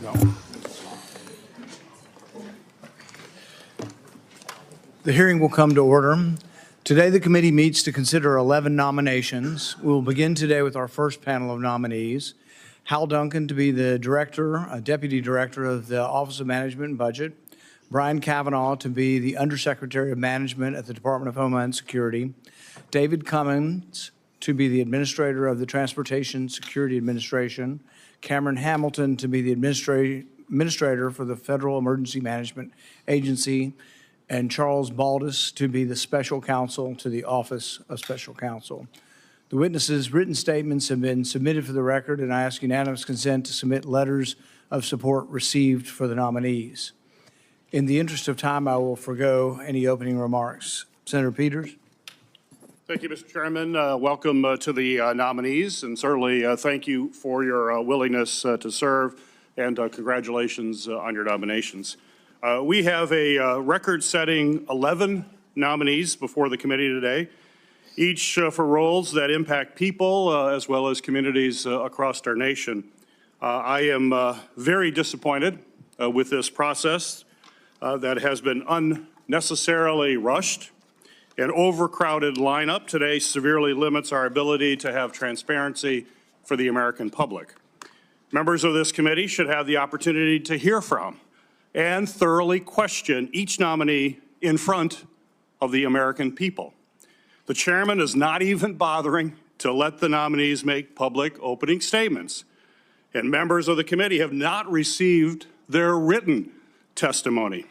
No. The hearing will come to order. Today, the committee meets to consider 11 nominations. We will begin today with our first panel of nominees. Hal Duncan to be the Deputy Director of the Office of Management and Budget. Brian Cavanaugh to be the Undersecretary of Management at the Department of Homeland Security. David Cummins to be the Administrator of the Transportation Security Administration. Cameron Hamilton to be the Administrator for the Federal Emergency Management Agency. And Charles Baldus to be the Special Counsel to the Office of Special Counsel. The witnesses' written statements have been submitted for the record, and I ask unanimous consent to submit letters of support received for the nominees. In the interest of time, I will forego any opening remarks. Senator Peters. Thank you, Mr. Chairman. Welcome to the nominees, and certainly thank you for your willingness to serve, and congratulations on your nominations. We have a record-setting 11 nominees before the committee today, each for roles that impact people as well as communities across our nation. I am very disappointed with this process that has been unnecessarily rushed. An overcrowded lineup today severely limits our ability to have transparency for the American public. Members of this committee should have the opportunity to hear from and thoroughly question each nominee in front of the American people. The chairman is not even bothering to let the nominees make public opening statements, and members of the committee have not received their written testimony.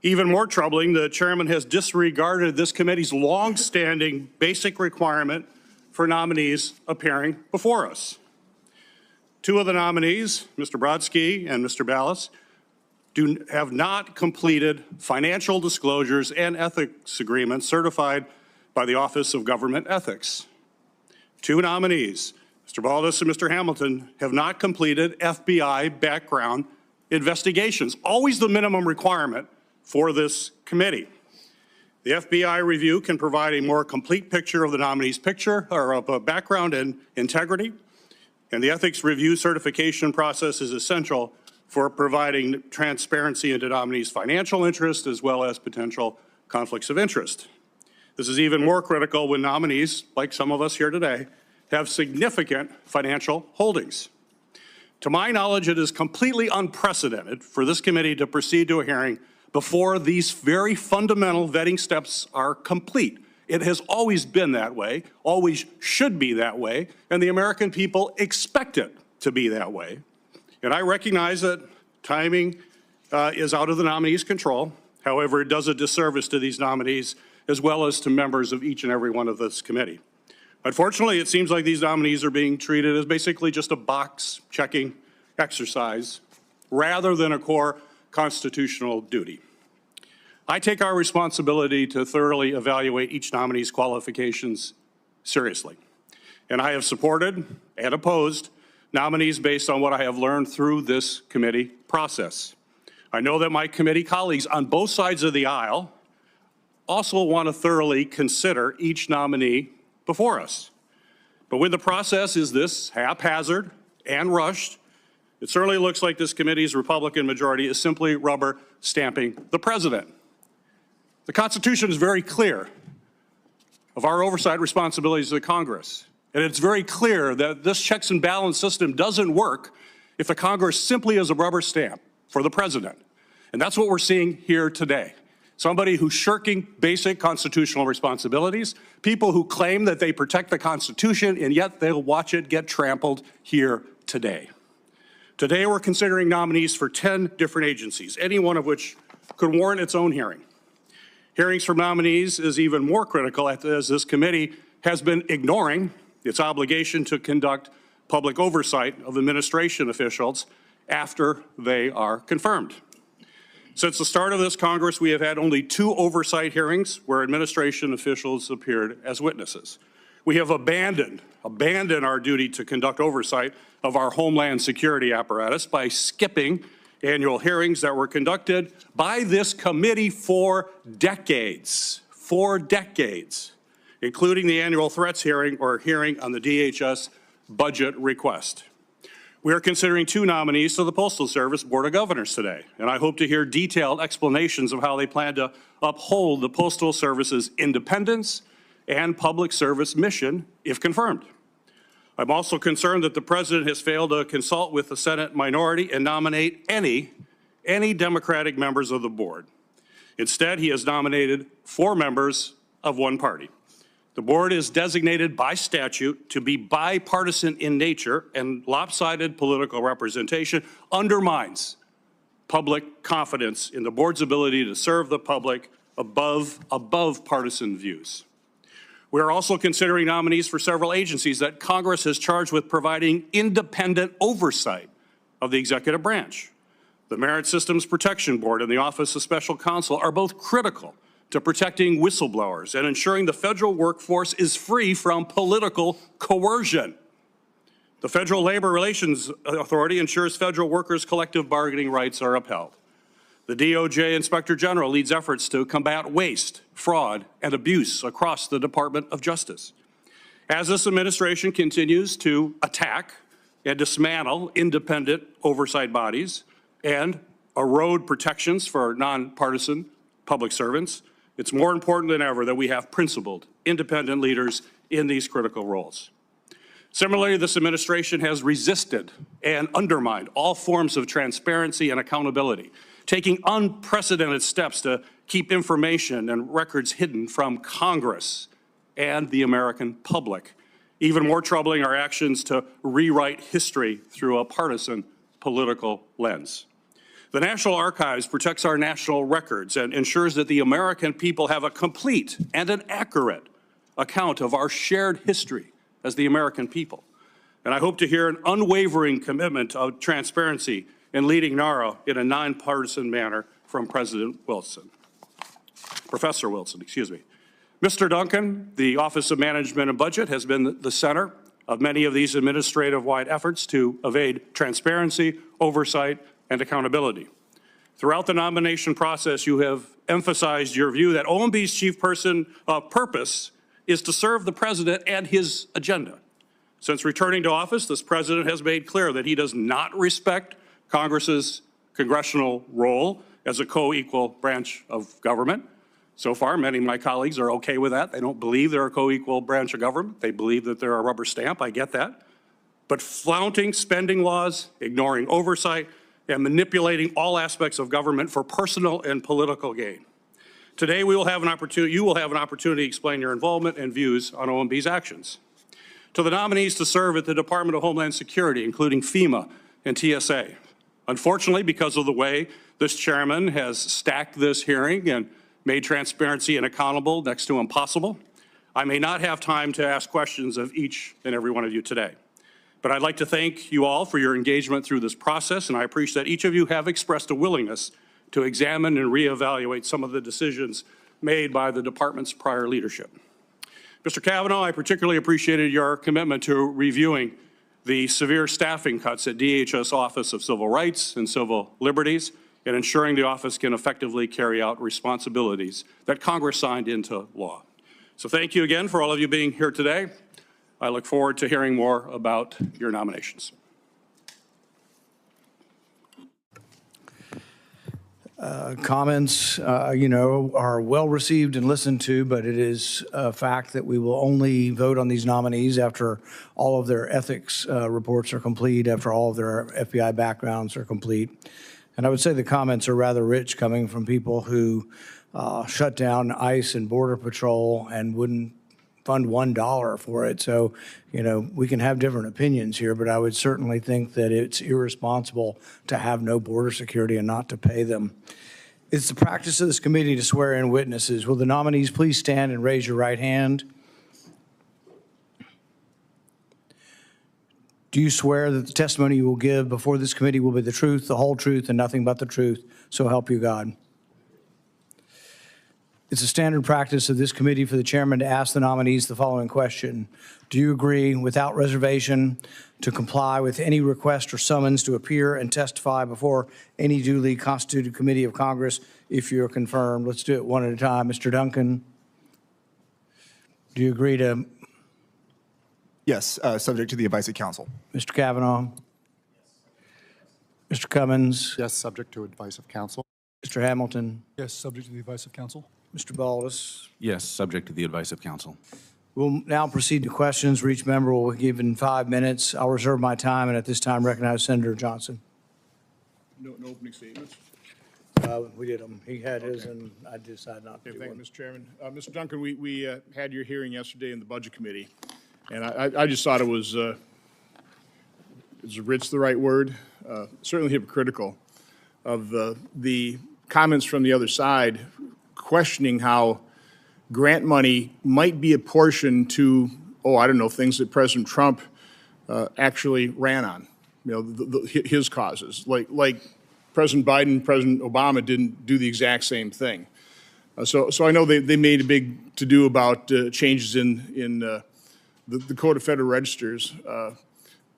Even more troubling, the chairman has disregarded this committee's long-standing basic requirement for nominees appearing before us. Two of the nominees, Mr. Brodsky and Mr. Ballas, have not completed financial disclosures and ethics agreements certified by the Office of Government Ethics. Two nominees, Mr. Baldus and Mr. Hamilton, have not completed FBI background investigations, always the minimum requirement for this committee. The FBI review can provide a more complete picture of the nominee's background and integrity, and the ethics review certification process is essential for providing transparency into nominees' financial interest as well as potential conflicts of interest. This is even more critical when nominees, like some of us here today, have significant financial holdings. To my knowledge, it is completely unprecedented for this committee to proceed to a hearing before these very fundamental vetting steps are complete. It has always been that way, always should be that way, and the American people expect it to be that way. And I recognize that timing is out of the nominees' control. However, it does a disservice to these nominees as well as to members of each and every one of this committee. Unfortunately, it seems like these nominees are being treated as basically just a box-checking exercise rather than a core constitutional duty. I take our responsibility to thoroughly evaluate each nominee's qualifications seriously, and I have supported and opposed nominees based on what I have learned through this committee process. I know that my committee colleagues on both sides of the aisle also want to thoroughly consider each nominee before us. But when the process is this haphazard and rushed, it certainly looks like this committee's Republican majority is simply rubber stamping the president. The Constitution is very clear of our oversight responsibilities to the Congress. And it's very clear that this checks and balance system doesn't work if the Congress simply is a rubber stamp for the president. And that's what we're seeing here today. Somebody who's shirking basic constitutional responsibilities, people who claim that they protect the Constitution, and yet they'll watch it get trampled here today. Today, we're considering nominees for 10 different agencies, any one of which could warrant its own hearing. Hearings for nominees is even more critical as this committee has been ignoring its obligation to conduct public oversight of administration officials after they are confirmed. Since the start of this Congress, we have had only 2 oversight hearings where administration officials appeared as witnesses. We have abandoned our duty to conduct oversight of our Homeland Security apparatus by skipping annual hearings that were conducted by this committee for decades, including the annual threats hearing or hearing on the DHS budget request. We are considering 2 nominees to the Postal Service Board of Governors today, and I hope to hear detailed explanations of how they plan to uphold the Postal Service's independence and public service mission if confirmed. I'm also concerned that the President has failed to consult with the Senate minority and nominate any Democratic members of the board. Instead, he has nominated 4 members of one party. The board is designated by statute to be bipartisan in nature, and lopsided political representation undermines public confidence in the board's ability to serve the public above partisan views. We are also considering nominees for several agencies that Congress has charged with providing independent oversight of the executive branch. The Merit Systems Protection Board and the Office of Special Counsel are both critical to protecting whistleblowers and ensuring the federal workforce is free from political coercion. The Federal Labor Relations Authority ensures federal workers' collective bargaining rights are upheld. The DOJ Inspector General leads efforts to combat waste, fraud, and abuse across the Department of Justice. As this administration continues to attack and dismantle independent oversight bodies and erode protections for nonpartisan public servants, it's more important than ever that we have principled, independent leaders in these critical roles. Similarly, this administration has resisted and undermined all forms of transparency and accountability, taking unprecedented steps to keep information and records hidden from Congress and the American public. Even more troubling are actions to rewrite history through a partisan political lens. The National Archives protects our national records and ensures that the American people have a complete and an accurate account of our shared history as the American people. And I hope to hear an unwavering commitment of transparency in leading NARA in a nonpartisan manner from President Wilson. Professor Wilson, excuse me. Mr. Duncan, the Office of Management and Budget has been the center of many of these administrative-wide efforts to evade transparency, oversight, and accountability. Throughout the nomination process, you have emphasized your view that OMB's chief purpose is to serve the president and his agenda. Since returning to office, this president has made clear that he does not respect Congress's congressional role as a co-equal branch of government. So far, many of my colleagues are okay with that. They don't believe they're a co-equal branch of government. They believe that they're a rubber stamp. I get that. But flaunting spending laws, ignoring oversight, and manipulating all aspects of government for personal and political gain. Today, you will have an opportunity to explain your involvement and views on OMB's actions. To the nominees to serve at the Department of Homeland Security, including FEMA and TSA. Unfortunately, because of the way this chairman has stacked this hearing and made transparency and accountable next to impossible, I may not have time to ask questions of each and every one of you today. But I'd like to thank you all for your engagement through this process, and I appreciate that each of you have expressed a willingness to examine and reevaluate some of the decisions made by the department's prior leadership. Mr. Kavanaugh, I particularly appreciated your commitment to reviewing the severe staffing cuts at DHS Office of Civil Rights and Civil Liberties and ensuring the office can effectively carry out responsibilities that Congress signed into law. So thank you again for all of you being here today. I look forward to hearing more about your nominations. Comments, are well received and listened to, but it is a fact that we will only vote on these nominees after all of their ethics reports are complete, after all of their FBI backgrounds are complete. And I would say the comments are rather rich coming from people who shut down ICE and Border Patrol and wouldn't fund $1 for it. So, we can have different opinions here, but I would certainly think that it's irresponsible to have no border security and not to pay them. It's the practice of this committee to swear in witnesses. Will the nominees please stand and raise your right hand? Do you swear that the testimony you will give before this committee will be the truth, the whole truth, and nothing but the truth? So help you God. It's a standard practice of this committee for the chairman to ask the nominees the following question. Do you agree without reservation to comply with any request or summons to appear and testify before any duly constituted committee of Congress if you're confirmed? Let's do it one at a time. Mr. Duncan, do you agree to? Yes, subject to the advice of counsel. Mr. Kavanaugh? Mr. Cummins? Yes, subject to advice of counsel. Mr. Hamilton? Yes, subject to the advice of counsel. Mr. Baldus? Yes, subject to the advice of counsel. We'll now proceed to questions for each member. We'll be given 5 minutes. I'll reserve my time, and at this time recognize Senator Johnson. No opening statements. We did them. He had his, and I decided not to do Thank you, one. Mr. Chairman. Mr. Duncan, we had your hearing yesterday in the Budget Committee, and I just thought it was, is Rich the right word? Certainly hypocritical of the comments from the other side questioning how grant money might be apportioned to, I don't know, things that President Trump actually ran on, his causes. Like President Biden, President Obama didn't do the exact same thing. So I know they made a big to-do about changes in the Code of Federal Registers,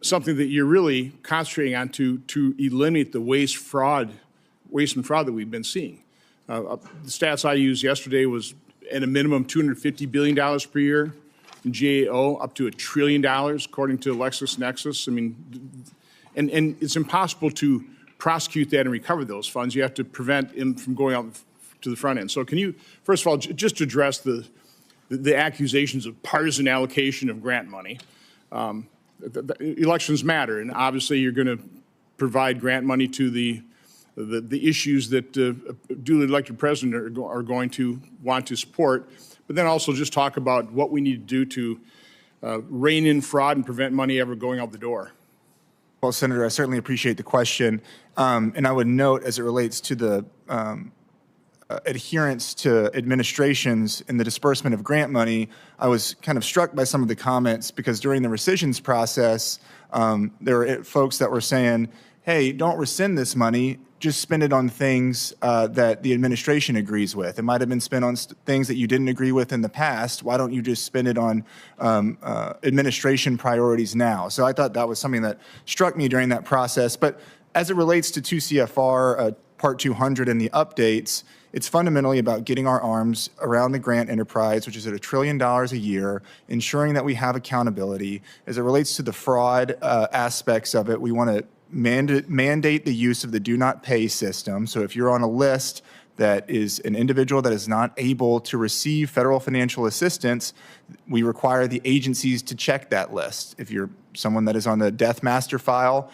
something that you're really concentrating on to eliminate the waste and fraud that we've been seeing. The stats I used yesterday was at a minimum $250 billion per year in GAO, up to $1 trillion, according to LexisNexis. I mean, and it's impossible to prosecute that and recover those funds. You have to prevent them from going out to the front end. So can you, first of all, just address the accusations of partisan allocation of grant money? Elections matter, and obviously you're going to provide grant money to the issues that a duly elected president are going to want to support, but then also just talk about what we need to do to rein in fraud and prevent money ever going out the door. Well, Senator, I certainly appreciate the question. And I would note, as it relates to the adherence to administrations in the disbursement of grant money, I was kind of struck by some of the comments because during the rescissions process, there were folks that were saying, hey, don't rescind this money, just spend it on things that the administration agrees with. It might have been spent on things that you didn't agree with in the past. Why don't you just spend it on administration priorities now? So I thought that was something that struck me during that process. But as it relates to 2 CFR Part 200 and the updates, it's fundamentally about getting our arms around the grant enterprise, which is at $1 trillion a year, ensuring that we have accountability. As it relates to the fraud aspects of it, we want to mandate the use of the do not pay system. So if you're on a list that is an individual that is not able to receive federal financial assistance, we require the agencies to check that list. If you're someone that is on the death master file,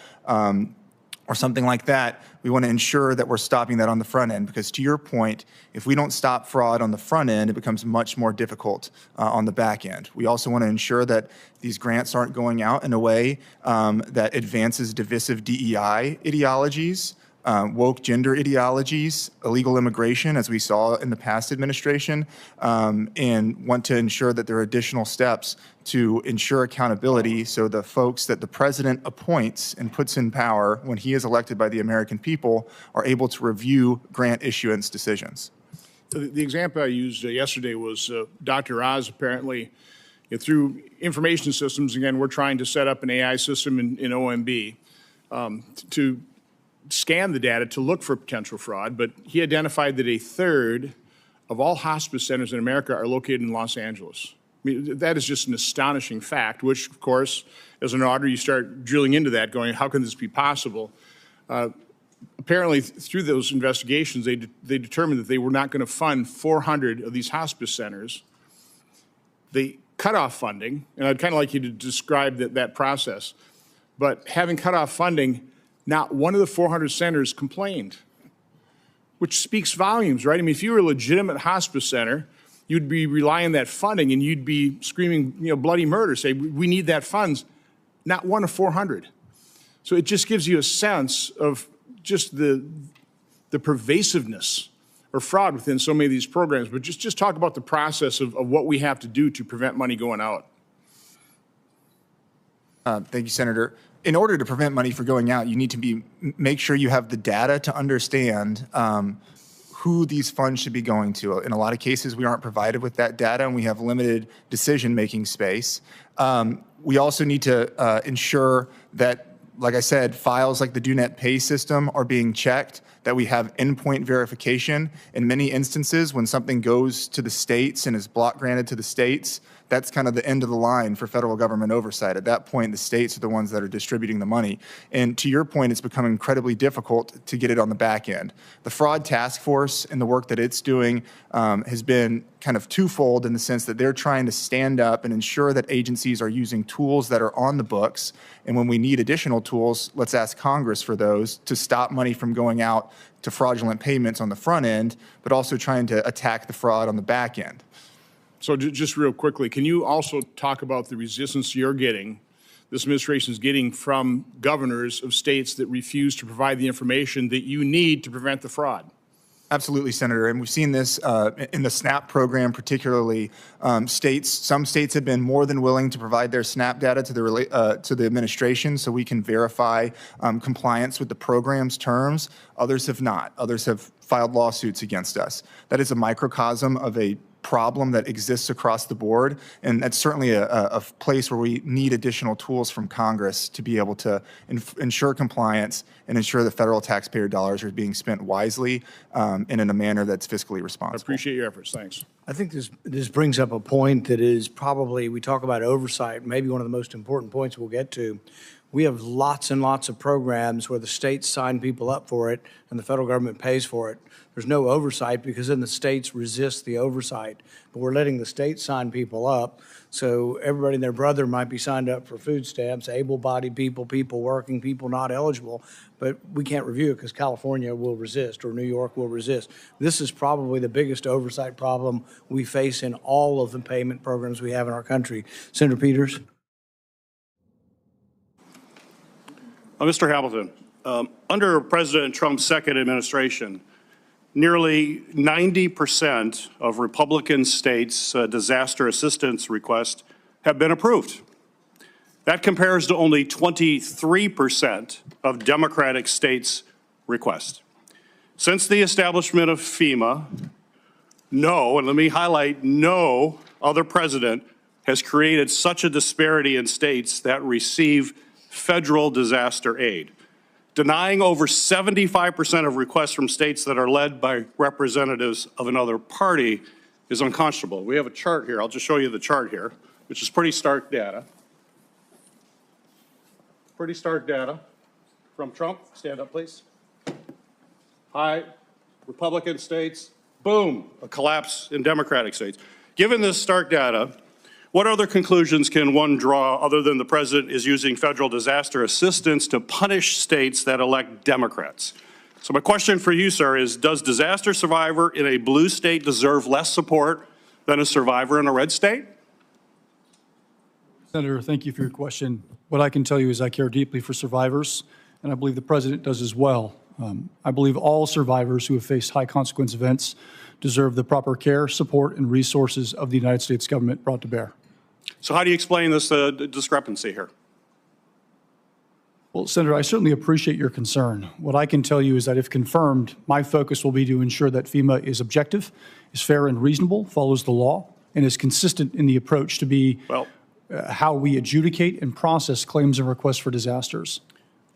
or something like that, we want to ensure that we're stopping that on the front end, because to your point, if we don't stop fraud on the front end, it becomes much more difficult on the back end. We also want to ensure that these grants aren't going out in a way that advances divisive DEI ideologies, woke gender ideologies, illegal immigration, as we saw in the past administration, and want to ensure that there are additional steps to ensure accountability so the folks that the president appoints and puts in power when he is elected by the American people are able to review grant issuance decisions. The example I used yesterday was Dr. Oz apparently, through information systems, again, we're trying to set up an AI system in OMB to scan the data to look for potential fraud, but he identified that 1/3 of all hospice centers in America are located in Los Angeles. I mean, that is just an astonishing fact, which, of course, as an auditor, you start drilling into that, going, how can this be possible? Apparently, through those investigations, they determined that they were not going to fund 400 of these hospice centers. They cut off funding, and I'd kind of like you to describe that process. But having cut off funding, not one of the 400 centers complained, which speaks volumes, right? I mean, if you were a legitimate hospice center, you'd be relying on that funding and you'd be screaming, bloody murder, say, we need that funds. Not one of 400. So it just gives you a sense of just the pervasiveness or fraud within so many of these programs. But just talk about the process of what we have to do to prevent money going out. Thank you, Senator. In order to prevent money from going out, you need to make sure you have the data to understand who these funds should be going to. In a lot of cases, we aren't provided with that data, and we have limited decision-making space. We also need to ensure that, like I said, files like the Do Not Pay system are being checked, that we have endpoint verification. In many instances, when something goes to the states and is block granted to the states, that's kind of the end of the line for federal government oversight. At that point, the states are the ones that are distributing the money. And to your point, it's become incredibly difficult to get it on the back end. The fraud task force and the work that it's doing has been kind of twofold in the sense that they're trying to stand up and ensure that agencies are using tools that are on the books. And when we need additional tools, let's ask Congress for those to stop money from going out to fraudulent payments on the front end, but also trying to attack the fraud on the back end. So just real quickly, can you also talk about the resistance you're getting, this administration is getting from governors of states that refuse to provide the information that you need to prevent the fraud? Absolutely, Senator. And we've seen this in the SNAP program, particularly. Some states have been more than willing to provide their SNAP data to the administration so we can verify compliance with the program's terms. Others have not. Others have filed lawsuits against us. That is a microcosm of a problem that exists across the board, and that's certainly a place where we need additional tools from Congress to be able to ensure compliance and ensure the federal taxpayer dollars are being spent wisely and in a manner that's fiscally responsible. I appreciate your efforts. Thanks. I think this brings up a point that is probably, we talk about oversight, maybe one of the most important points we'll get to. We have lots and lots of programs where the states sign people up for it and the federal government pays for it. There's no oversight because then the states resist the oversight. But we're letting the states sign people up. So everybody and their brother might be signed up for food stamps, able-bodied people, people working, people not eligible. But we can't review it because California will resist or New York will resist. This is probably the biggest oversight problem we face in all of the payment programs we have in our country. Senator Peters. Mr. Hamilton, under President Trump's second administration, nearly 90% of Republican states' disaster assistance requests have been approved. That compares to only 23% of Democratic states' requests. Since the establishment of FEMA, no, and let me highlight, no other president has created such a disparity in states that receive federal disaster aid. Denying over 75% of requests from states that are led by representatives of another party is unconscionable. We have a chart here. I'll just show you the chart here, which is pretty stark data. Pretty stark data from Trump. Stand up, please. High Republican states, boom, a collapse in Democratic states. Given this stark data, what other conclusions can one draw other than the president is using federal disaster assistance to punish states that elect Democrats? So my question for you, sir, is does disaster survivor in a blue state deserve less support than a survivor in a red state? Senator, thank you for your question. What I can tell you is I care deeply for survivors, and I believe the president does as well. I believe all survivors who have faced high consequence events deserve the proper care, support, and resources of the United States government brought to bear. So how do you explain this discrepancy here? Well, Senator, I certainly appreciate your concern. What I can tell you is that if confirmed, my focus will be to ensure that FEMA is objective, is fair and reasonable, follows the law, and is consistent in the approach to be how we adjudicate and process claims and requests for disasters.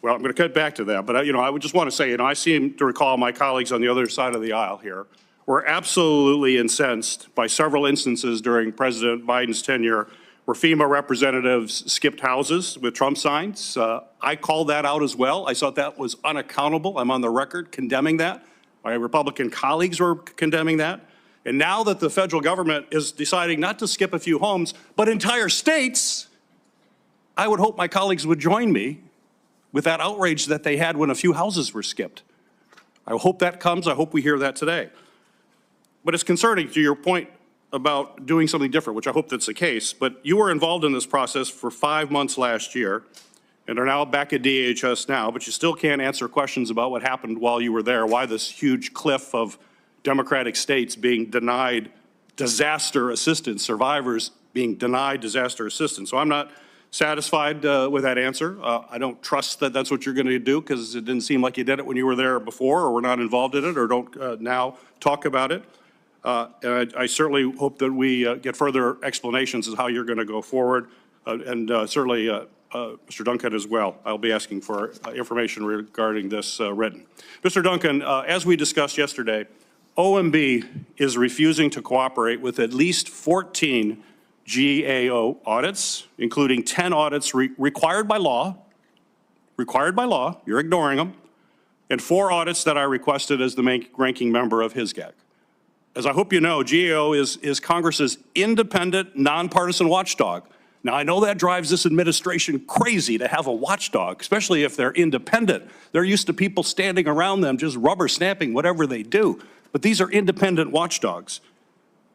Well, I'm going to cut back to that, but I would just want to say, I seem to recall my colleagues on the other side of the aisle here were absolutely incensed by several instances during President Biden's tenure where FEMA representatives skipped houses with Trump signs. I called that out as well. I thought that was unaccountable. I'm on the record condemning that. My Republican colleagues were condemning that. And now that the federal government is deciding not to skip a few homes, but entire states, I would hope my colleagues would join me with that outrage that they had when a few houses were skipped. I hope that comes. I hope we hear that today. But it's concerning to your point about doing something different, which I hope that's the case. But you were involved in this process for 5 months last year and are now back at DHS now, but you still can't answer questions about what happened while you were there, why this huge cliff of Democratic states being denied disaster assistance, survivors being denied disaster assistance. So I'm not satisfied with that answer. I don't trust that that's what you're going to do because it didn't seem like you did it when you were there before or were not involved in it or don't now talk about it. And I certainly hope that we get further explanations as how you're going to go forward, and certainly Mr. Duncan as well. I'll be asking for information regarding this written. Mr. Duncan, as we discussed yesterday, OMB is refusing to cooperate with at least 14 GAO audits, including 10 audits required by law, you're ignoring them, and 4 audits that I requested as the ranking member of HSGAC. As I hope you know, GAO is Congress's independent, nonpartisan watchdog. Now, I know that drives this administration crazy to have a watchdog, especially if they're independent. They're used to people standing around them just rubber stamping whatever they do. But these are independent watchdogs.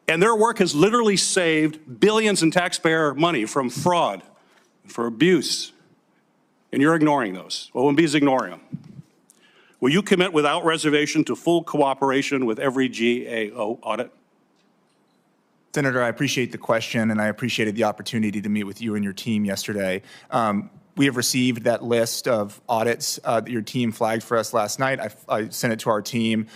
And their work has literally saved billions in taxpayer money from fraud, for abuse. And you're ignoring those. OMB is ignoring them. Will you commit without reservation to full cooperation with every GAO audit? Senator, I appreciate the question, and I appreciated the opportunity to meet with you and your team yesterday. We have received that list of audits that your team flagged for us last night. I sent it to our team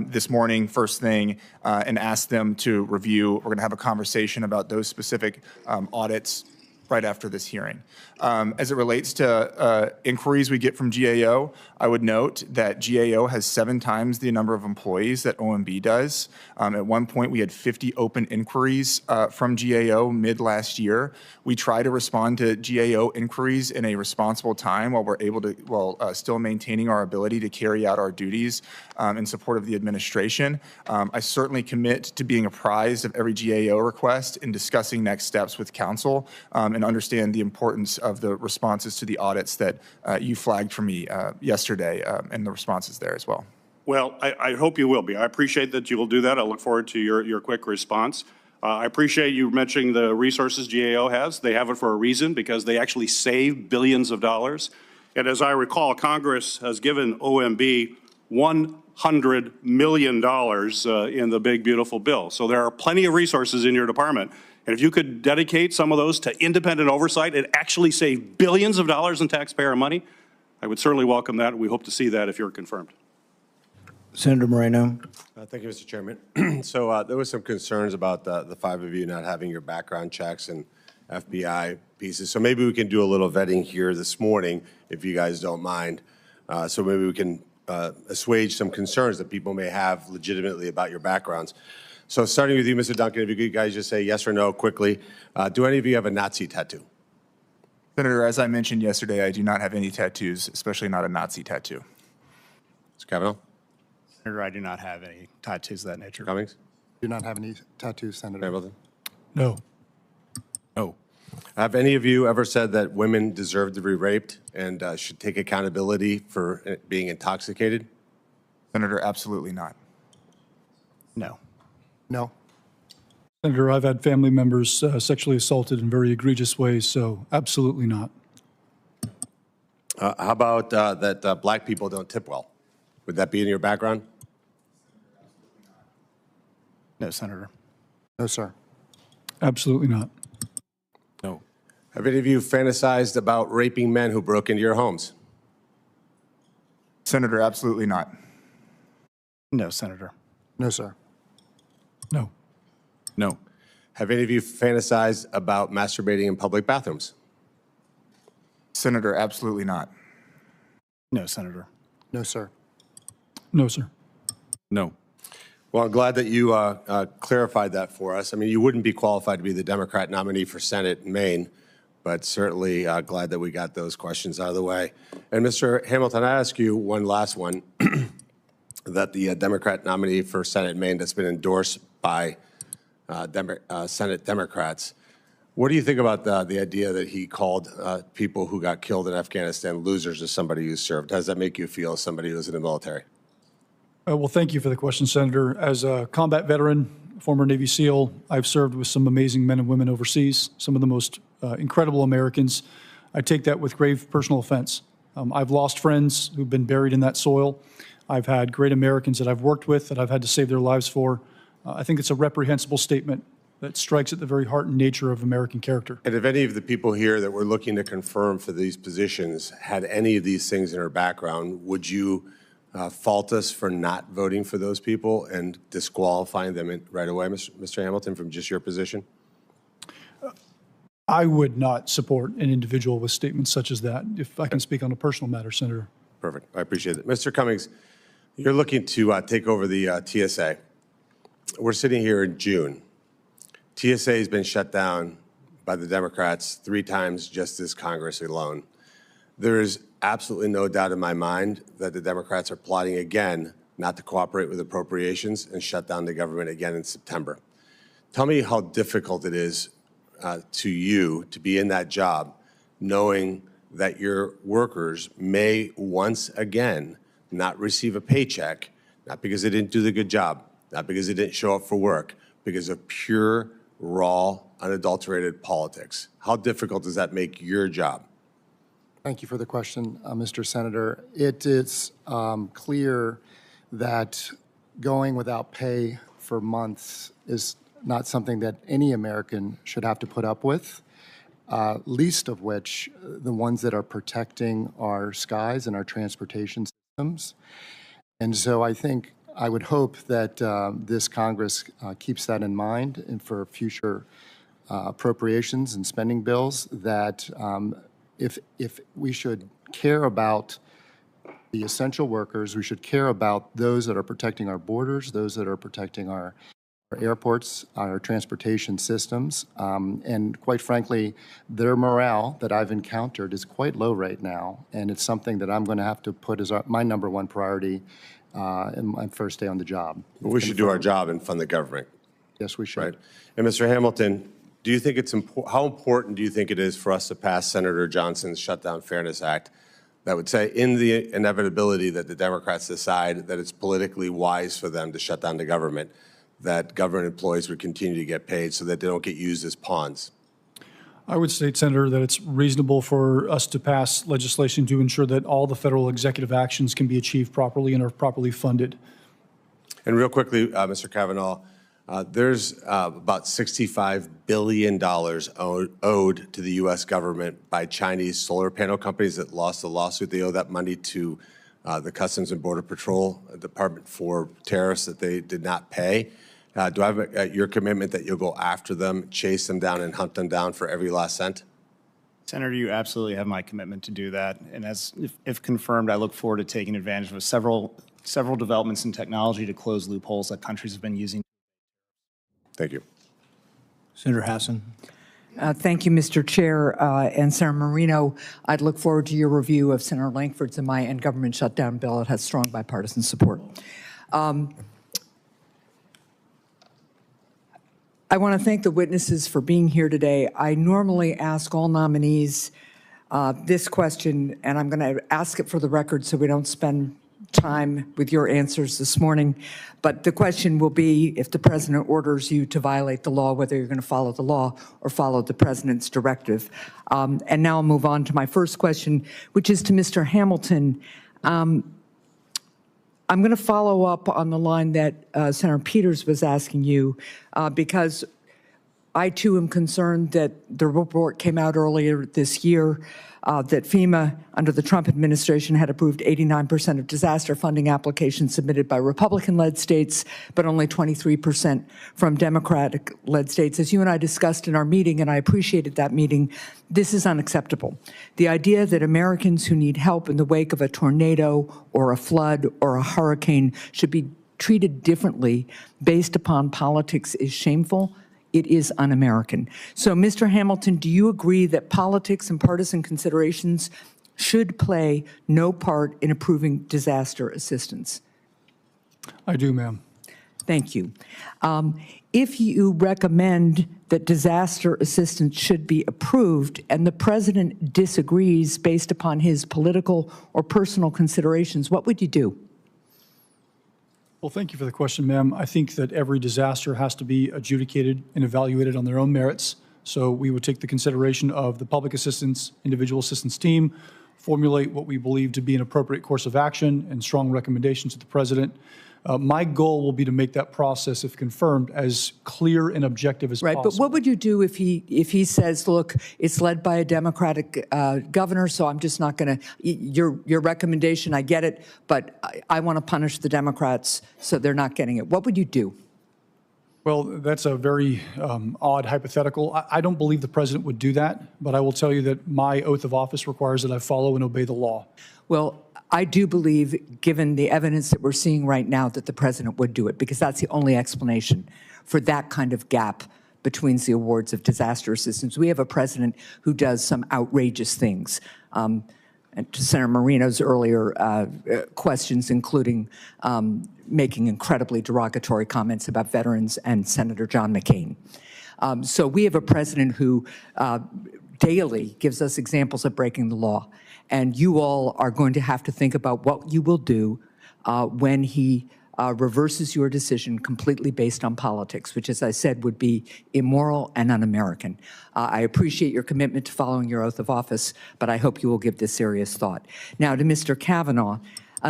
this morning, first thing, and asked them to review. We're going to have a conversation about those specific audits right after this hearing. As it relates to inquiries we get from GAO, I would note that GAO has 7 times the number of employees that OMB does. At one point, we had 50 open inquiries from GAO mid last year. We try to respond to GAO inquiries in a responsible time while still maintaining our ability to carry out our duties in support of the administration. I certainly commit to being apprised of every GAO request and discussing next steps with counsel and understand the importance of the responses to the audits that you flagged for me yesterday and the responses there as well. Well, I hope you will be. I appreciate that you will do that. I look forward to your quick response. I appreciate you mentioning the resources GAO has. They have it for a reason, because they actually save billions of dollars. And as I recall, Congress has given OMB $100 million in the big, beautiful bill. So there are plenty of resources in your department. And if you could dedicate some of those to independent oversight and actually save billions of dollars in taxpayer money, I would certainly welcome that. We hope to see that if you're confirmed. Senator Moreno. Thank you, Mr. Chairman. So there was some concerns about the 5 of you not having your background checks and FBI pieces. So maybe we can do a little vetting here this morning, if you guys don't mind. So maybe we can assuage some concerns that people may have legitimately about your backgrounds. So starting with you, Mr. Duncan, if you could guys just say yes or no quickly. Do any of you have a Nazi tattoo? Senator, as I mentioned yesterday, I do not have any tattoos, especially not a Nazi tattoo. Mr. Kavanaugh? Senator, I do not have any tattoos of that nature. Cummings? Do not have any tattoos, Senator. Hamilton? No. No. Have any of you ever said that women deserve to be raped and should take accountability for being intoxicated? Senator, absolutely not. No. No. Senator, I've had family members sexually assaulted in very egregious ways, so absolutely not. How about that black people don't tip well? Would that be in your background? No, Senator. No, sir. Absolutely not. No. Have any of you fantasized about raping men who broke into your homes? Senator, absolutely not. No, Senator. No, sir. No. No. Have any of you fantasized about masturbating in public bathrooms? Senator, absolutely not. No, Senator. No, sir. No, sir. No. Well, I'm glad that you clarified that for us. I mean, you wouldn't be qualified to be the Democrat nominee for Senate in Maine, but certainly glad that we got those questions out of the way. And Mr. Hamilton, I ask you one last one, that the Democrat nominee for Senate in Maine that's been endorsed by Senate Democrats, what do you think about the idea that he called people who got killed in Afghanistan losers as somebody who served? How does that make you feel as somebody who was in the military? Well, thank you for the question, Senator. As a combat veteran, former Navy SEAL, I've served with some amazing men and women overseas, some of the most incredible Americans. I take that with grave personal offense. I've lost friends who've been buried in that soil. I've had great Americans that I've worked with that I've had to save their lives for. I think it's a reprehensible statement that strikes at the very heart and nature of American character. And if any of the people here that we're looking to confirm for these positions had any of these things in their background, would you fault us for not voting for those people and disqualifying them right away, Mr. Hamilton, from just your position? I would not support an individual with statements such as that, if I can speak on a personal matter, Senator. Perfect. I appreciate it. Mr. Cummings, you're looking to take over the TSA. We're sitting here in June. TSA has been shut down by the Democrats 3 times just this Congress alone. There is absolutely no doubt in my mind that the Democrats are plotting again not to cooperate with appropriations and shut down the government again in September. Tell me how difficult it is to you to be in that job knowing that your workers may once again not receive a paycheck, not because they didn't do the good job, not because they didn't show up for work, because of pure, raw, unadulterated politics. How difficult does that make your job? Thank you for the question, Mr. Senator. It is clear that going without pay for months is not something that any American should have to put up with, least of which the ones that are protecting our skies and our transportation systems. And so I would hope that this Congress keeps that in mind and for future appropriations and spending bills, that if we should care about the essential workers, we should care about those that are protecting our borders, those that are protecting our airports, our transportation systems, and quite frankly, their morale that I've encountered is quite low right now, and it's something that I'm going to have to put as my #1 priority in my first day on the job. But we should do our job and fund the government. Yes, we should. Right. And Mr. Hamilton, do you think how important do you think it is for us to pass Senator Johnson's Shutdown Fairness Act that would say, in the inevitability that the Democrats decide that it's politically wise for them to shut down the government, that government employees would continue to get paid so that they don't get used as pawns? I would state, Senator, that it's reasonable for us to pass legislation to ensure that all the federal executive actions can be achieved properly and are properly funded. And real quickly, Mr. Kavanaugh, there's about $65 billion owed to the U.S. government by Chinese solar panel companies that lost the lawsuit. They owe that money to the Customs and Border Patrol Department for tariffs that they did not pay. Do I have your commitment that you'll go after them, chase them down, and hunt them down for every last cent? Senator, you absolutely have my commitment to do that. And if confirmed, I look forward to taking advantage of several developments in technology to close loopholes that countries have been using. Thank you. Senator Hassan. Thank you, Mr. Chair. And Senator Marino, I'd look forward to your review of Senator Lankford's and my end government shutdown bill. It has strong bipartisan support. I want to thank the witnesses for being here today. I normally ask all nominees this question, and I'm going to ask it for the record so we don't spend time with your answers this morning. But the question will be, if the president orders you to violate the law, whether you're going to follow the law or follow the president's directive. And now I'll move on to my first question, which is to Mr. Hamilton. I'm going to follow up on the line that Senator Peters was asking you, because I too am concerned that the report came out earlier this year that FEMA, under the Trump administration, had approved 89% of disaster funding applications submitted by Republican-led states, but only 23% from Democratic-led states. As you and I discussed in our meeting, and I appreciated that meeting, this is unacceptable. The idea that Americans who need help in the wake of a tornado or a flood or a hurricane should be treated differently based upon politics is shameful. It is un-American. So, Mr. Hamilton, do you agree that politics and partisan considerations should play no part in approving disaster assistance? I do, ma'am. Thank you. If you recommend that disaster assistance should be approved and the president disagrees based upon his political or personal considerations, what would you do? Well, thank you for the question, ma'am. I think that every disaster has to be adjudicated and evaluated on their own merits. So we would take the consideration of the public assistance, individual assistance team, formulate what we believe to be an appropriate course of action and strong recommendations to the president. My goal will be to make that process, if confirmed, as clear and objective as possible. Right, but what would you do if he says, look, it's led by a Democratic governor, so I'm just not going to, your recommendation, I get it, but I want to punish the Democrats so they're not getting it. What would you do? Well, that's a very odd hypothetical. I don't believe the president would do that, but I will tell you that my oath of office requires that I follow and obey the law. Well, I do believe, given the evidence that we're seeing right now, that the president would do it, because that's the only explanation for that kind of gap between the awards of disaster assistance. We have a president who does some outrageous things. And to Senator Marino's earlier questions, including making incredibly derogatory comments about veterans and Senator John McCain. So we have a president who daily gives us examples of breaking the law. And you all are going to have to think about what you will do when he reverses your decision completely based on politics, which, as I said, would be immoral and un-American. I appreciate your commitment to following your oath of office, but I hope you will give this serious thought. Now, to Mr. Kavanaugh,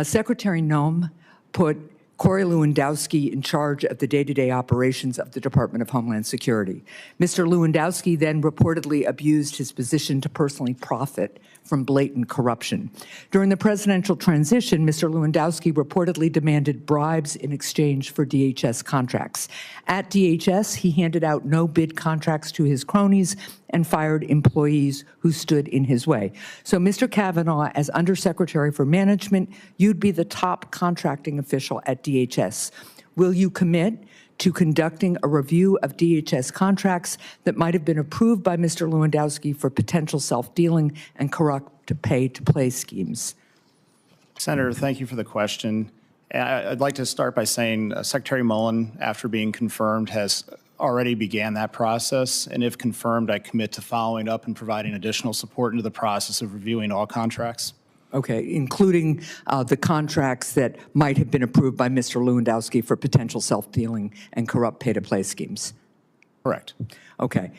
Secretary Noem put Corey Lewandowski in charge of the day-to-day operations of the Department of Homeland Security. Mr. Lewandowski then reportedly abused his position to personally profit from blatant corruption. During the presidential transition, Mr. Lewandowski reportedly demanded bribes in exchange for DHS contracts. At DHS, he handed out no-bid contracts to his cronies and fired employees who stood in his way. So, Mr. Kavanaugh, as Undersecretary for Management, you'd be the top contracting official at DHS. Will you commit to conducting a review of DHS contracts that might have been approved by Mr. Lewandowski for potential self-dealing and corrupt pay-to-play schemes? Senator, thank you for the question. I'd like to start by saying Secretary Mullen, after being confirmed, has already began that process, and if confirmed, I commit to following up and providing additional support into the process of reviewing all contracts. Okay, including the contracts that might have been approved by Mr. Lewandowski for potential self-dealing and corrupt pay-to-play schemes. Correct. Okay.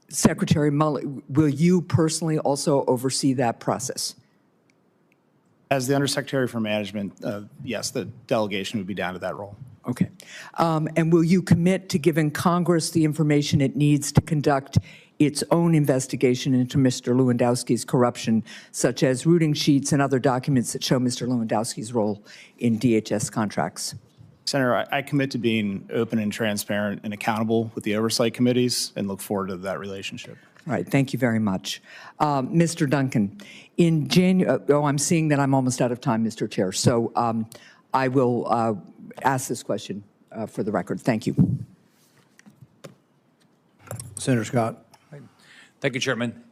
Secretary Mullen, will you personally also oversee that process? As the Undersecretary for Management, yes, the delegation would be down to that role. Okay. And will you commit to giving Congress the information it needs to conduct its own investigation into Mr. Lewandowski's corruption, such as routing sheets and other documents that show Mr. Lewandowski's role in DHS contracts? Senator, I commit to being open and transparent and accountable with the oversight committees and look forward to that relationship. All right, thank you very much. Mr. Duncan, in January, I'm seeing that I'm almost out of time, Mr. Chair, so I will ask this question for the record. Thank you. Senator Scott. Thank you, Chairman.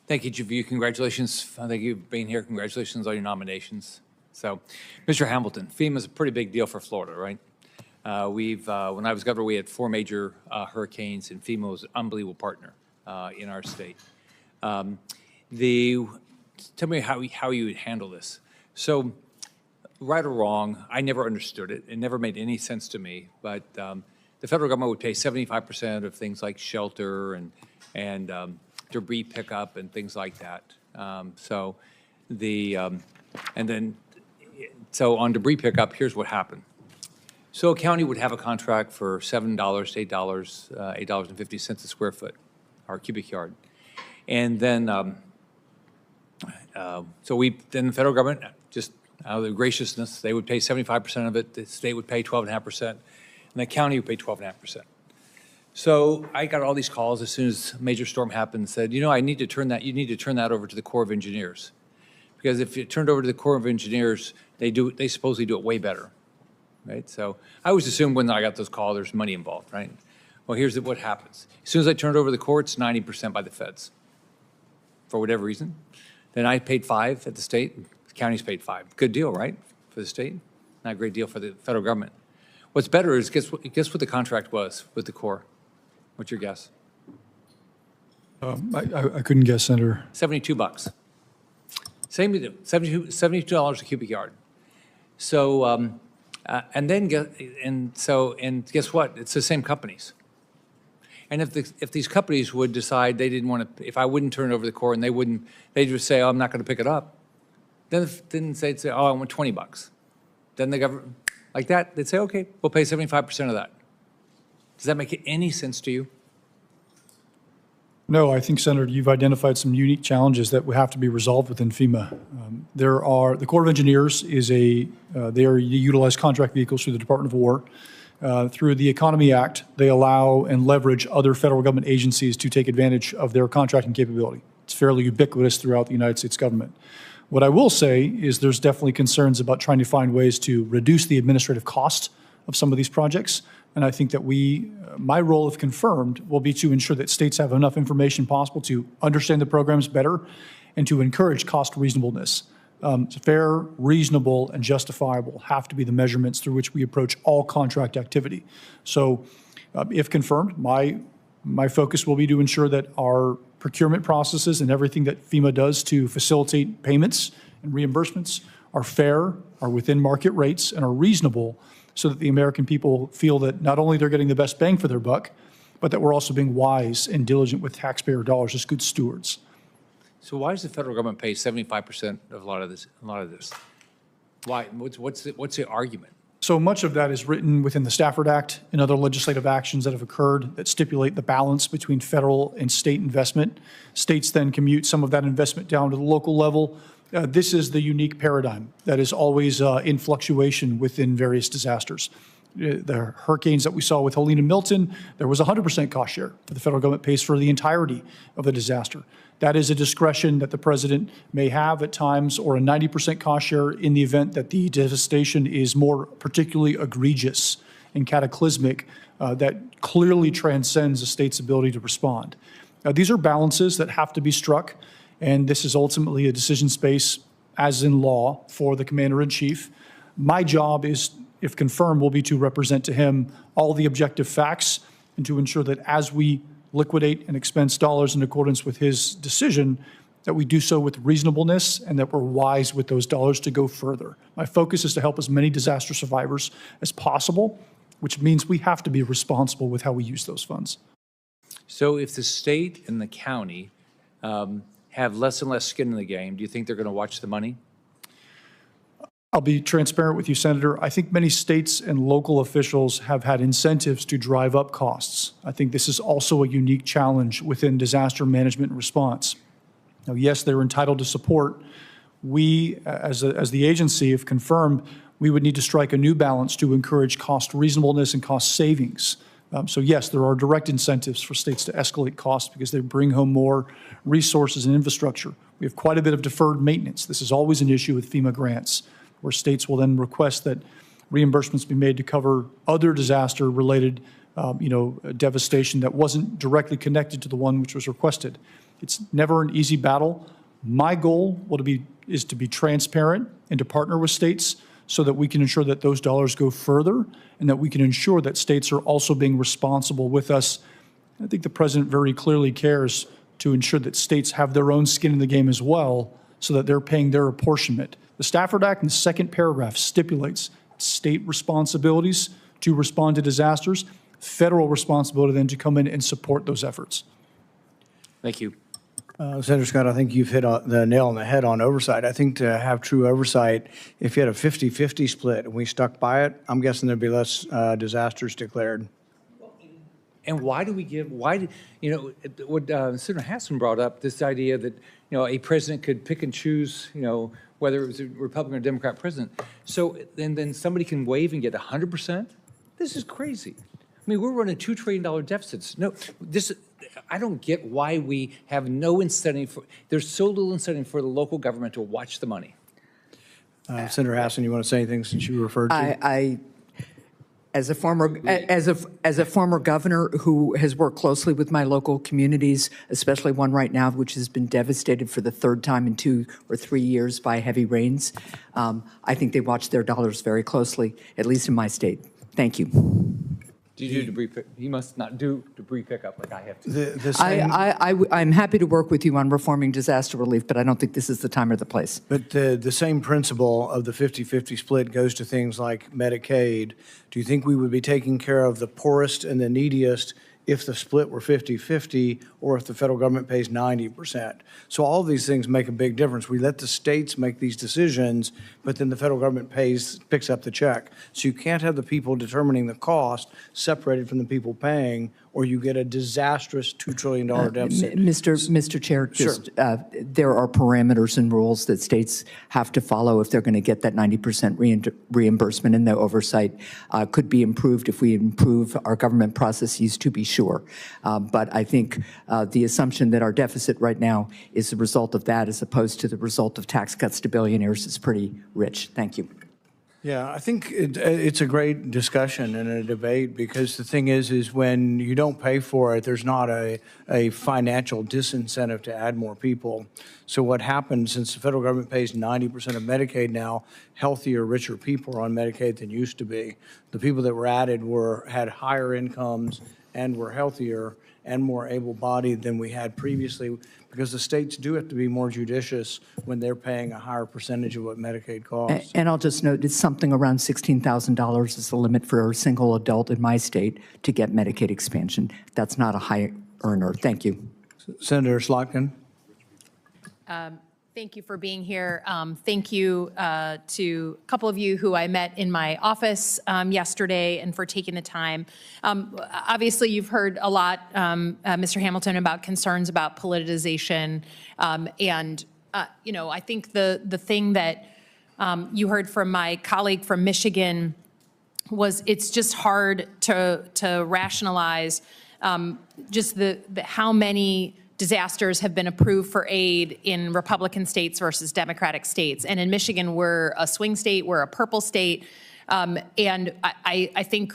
Thank each of you. Congratulations. Thank you for being here. Congratulations on your nominations. So, Mr. Hamilton, FEMA is a pretty big deal for Florida, right? When I was governor, we had 4 major hurricanes, and FEMA was an unbelievable partner in our state. Tell me how you would handle this. So, right or wrong, I never understood it. It never made any sense to me. But the federal government would pay 75% of things like shelter and debris pickup and things like that. So on debris pickup, here's what happened. So a county would have a contract for $7 to $8.50 a square foot or cubic yard. And then, then the federal government, just out of their graciousness, they would pay 75% of it, the state would pay 12.5%, and the county would pay 12.5%. So I got all these calls as soon as a major storm happened and said, you know, you need to turn that over to the Corps of Engineers. Because if it turned over to the Corps of Engineers, they supposedly do it way better, right? So I always assumed when I got those calls, there's money involved, right? Well, here's what happens. As soon as I turned over the Corps, it's 90% by the feds, for whatever reason. Then I paid 5 at the state, the counties paid 5. Good deal, right, for the state? Not a great deal for the federal government. What's better is, guess what the contract was with the Corps? What's your guess? I couldn't guess, Senator. $72. Same to do, $72 a cubic yard. So, and guess what? It's the same companies. And if these companies would decide they didn't want to, if I wouldn't turn it over to the Corps and they'd just say, oh, I'm not going to pick it up, then they'd say, oh, I want $20. Then the government, like that, they'd say, okay, we'll pay 75% of that. Does that make any sense to you? No, I think, Senator, you've identified some unique challenges that would have to be resolved within FEMA. The Corps of Engineers they utilize contract vehicles through the Department of War. Through the Economy Act, they allow and leverage other federal government agencies to take advantage of their contracting capability. It's fairly ubiquitous throughout the United States government. What I will say is there's definitely concerns about trying to find ways to reduce the administrative cost of some of these projects. And I think that my role, if confirmed, will be to ensure that states have enough information possible to understand the programs better and to encourage cost reasonableness. Fair, reasonable, and justifiable have to be the measurements through which we approach all contract activity. So if confirmed, my focus will be to ensure that our procurement processes and everything that FEMA does to facilitate payments and reimbursements are fair, are within market rates, and are reasonable so that the American people feel that not only they're getting the best bang for their buck, but that we're also being wise and diligent with taxpayer dollars as good stewards. So why does the federal government pay 75% of a lot of this? Why? What's the argument? So much of that is written within the Stafford Act and other legislative actions that have occurred that stipulate the balance between federal and state investment. States then commute some of that investment down to the local level. This is the unique paradigm that is always in fluctuation within various disasters. The hurricanes that we saw with Helene and Milton, there was 100% cost share. The federal government pays for the entirety of the disaster. That is a discretion that the president may have at times, or a 90% cost share in the event that the devastation is more particularly egregious and cataclysmic, that clearly transcends a state's ability to respond. These are balances that have to be struck, and this is ultimately a decision space, as in law, for the commander-in-chief. My job is, if confirmed, will be to represent to him all the objective facts and to ensure that as we liquidate and expense dollars in accordance with his decision, that we do so with reasonableness and that we're wise with those dollars to go further. My focus is to help as many disaster survivors as possible, which means we have to be responsible with how we use those funds. So if the state and the county have less and less skin in the game, do you think they're going to watch the money? I'll be transparent with you, Senator. I think many states and local officials have had incentives to drive up costs. I think this is also a unique challenge within disaster management and response. Now, yes, they're entitled to support. We, as the agency, if confirmed, we would need to strike a new balance to encourage cost reasonableness and cost savings. So yes, there are direct incentives for states to escalate costs because they bring home more resources and infrastructure. We have quite a bit of deferred maintenance. This is always an issue with FEMA grants, where states will then request that reimbursements be made to cover other disaster-related, devastation that wasn't directly connected to the one which was requested. It's never an easy battle. My goal is to be transparent and to partner with states so that we can ensure that those dollars go further and that we can ensure that states are also being responsible with us. I think the president very clearly cares to ensure that states have their own skin in the game as well so that they're paying their apportionment. The Stafford Act in the second paragraph stipulates state responsibilities to respond to disasters, federal responsibility then to come in and support those efforts. Thank you. Senator Scott, I think you've hit the nail on the head on oversight. I think to have true oversight, if you had a 50-50 split and we stuck by it, I'm guessing there'd be less disasters declared. And what Senator Hassan brought up, this idea that, a president could pick and choose, whether it was a Republican or Democrat president. So then somebody can waive and get 100%? This is crazy. I mean, we're running $2 trillion deficits. No, I don't get why we have no incentive there's so little incentive for the local government to watch the money. Senator Hassan, you want to say anything since you referred to? As a former governor who has worked closely with my local communities, especially one right now which has been devastated for the third time in 2 or 3 years by heavy rains, I think they watch their dollars very closely, at least in my state. Thank you. Do you do debris pick? You must not do debris pickup like I have to. I'm happy to work with you on reforming disaster relief, but I don't think this is the time or the place. But the same principle of the 50-50 split goes to things like Medicaid. Do you think we would be taking care of the poorest and the neediest if the split were 50-50 or if the federal government pays 90%? So all of these things make a big difference. We let the states make these decisions, but then the federal government picks up the check. So you can't have the people determining the cost separated from the people paying, or you get a disastrous $2 trillion deficit. Mr. Chair, there are parameters and rules that states have to follow if they're going to get that 90% reimbursement, and the oversight could be improved if we improve our government processes, to be sure. But I think the assumption that our deficit right now is the result of that as opposed to the result of tax cuts to billionaires is pretty rich. Thank you. Yeah, I think it's a great discussion and a debate, because the thing is when you don't pay for it, there's not a financial disincentive to add more people. So what happens, since the federal government pays 90% of Medicaid now, healthier, richer people are on Medicaid than used to be. The people that were added had higher incomes and were healthier and more able-bodied than we had previously, because the states do have to be more judicious when they're paying a higher percentage of what Medicaid costs. And I'll just note, it's something around $16,000 is the limit for a single adult in my state to get Medicaid expansion. That's not a high earner. Thank you. Senator Slotkin. Thank you for being here. Thank you to a couple of you who I met in my office yesterday, and for taking the time. Obviously, you've heard a lot, Mr. Hamilton, about concerns about politicization. I think the thing that you heard from my colleague from Michigan was it's just hard to rationalize just how many disasters have been approved for aid in Republican states versus Democratic states. And in Michigan, we're a swing state, we're a purple state. And I think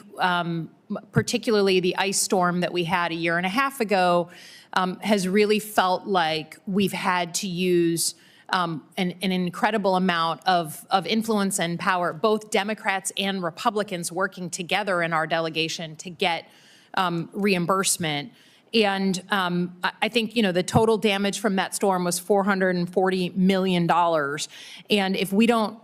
particularly the ice storm that we had a year and a half ago has really felt like we've had to use an incredible amount of influence and power, both Democrats and Republicans working together in our delegation to get reimbursement. And I think, the total damage from that storm was $440 million. And if we don't,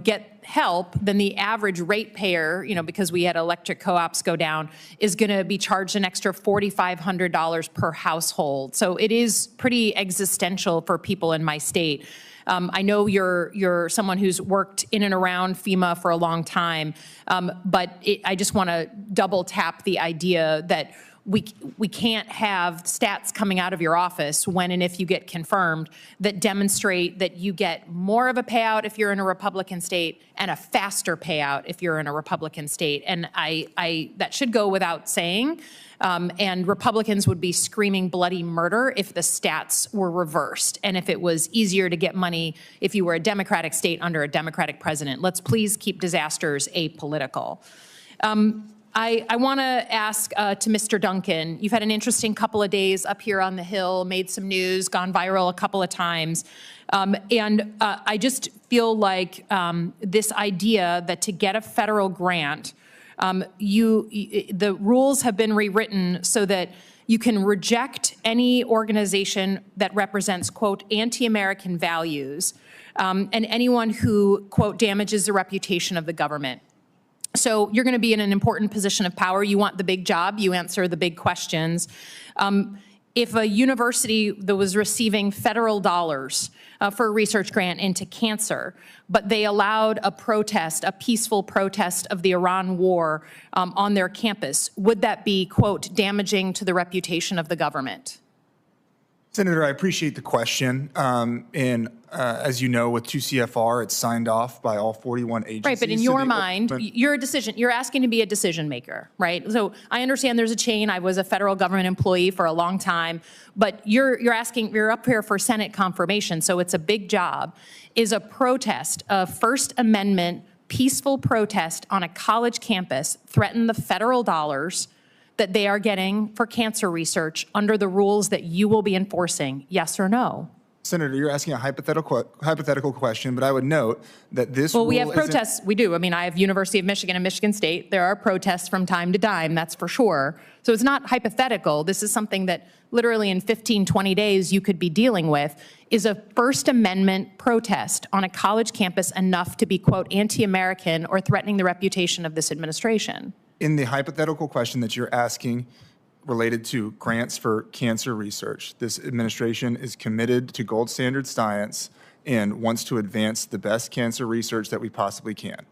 get help, then the average ratepayer, because we had electric co-ops go down, is going to be charged an extra $4,500 per household. So it is pretty existential for people in my state. I know you're someone who's worked in and around FEMA for a long time, but I just want to double tap the idea that we can't have stats coming out of your office when and if you get confirmed that demonstrate that you get more of a payout if you're in a Republican state and a faster payout if you're in a Republican state. And that should go without saying. And Republicans would be screaming bloody murder if the stats were reversed and if it was easier to get money if you were a Democratic state under a Democratic president. Let's please keep disasters apolitical. I want to ask to Mr. Duncan, you've had an interesting couple of days up here on the Hill, made some news, gone viral a couple of times. I just feel like this idea that to get a federal grant, the rules have been rewritten so that you can reject any organization that represents, quote, anti-American values, and anyone who, quote, damages the reputation of the government. So you're going to be in an important position of power. You want the big job. You answer the big questions. If a university that was receiving federal dollars for a research grant into cancer, but they allowed a protest, a peaceful protest of the Iran war on their campus, would that be, quote, damaging to the reputation of the government? Senator, I appreciate the question. As you know, with 2 CFR, it's signed off by all 41 agencies. Right, but in your mind, you're asking to be a decision maker, right? So I understand there's a chain. I was a federal government employee for a long time, but you're up here for Senate confirmation, so it's a big job. Is a protest, a First Amendment peaceful protest on a college campus threaten the federal dollars that they are getting for cancer research under the rules that you will be enforcing, yes or no? Senator, you're asking a hypothetical question, but I would note that this Well, rule we have protests. We do. I mean, I have University of Michigan and Michigan State. There are protests from time to time, that's for sure. So it's not hypothetical. This is something that literally in 15, 20 days you could be dealing with. Is a First Amendment protest on a college campus enough to be, quote, anti-American or threatening the reputation of this administration? In the hypothetical question that you're asking related to grants for cancer research, this administration is committed to gold standard science and wants to advance the best cancer research that we possibly can.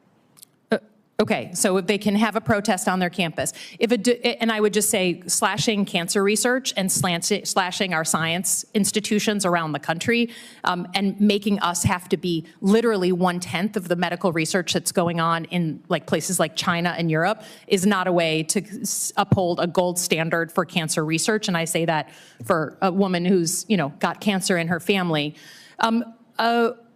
Okay, so if they can have a protest on their campus. And I would just say slashing cancer research and slashing our science institutions around the country and making us have to be literally 1/10 of the medical research that's going on in like places like China and Europe is not a way to uphold a gold standard for cancer research. And I say that for a woman who's, got cancer in her family.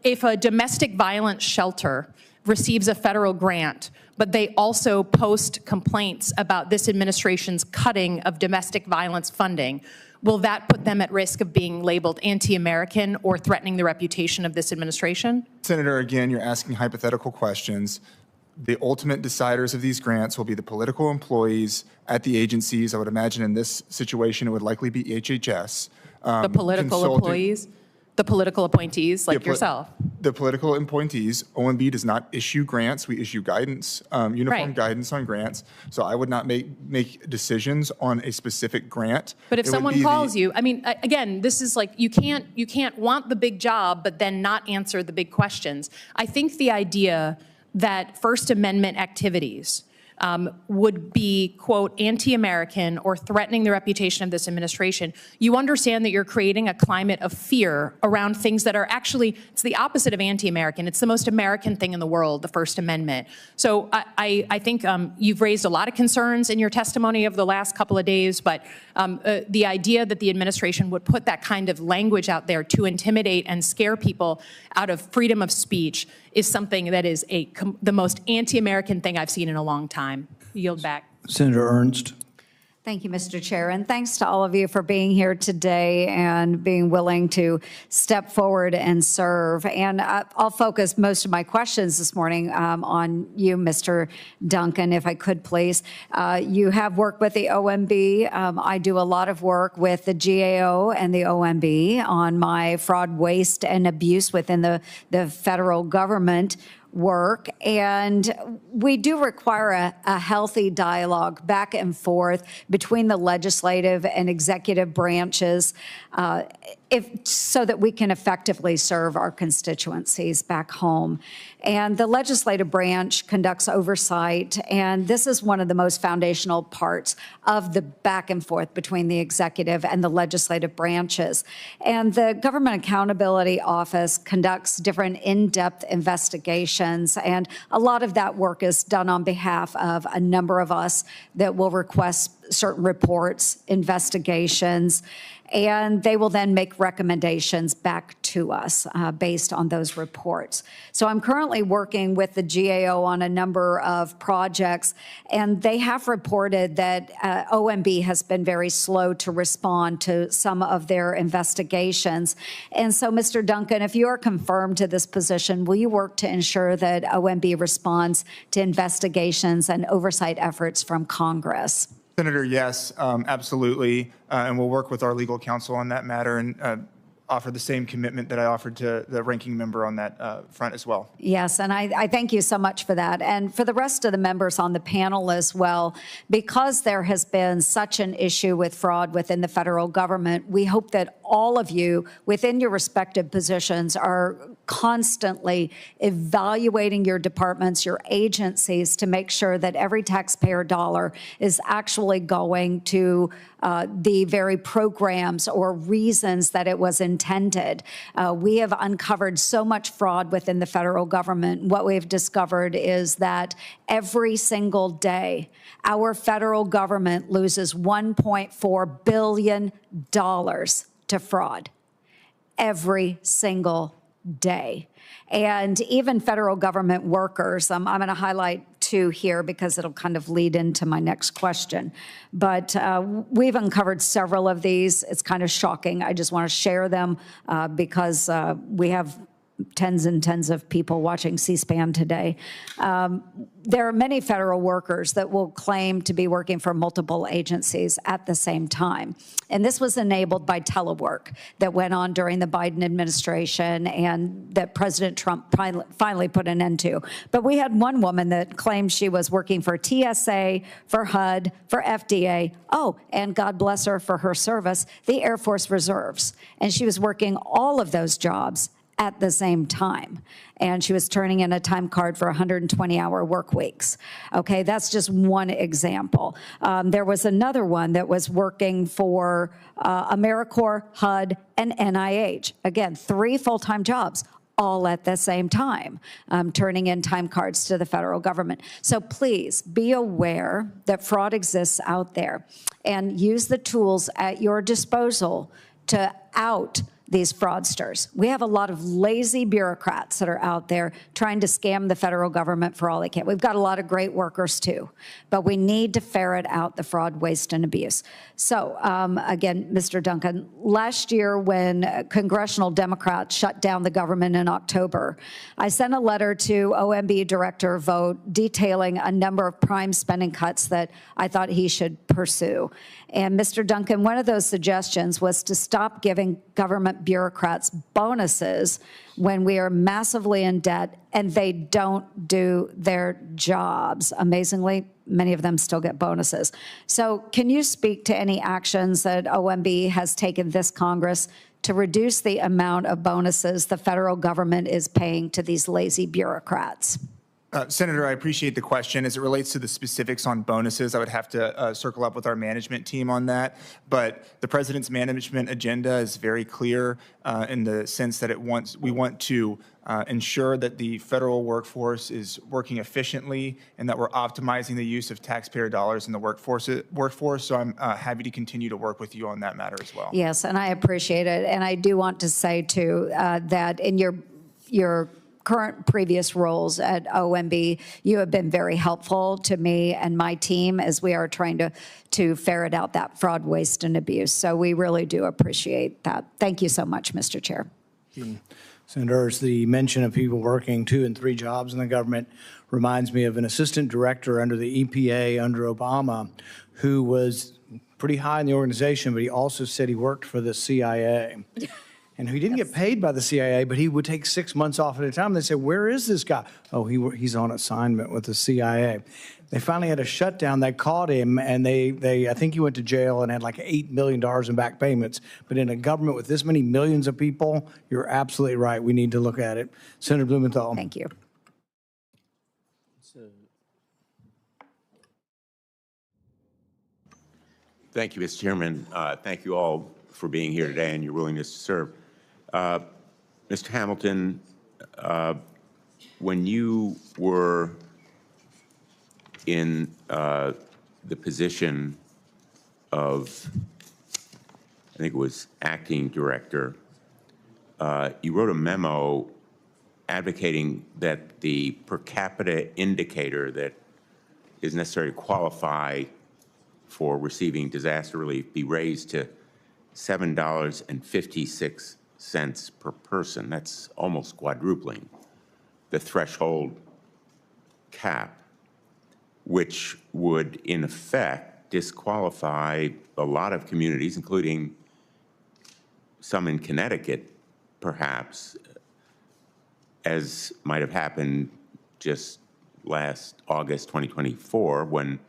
If a domestic violence shelter receives a federal grant, but they also post complaints about this administration's cutting of domestic violence funding, will that put them at risk of being labeled anti-American or threatening the reputation of this administration? Senator, again, you're asking hypothetical questions. The ultimate deciders of these grants will be the political employees at the agencies. I would imagine in this situation, it would likely be HHS. The political employees? The political appointees like yourself? The political appointees. OMB does not issue grants. We issue guidance, uniform guidance on grants. So I would not make decisions on a specific grant. But if someone calls you, I mean, again, this is like, you can't want the big job, but then not answer the big questions. I think the idea that First Amendment activities would be, quote, anti-American or threatening the reputation of this administration, you understand that you're creating a climate of fear around things that are actually, it's the opposite of anti-American. It's the most American thing in the world, the First Amendment. So I think you've raised a lot of concerns in your testimony over the last couple of days, but the idea that the administration would put that kind of language out there to intimidate and scare people out of freedom of speech is something that is the most anti-American thing I've seen in a long time. Yield back. Senator Ernst. Thank you, Mr. Chair, and thanks to all of you for being here today and being willing to step forward and serve. And I'll focus most of my questions this morning on you, Mr. Duncan, if I could, please. You have worked with the OMB. I do a lot of work with the GAO and the OMB on my fraud, waste, and abuse within the federal government work, and we do require a healthy dialogue back and forth between the legislative and executive branches so that we can effectively serve our constituencies back home. And the legislative branch conducts oversight, and this is one of the most foundational parts of the back and forth between the executive and the legislative branches. And the Government Accountability Office conducts different in-depth investigations, and a lot of that work is done on behalf of a number of us that will request certain reports, investigations, and they will then make recommendations back to us based on those reports. So I'm currently working with the GAO on a number of projects, and they have reported that OMB has been very slow to respond to some of their investigations. And so, Mr. Duncan, if you are confirmed to this position, will you work to ensure that OMB responds to investigations and oversight efforts from Congress? Senator, yes, absolutely. And we'll work with our legal counsel on that matter and offer the same commitment that I offered to the ranking member on that front as well. Yes, and I thank you so much for that. And for the rest of the members on the panel as well, because there has been such an issue with fraud within the federal government, we hope that all of you within your respective positions are constantly evaluating your departments, your agencies, to make sure that every taxpayer dollar is actually going to the very programs or reasons that it was intended. We have uncovered so much fraud within the federal government. What we've discovered is that every single day, our federal government loses $1.4 billion to fraud every single day. And even federal government workers, I'm going to highlight two here because it'll kind of lead into my next question. But we've uncovered several of these. It's kind of shocking. I just want to share them because we have tens and tens of people watching C-SPAN today. There are many federal workers that will claim to be working for multiple agencies at the same time. And this was enabled by telework that went on during the Biden administration and that President Trump finally put an end to. But we had one woman that claimed she was working for TSA, for HUD, for FDA, and God bless her for her service, the Air Force Reserves. And she was working all of those jobs at the same time. And she was turning in a time card for 120-hour work weeks. Okay, that's just one example. There was another one that was working for AmeriCorps, HUD, and NIH. Again, 3 full-time jobs, all at the same time, turning in time cards to the federal government. So please be aware that fraud exists out there and use the tools at your disposal to out these fraudsters. We have a lot of lazy bureaucrats that are out there trying to scam the federal government for all they can. We've got a lot of great workers too, but we need to ferret out the fraud, waste, and abuse. So again, Mr. Duncan, last year when congressional Democrats shut down the government in October, I sent a letter to OMB Director Vogt detailing a number of prime spending cuts that I thought he should pursue. And Mr. Duncan, one of those suggestions was to stop giving government bureaucrats bonuses when we are massively in debt and they don't do their jobs. Amazingly, many of them still get bonuses. So can you speak to any actions that OMB has taken this Congress to reduce the amount of bonuses the federal government is paying to these lazy bureaucrats? Senator, I appreciate the question. As it relates to the specifics on bonuses, I would have to circle up with our management team on that. But the president's management agenda is very clear in the sense that we want to ensure that the federal workforce is working efficiently and that we're optimizing the use of taxpayer dollars in the workforce. So I'm happy to continue to work with you on that matter as well. Yes, and I appreciate it. And I do want to say, too, that in your previous roles at OMB, you have been very helpful to me and my team as we are trying to ferret out that fraud, waste, and abuse. So we really do appreciate that. Thank you so much, Mr. Chair. Senators, the mention of people working 2 and 3 jobs in the government reminds me of an assistant director under the EPA under Obama who was pretty high in the organization, but he also said he worked for the CIA. And he didn't get paid by the CIA, but he would take 6 months off at a time. They said, where is this guy? Oh, he's on assignment with the CIA. They finally had a shutdown. They caught him, and I think he went to jail and had like $8 million in back payments. But in a government with this many millions of people, you're absolutely right. We need to look at it. Senator Blumenthal. Thank you. Thank you, Mr. Chairman. Thank you all for being here today and your willingness to serve. Mr. Hamilton, when you were in the position of, I think it was acting director, you wrote a memo advocating that the per capita indicator that is necessary to qualify for receiving disaster relief be raised to $7.56 per person. That's almost quadrupling the threshold cap, which would in effect disqualify a lot of communities, including some in Connecticut, perhaps, as might have happened just last August 2024 when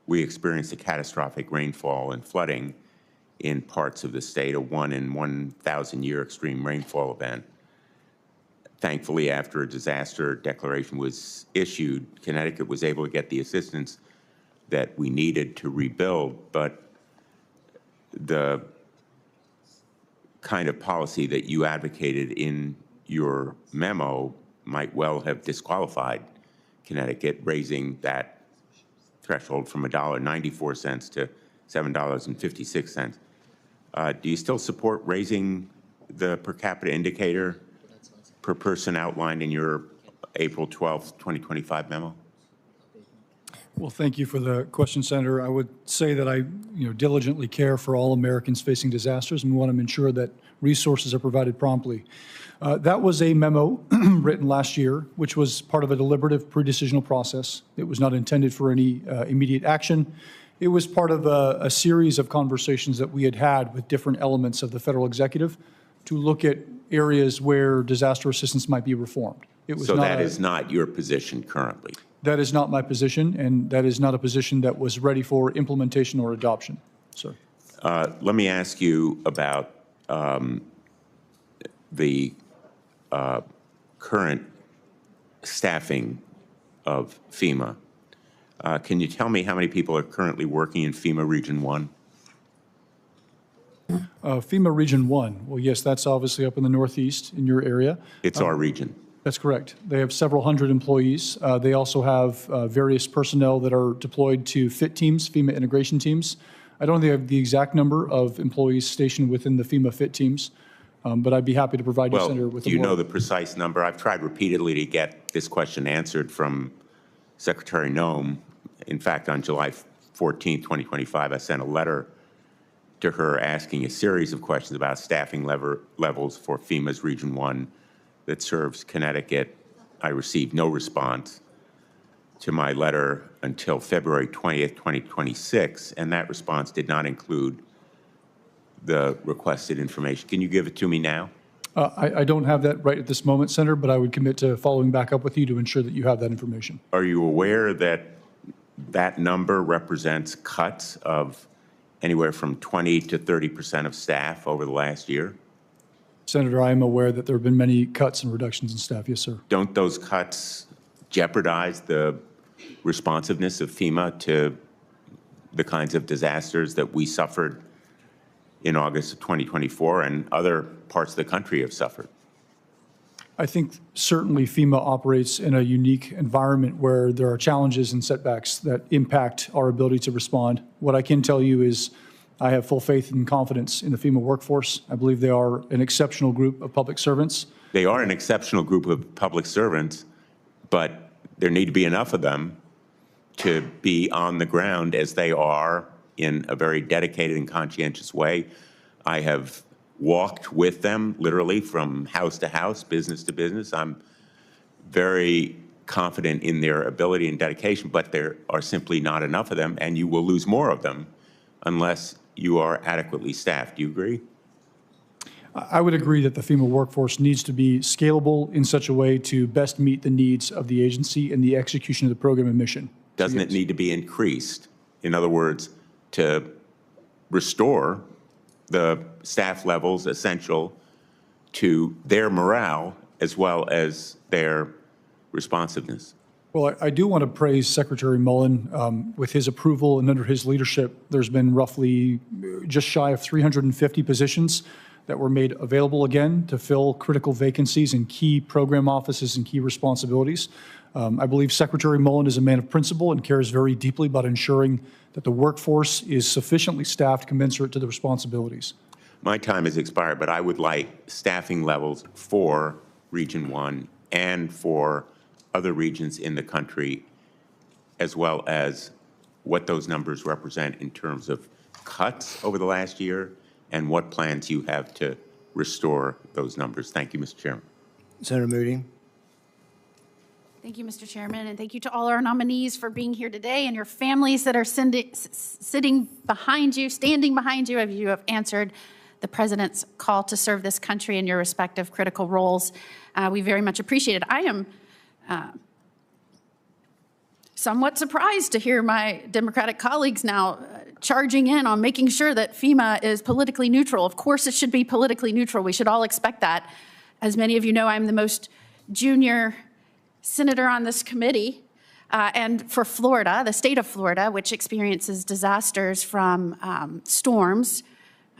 we experienced a catastrophic rainfall and flooding in parts of the state, a 1 in 1,000 year extreme rainfall event. Thankfully, after a disaster declaration was issued, Connecticut was able to get the assistance that we needed to rebuild, but the kind of policy that you advocated in your memo might well have disqualified Connecticut, raising that threshold from $1.94 to $7.56. Do you still support raising the per capita indicator per person outlined in your April 12th, 2025 memo? Well, thank you for the question, Senator. I would say that I diligently care for all Americans facing disasters, and we want to ensure that resources are provided promptly. That was a memo written last year, which was part of a deliberative pre-decisional process. It was not intended for any immediate action. It was part of a series of conversations that we had with different elements of the federal executive to look at areas where disaster assistance might be reformed. It was so that is not your position currently? That is not my position, and that is not a position that was ready for implementation or adoption, sir. Let me ask you about the current staffing of FEMA. Can you tell me how many people are currently working in FEMA Region 1? FEMA Region 1, well, yes, that's obviously up in the northeast in your area. It's our region. That's correct. They have several hundred employees. They also have various personnel that are deployed to FIT teams, FEMA integration teams. I don't have the exact number of employees stationed within the FEMA FIT teams, but I'd be happy to provide you, Senator, with do you more. know the precise number? I've tried repeatedly to get this question answered from Secretary Nome. In fact, on July 14, 2025, I sent a letter to her asking a series of questions about staffing levels for FEMA's Region 1 that serves Connecticut. I received no response to my letter until February 20th, 2026, and that response did not include the requested information. Can you give it to me now? I don't have that right at this moment, Senator, but I would commit to following back up with you to ensure that you have that information. Are you aware that that number represents cuts of anywhere from 20 to 30% of staff over the last year? Senator, I am aware that there have been many cuts and reductions in staff. Yes, sir. Don't those cuts jeopardize the responsiveness of FEMA to the kinds of disasters that we suffered in August of 2024 and other parts of the country have suffered? I think certainly FEMA operates in a unique environment where there are challenges and setbacks that impact our ability to respond. What I can tell you is I have full faith and confidence in the FEMA workforce. I believe they are an exceptional group of public servants. They are an exceptional group of public servants, but there need to be enough of them to be on the ground as they are in a very dedicated and conscientious way. I have walked with them literally from house to house, business to business. I'm very confident in their ability and dedication, but there are simply not enough of them, and you will lose more of them unless you are adequately staffed. Do you agree? I would agree that the FEMA workforce needs to be scalable in such a way to best meet the needs of the agency and the execution of the program and mission. Doesn't it need to be increased? In other words, to restore the staff levels essential to their morale as well as their responsiveness? Well, I do want to praise Secretary Mullen. With his approval and under his leadership, there's been roughly just shy of 350 positions that were made available again to fill critical vacancies in key program offices and key responsibilities. I believe Secretary Mullen is a man of principle and cares very deeply about ensuring that the workforce is sufficiently staffed commensurate to the responsibilities. My time has expired, but I would like staffing levels for Region 1 and for other regions in the country, as well as what those numbers represent in terms of cuts over the last year and what plans you have to restore those numbers. Thank you, Mr. Chairman. Senator Moody. Thank you, Mr. Chairman, and thank you to all our nominees for being here today and your families that are sitting behind you, standing behind you, as you have answered the President's call to serve this country in your respective critical roles. We very much appreciate it. I am somewhat surprised to hear my Democratic colleagues now charging in on making sure that FEMA is politically neutral. Of course, it should be politically neutral. We should all expect that. As many of you know, I'm the most junior senator on this committee, and for Florida, the state of Florida, which experiences disasters from storms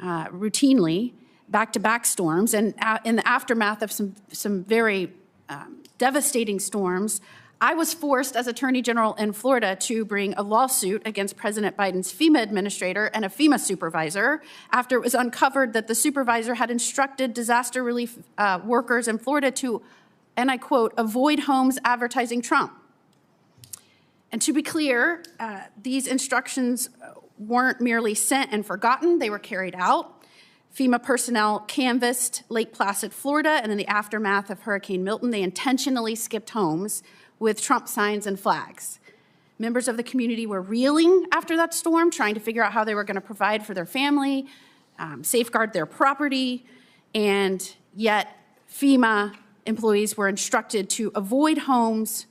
routinely, back-to-back storms, and in the aftermath of some very devastating storms, I was forced as Attorney General in Florida to bring a lawsuit against President Biden's FEMA administrator and a FEMA supervisor after it was uncovered that the supervisor had instructed disaster relief workers in Florida to, and I quote, avoid homes advertising Trump. And to be clear, these instructions weren't merely sent and forgotten, they were carried out. FEMA personnel canvassed Lake Placid, Florida, and in the aftermath of Hurricane Milton, they intentionally skipped homes with Trump signs and flags. Members of the community were reeling after that storm, trying to figure out how they were going to provide for their family, safeguard their property, and yet FEMA employees were instructed to avoid homes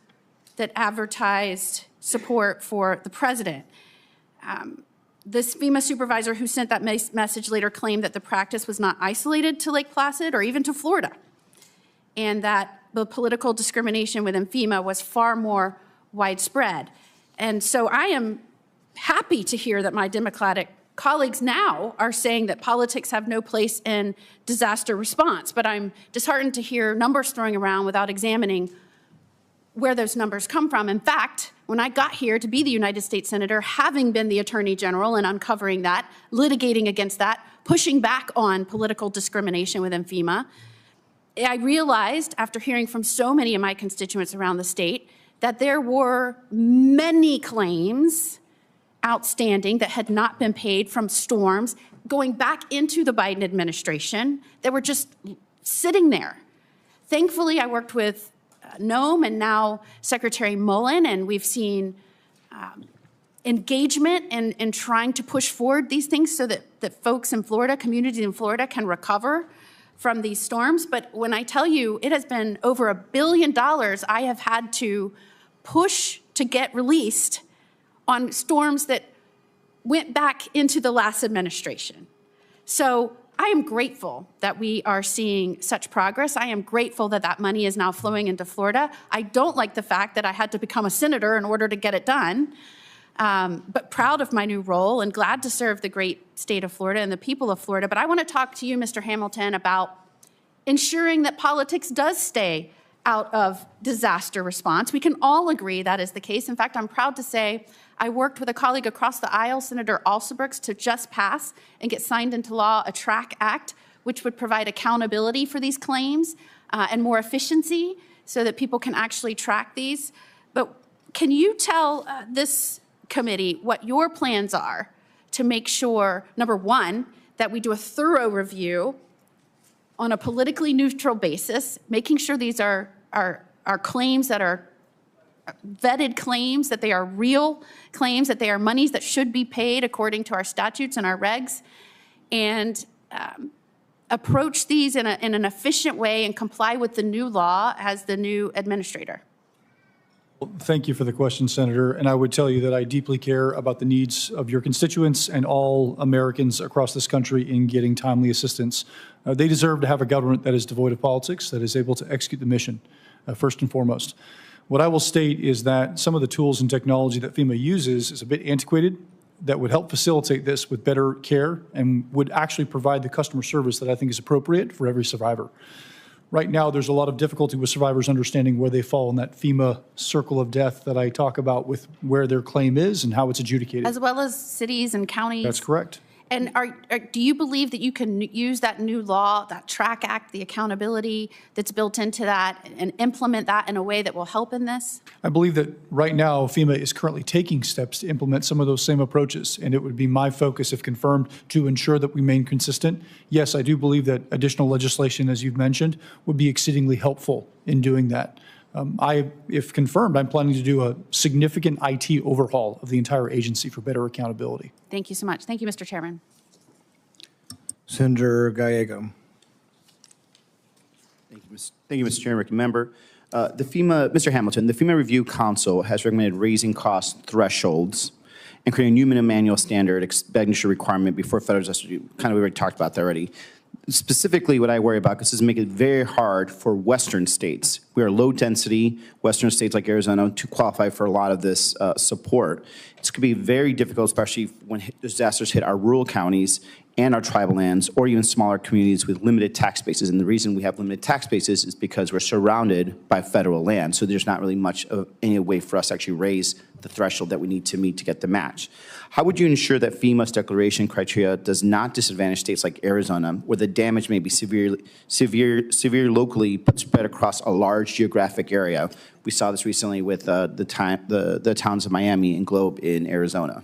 that advertised support for the president. This FEMA supervisor who sent that message later claimed that the practice was not isolated to Lake Placid or even to Florida. and that the political discrimination within FEMA was far more widespread. And so I am happy to hear that my Democratic colleagues now are saying that politics have no place in disaster response, but I'm disheartened to hear numbers throwing around without examining where those numbers come from. In fact, when I got here to be the United States Senator, having been the Attorney General and uncovering that, litigating against that, pushing back on political discrimination within FEMA, I realized, after hearing from so many of my constituents around the state, that there were many claims outstanding that had not been paid from storms going back into the Biden administration that were just sitting there. Thankfully, I worked with Nome and now Secretary Mullen, and we've seen engagement in trying to push forward these things so that folks in Florida, communities in Florida, can recover from these storms. But when I tell you it has been over $1 billion I have had to push to get released on storms that went back into the last administration. So I am grateful that we are seeing such progress. I am grateful that that money is now flowing into Florida. I don't like the fact that I had to become a senator in order to get it done, but proud of my new role and glad to serve the great state of Florida and the people of Florida. But I want to talk to you, Mr. Hamilton, about ensuring that politics does stay out of disaster response. We can all agree that is the case. In fact, I'm proud to say I worked with a colleague across the aisle, Senator Alsobrooks, to just pass and get signed into law a TRAC Act, which would provide accountability for these claims and more efficiency so that people can actually track these. But can you tell this committee what your plans are to make sure, number one, that we do a thorough review on a politically neutral basis, making sure these are claims that are vetted claims, that they are real claims, that they are monies that should be paid according to our statutes and our regs, and approach these in an efficient way and comply with the new law as the new administrator? Well, thank you for the question, Senator. And I would tell you that I deeply care about the needs of your constituents and all Americans across this country in getting timely assistance. They deserve to have a government that is devoid of politics, that is able to execute the mission, first and foremost. What I will state is that some of the tools and technology that FEMA uses is a bit antiquated, that would help facilitate this with better care and would actually provide the customer service that I think is appropriate for every survivor. Right now, there's a lot of difficulty with survivors understanding where they fall in that FEMA circle of death that I talk about with where their claim is and how it's adjudicated. As well as cities and counties? That's correct. And do you believe that you can use that new law, that TRAC Act, the accountability that's built into that, and implement that in a way that will help in this? I believe that right now FEMA is currently taking steps to implement some of those same approaches, and it would be my focus, if confirmed, to ensure that we remain consistent. Yes, I do believe that additional legislation, as you've mentioned, would be exceedingly helpful in doing that. If confirmed, I'm planning to do a significant IT overhaul of the entire agency for better accountability. Thank you so much. Thank you, Mr. Chairman. Senator Gallego. Thank you, Mr. Chairman, ranking member. Mr. Hamilton, the FEMA Review Council has recommended raising cost thresholds and creating a new minimum annual standard expenditure requirement before federal disaster. Kind of, we already talked about that already. Specifically, what I worry about, because this is making it very hard for Western states. We are low-density Western states like Arizona to qualify for a lot of this support. It's going to be very difficult, especially when disasters hit our rural counties and our tribal lands, or even smaller communities with limited tax bases. And the reason we have limited tax bases is because we're surrounded by federal land. So there's not really much of any way for us to actually raise the threshold that we need to meet to get the match. How would you ensure that FEMA's declaration criteria does not disadvantage states like Arizona, where the damage may be severe locally, but spread across a large geographic area? We saw this recently with the towns of Miami and Globe in Arizona.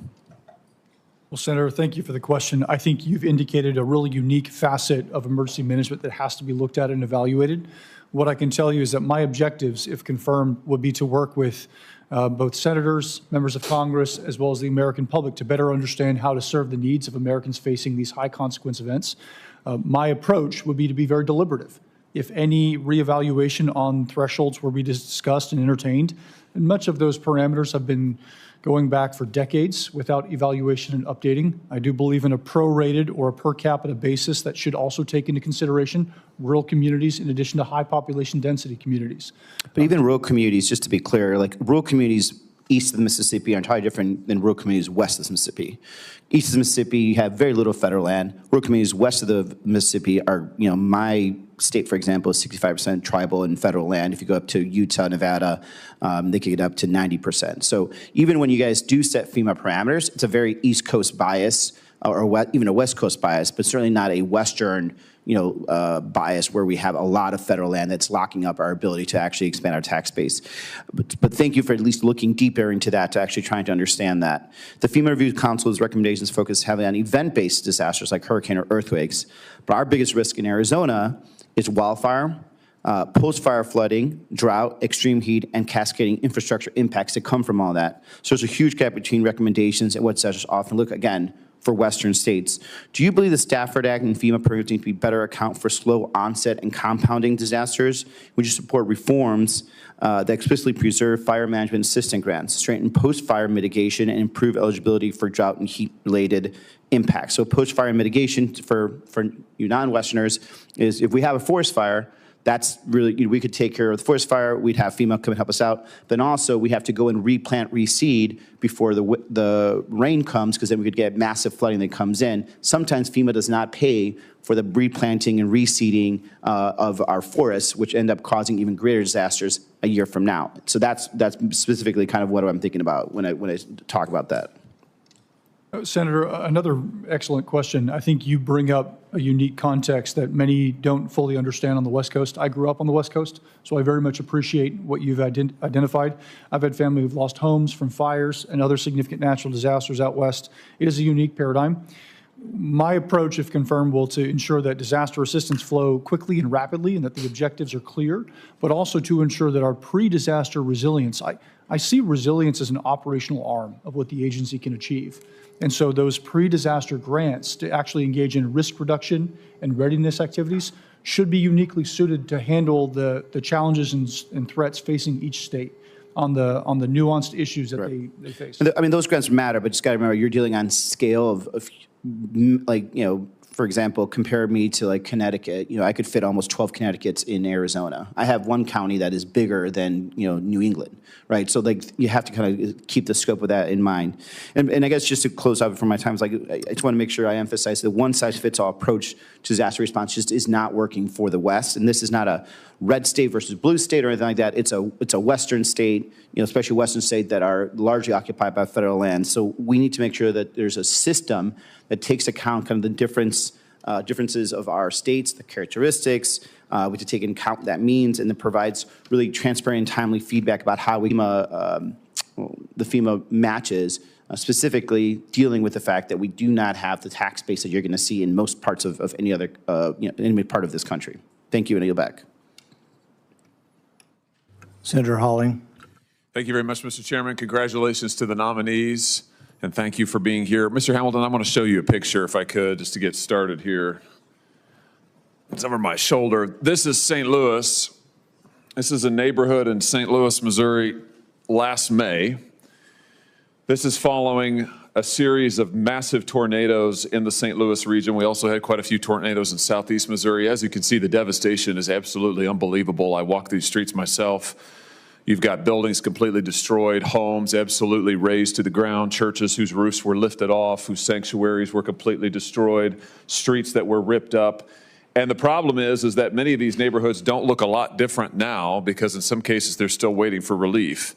Well, Senator, thank you for the question. I think you've indicated a really unique facet of emergency management that has to be looked at and evaluated. What I can tell you is that my objectives, if confirmed, would be to work with both senators, members of Congress, as well as the American public to better understand how to serve the needs of Americans facing these high consequence events. My approach would be to be very deliberative. If any reevaluation on thresholds were to be discussed and entertained, And much of those parameters have been going back for decades without evaluation and updating. I do believe in a prorated or a per capita basis that should also take into consideration rural communities in addition to high population density communities. But even rural communities, just to be clear, like rural communities east of the Mississippi are entirely different than rural communities west of the Mississippi. East of the Mississippi, you have very little federal land. Rural communities west of the Mississippi are, my state, for example, is 65% tribal and federal land. If you go up to Utah, Nevada, they can get up to 90%. So even when you guys do set FEMA parameters, it's a very East Coast bias or even a West Coast bias, but certainly not a Western bias where we have a lot of federal land that's locking up our ability to actually expand our tax base. But thank you for at least looking deeper into that to actually trying to understand that. The FEMA Review Council's recommendations focus heavily on event-based disasters like hurricane or earthquakes. But our biggest risk in Arizona is wildfire, post-fire flooding, drought, extreme heat, and cascading infrastructure impacts that come from all that. So there's a huge gap between recommendations and what disasters often look, again, for Western states. Do you believe the Stafford Act and FEMA programs need to be better account for slow onset and compounding disasters? Would you support reforms that explicitly preserve fire management assistance grants, strengthen post-fire mitigation, and improve eligibility for drought and heat-related impacts? So post-fire mitigation for you non-Westerners is if we have a forest fire, that's really, we could take care of the forest fire, we'd have FEMA come and help us out. Then also we have to go and replant, reseed before the rain comes, because then we could get massive flooding that comes in. Sometimes FEMA does not pay for the replanting and reseeding of our forests, which end up causing even greater disasters a year from now. So that's specifically kind of what I'm thinking about when I talk about that. Senator, another excellent question. I think you bring up a unique context that many don't fully understand on the West Coast. I grew up on the West Coast, so I very much appreciate what you've identified. I've had family who've lost homes from fires and other significant natural disasters out west. It is a unique paradigm. My approach, if confirmed, will to ensure that disaster assistance flow quickly and rapidly and that the objectives are clear, but also to ensure that our pre-disaster resilience, I see resilience as an operational arm of what the agency can achieve. And so those pre-disaster grants to actually engage in risk reduction and readiness activities should be uniquely suited to handle the challenges and threats facing each state on the nuanced issues that they face. I mean, those grants matter, but just got to remember, you're dealing on scale of like, for example, compare me to like Connecticut. I could fit almost 12 Connecticut's in Arizona. I have one county that is bigger than, New England, right? So like you have to kind of keep the scope of that in mind. And I guess just to close out for my time, I just want to make sure I emphasize that one-size-fits-all approach to disaster response just is not working for the West. And this is not a red state versus blue state or anything like that. It's a Western state, especially Western state that are largely occupied by federal land. So we need to make sure that there's a system that takes account kind of the differences of our states, the characteristics, we have to take into account that means, and that provides really transparent and timely feedback about how the FEMA matches, specifically dealing with the fact that we do not have the tax base that you're going to see in most parts of any other any part of this country. Thank you, and I yield back. Senator Holling. Thank you very much, Mr. Chairman. Congratulations to the nominees, and thank you for being here. Mr. Hamilton, I want to show you a picture, if I could, just to get started here. It's over my shoulder. This is St. Louis. This is a neighborhood in St. Louis, Missouri, last May. This is following a series of massive tornadoes in the St. Louis region. We also had quite a few tornadoes in southeast Missouri. As you can see, the devastation is absolutely unbelievable. I walk these streets myself. You've got buildings completely destroyed, homes absolutely razed to the ground, churches whose roofs were lifted off, whose sanctuaries were completely destroyed, streets that were ripped up. And the problem is that many of these neighborhoods don't look a lot different now, because in some cases they're still waiting for relief.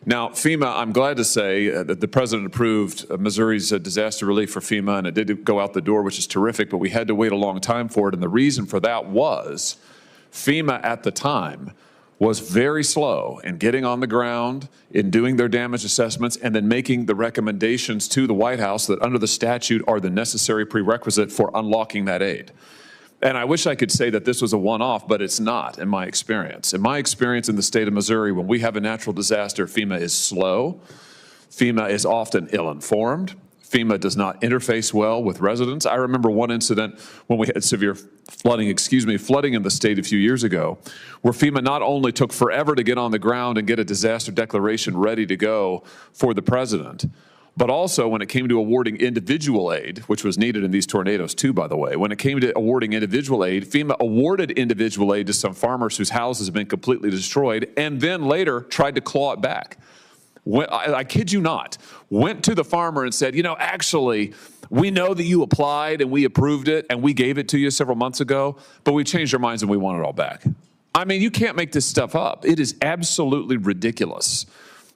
Now, FEMA, I'm glad to say that the President approved Missouri's disaster relief for FEMA, and it did go out the door, which is terrific, but we had to wait a long time for it. And the reason for that was FEMA at the time was very slow in getting on the ground, in doing their damage assessments, and then making the recommendations to the White House that under the statute are the necessary prerequisite for unlocking that aid. And I wish I could say that this was a one-off, but it's not in my experience. In my experience in the state of Missouri, when we have a natural disaster, FEMA is slow. FEMA is often ill-informed. FEMA does not interface well with residents. I remember one incident when we had severe flooding in the state a few years ago, where FEMA not only took forever to get on the ground and get a disaster declaration ready to go for the president, but also when it came to awarding individual aid, which was needed in these tornadoes too, by the way, when it came to awarding individual aid, FEMA awarded individual aid to some farmers whose houses have been completely destroyed and then later tried to claw it back. I kid you not, went to the farmer and said, you know, actually, we know that you applied and we approved it and we gave it to you several months ago, but we changed our minds and we want it all back. I mean, you can't make this stuff up. It is absolutely ridiculous.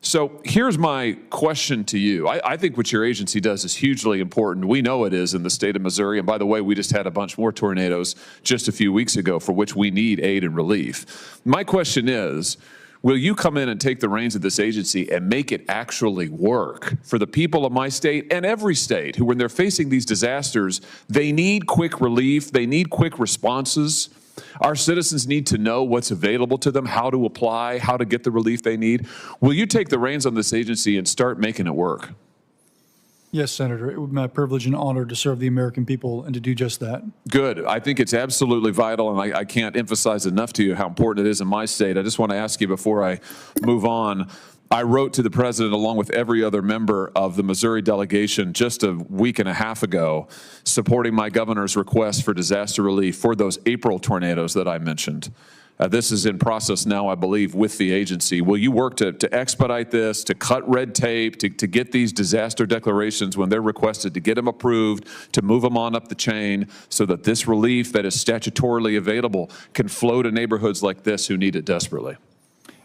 So here's my question to you. I think what your agency does is hugely important. We know it is in the state of Missouri. And by the way, we just had a bunch more tornadoes just a few weeks ago for which we need aid and relief. My question is, will you come in and take the reins of this agency and make it actually work for the people of my state and every state who, when they're facing these disasters, they need quick relief, they need quick responses. Our citizens need to know what's available to them, how to apply, how to get the relief they need. Will you take the reins on this agency and start making it work? Yes, Senator. It would be my privilege and honor to serve the American people and to do just that. Good. I think it's absolutely vital, and I can't emphasize enough to you how important it is in my state. I just want to ask you before I move on, I wrote to the president along with every other member of the Missouri delegation just a week and a half ago, supporting my governor's request for disaster relief for those April tornadoes that I mentioned. This is in process now, I believe, with the agency. Will you work to expedite this, to cut red tape, to get these disaster declarations when they're requested, to get them approved, to move them on up the chain so that this relief that is statutorily available can flow to neighborhoods like this who need it desperately?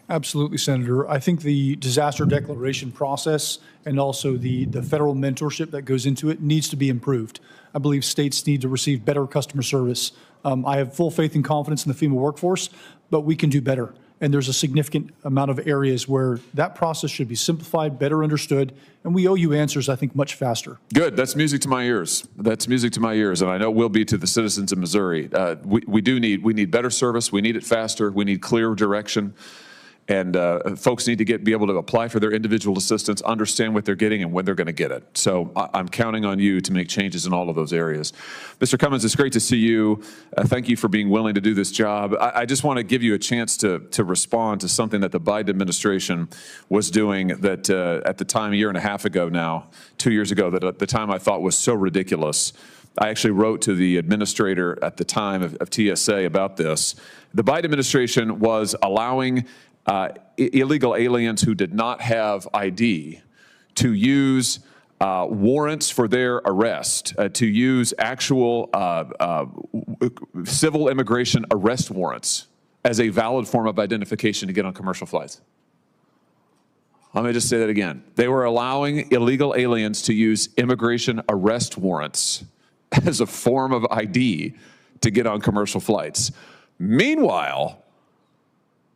Absolutely, Senator. I think the disaster declaration process and also the federal mentorship that goes into it needs to be improved. I believe states need to receive better customer service. I have full faith and confidence in the FEMA workforce, but we can do better. And there's a significant amount of areas where that process should be simplified, better understood, and we owe you answers, I think, much faster. Good. That's music to my ears. That's music to my ears, and I know it will be to the citizens of Missouri. We need better service. We need it faster. We need clear direction. And folks need to be able to apply for their individual assistance, understand what they're getting and when they're going to get it. So I'm counting on you to make changes in all of those areas. Mr. Cummins, it's great to see you. Thank you for being willing to do this job. I just want to give you a chance to respond to something that the Biden administration was doing that at the time, a year and a half ago now, 2 years ago, that at the time I thought was so ridiculous. I actually wrote to the administrator at the time of TSA about this. The Biden administration was allowing illegal aliens who did not have ID to use warrants for their arrest, to use actual civil immigration arrest warrants as a valid form of identification to get on commercial flights. Let me just say that again. They were allowing illegal aliens to use immigration arrest warrants as a form of ID to get on commercial flights. Meanwhile,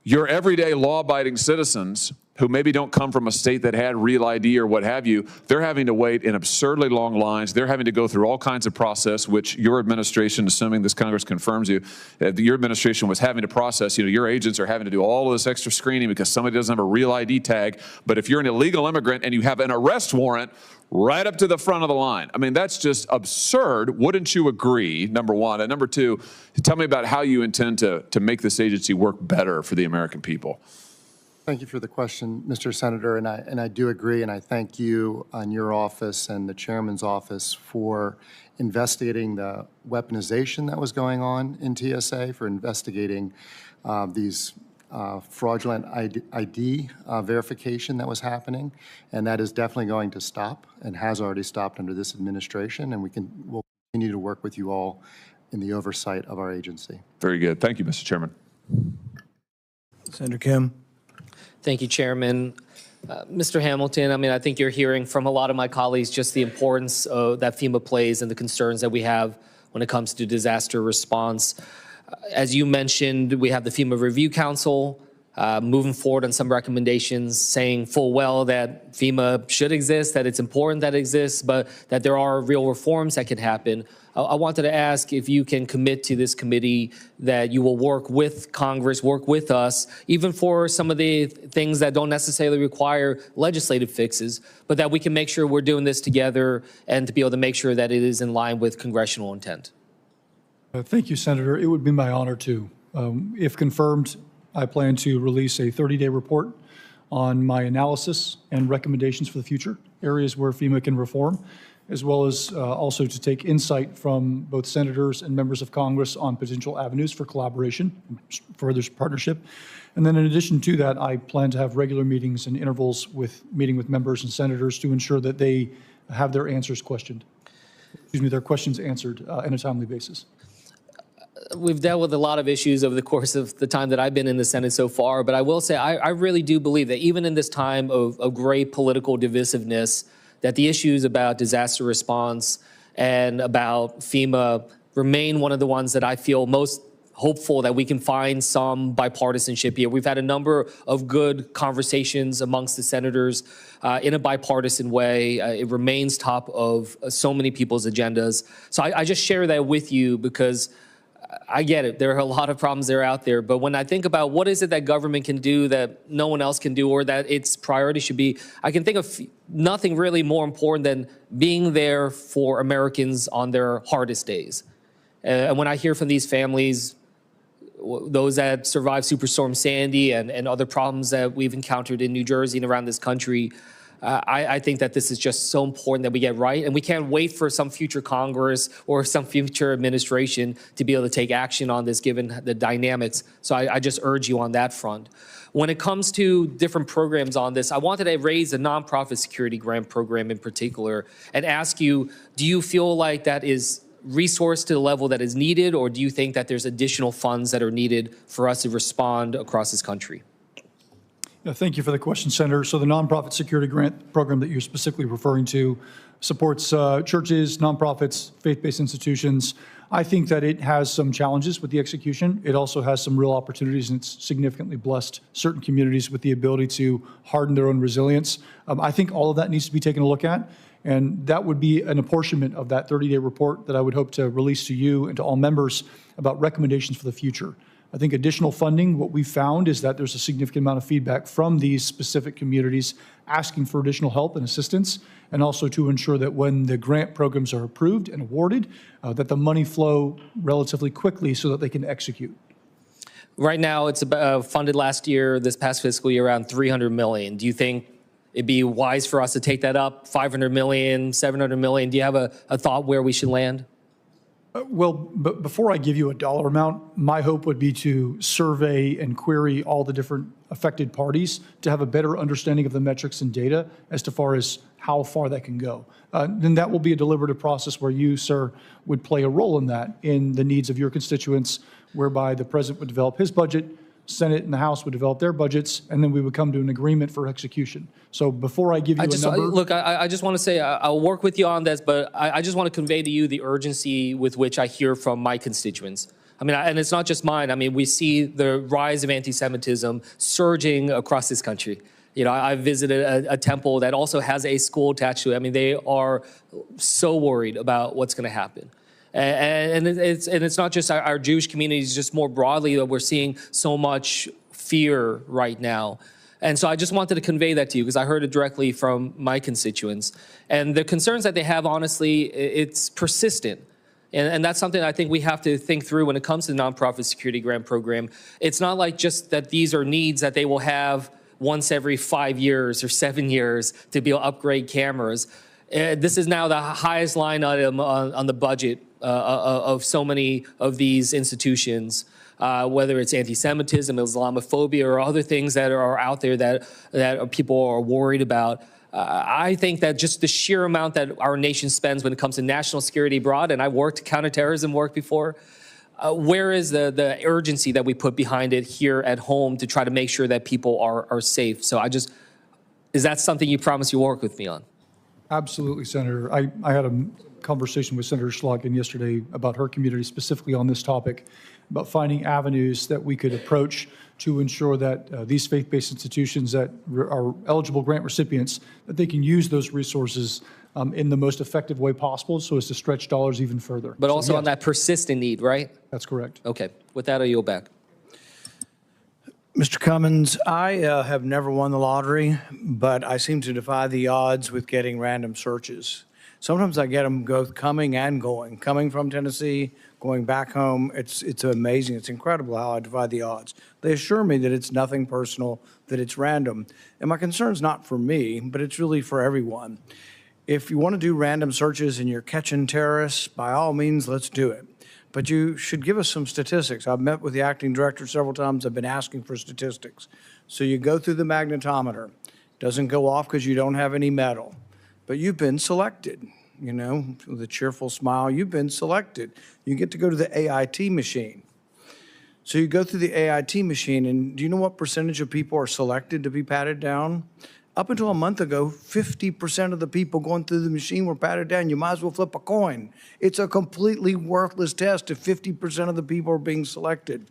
your everyday law-abiding citizens who maybe don't come from a state that had real ID or what have you, they're having to wait in absurdly long lines. They're having to go through all kinds of process, which your administration, assuming this Congress confirms you, your administration was having to process. You know, your agents are having to do all of this extra screening because somebody doesn't have a real ID tag. But if you're an illegal immigrant and you have an arrest warrant, right up to the front of the line. I mean, that's just absurd. Wouldn't you agree, number one? And number two, tell me about how you intend to make this agency work better for the American people. Thank you for the question, Mr. Senator, and I do agree, and I thank you and your office and the chairman's office for investigating the weaponization that was going on in TSA, for investigating these fraudulent ID verification that was happening, and that is definitely going to stop and has already stopped under this administration, and we'll continue to work with you all in the oversight of our agency. Very good. Thank you, Mr. Chairman. Senator Kim. Thank you, Chairman. Mr. Hamilton, I mean, I think you're hearing from a lot of my colleagues just the importance that FEMA plays and the concerns that we have when it comes to disaster response. As you mentioned, we have the FEMA Review Council. moving forward on some recommendations, saying full well that FEMA should exist, that it's important that it exists, but that there are real reforms that can happen. I wanted to ask if you can commit to this committee that you will work with Congress, work with us, even for some of the things that don't necessarily require legislative fixes, but that we can make sure we're doing this together and to be able to make sure that it is in line with congressional intent. Thank you, Senator. It would be my honor to. If confirmed, I plan to release a 30-day report on my analysis and recommendations for the future, areas where FEMA can reform, as well as also to take insight from both senators and members of Congress on potential avenues for collaboration, further partnership. And then in addition to that, I plan to have regular meetings and intervals with meeting with members and senators to ensure that they have their their questions answered on a timely basis. We've dealt with a lot of issues over the course of the time that I've been in the Senate so far, but I will say I really do believe that even in this time of great political divisiveness, that the issues about disaster response and about FEMA remain one of the ones that I feel most hopeful that we can find some bipartisanship here. We've had a number of good conversations amongst the senators in a bipartisan way. It remains top of so many people's agendas. So I just share that with you because I get it. There are a lot of problems that are out there. But when I think about what is it that government can do that no one else can do or that its priority should be, I can think of nothing really more important than being there for Americans on their hardest days. And when I hear from these families, those that survived Superstorm Sandy and other problems that we've encountered in New Jersey and around this country, I think that this is just so important that we get right, and we can't wait for some future Congress or some future administration to be able to take action on this given the dynamics. So I just urge you on that front. When it comes to different programs on this, I wanted to raise the nonprofit security grant program in particular and ask you, do you feel like that is resourced to the level that is needed, or do you think that there's additional funds that are needed for us to respond across this country? Thank you for the question, Senator. So the nonprofit security grant program that you're specifically referring to supports churches, nonprofits, faith-based institutions. I think that it has some challenges with the execution. It also has some real opportunities, and it's significantly blessed certain communities with the ability to harden their own resilience. I think all of that needs to be taken a look at, and that would be an apportionment of that 30-day report that I would hope to release to you and to all members about recommendations for the future. I think additional funding, what we've found is that there's a significant amount of feedback from these specific communities asking for additional help and assistance, and also to ensure that when the grant programs are approved and awarded, that the money flow relatively quickly so that they can execute. Right now, it's funded last year, this past fiscal year, around $300 million. Do you think it'd be wise for us to take that up, $500 million, $700 million? Do you have a thought where we should land? Well, but before I give you a dollar amount, my hope would be to survey and query all the different affected parties to have a better understanding of the metrics and data as to far as how far that can go. Then that will be a deliberative process where you, sir, would play a role in that, in the needs of your constituents, whereby the president would develop his budget, Senate and the House would develop their budgets, and then we would come to an agreement for execution. So before I give you a number... Look, I just want to say I'll work with you on this, but I just want to convey to you the urgency with which I hear from my constituents. I mean, and it's not just mine. I mean, we see the rise of anti-Semitism surging across this country. You know, I visited a temple that also has a school attached to it. I mean, they are so worried about what's going to happen. And it's not just our Jewish communities, just more broadly that we're seeing so much fear right now. And so I just wanted to convey that to you because I heard it directly from my constituents. And the concerns that they have, honestly, it's persistent. And that's something I think we have to think through when it comes to the nonprofit security grant program. It's not like just that these are needs that they will have once every 5 years or 7 years to be able to upgrade cameras. This is now the highest line item on the budget of so many of these institutions, whether it's anti-Semitism, Islamophobia, or other things that are out there that people are worried about. I think that just the sheer amount that our nation spends when it comes to national security abroad, and I worked counterterrorism work before, where is the urgency that we put behind it here at home to try to make sure that people are safe? So is that something you promise you'll work with me on? Absolutely, Senator. I had a conversation with Senator Schlotkin yesterday about her community, specifically on this topic, about finding avenues that we could approach to ensure that these faith-based institutions that are eligible grant recipients, that they can use those resources in the most effective way possible so as to stretch dollars even further. But So, also yes, on that persistent need, right? That's correct. Okay. With that, I yield back. Mr. Cummins, I have never won the lottery, but I seem to defy the odds with getting random searches. Sometimes I get them coming and going, coming from Tennessee, going back home. It's amazing. It's incredible how I defy the odds. They assure me that it's nothing personal, that it's random. And my concern's not for me, but it's really for everyone. If you want to do random searches and you're catching terrorists, by all means, let's do it. But you should give us some statistics. I've met with the acting director several times. I've been asking for statistics. So you go through the magnetometer. Doesn't go off because you don't have any metal. But you've been selected, you know, with a cheerful smile. You've been selected. You get to go to the AIT machine. So you go through the AIT machine, and do you know what percentage of people are selected to be patted down? Up until a month ago, 50% of the people going through the machine were patted down. You might as well flip a coin. It's a completely worthless test if 50% of the people are being selected.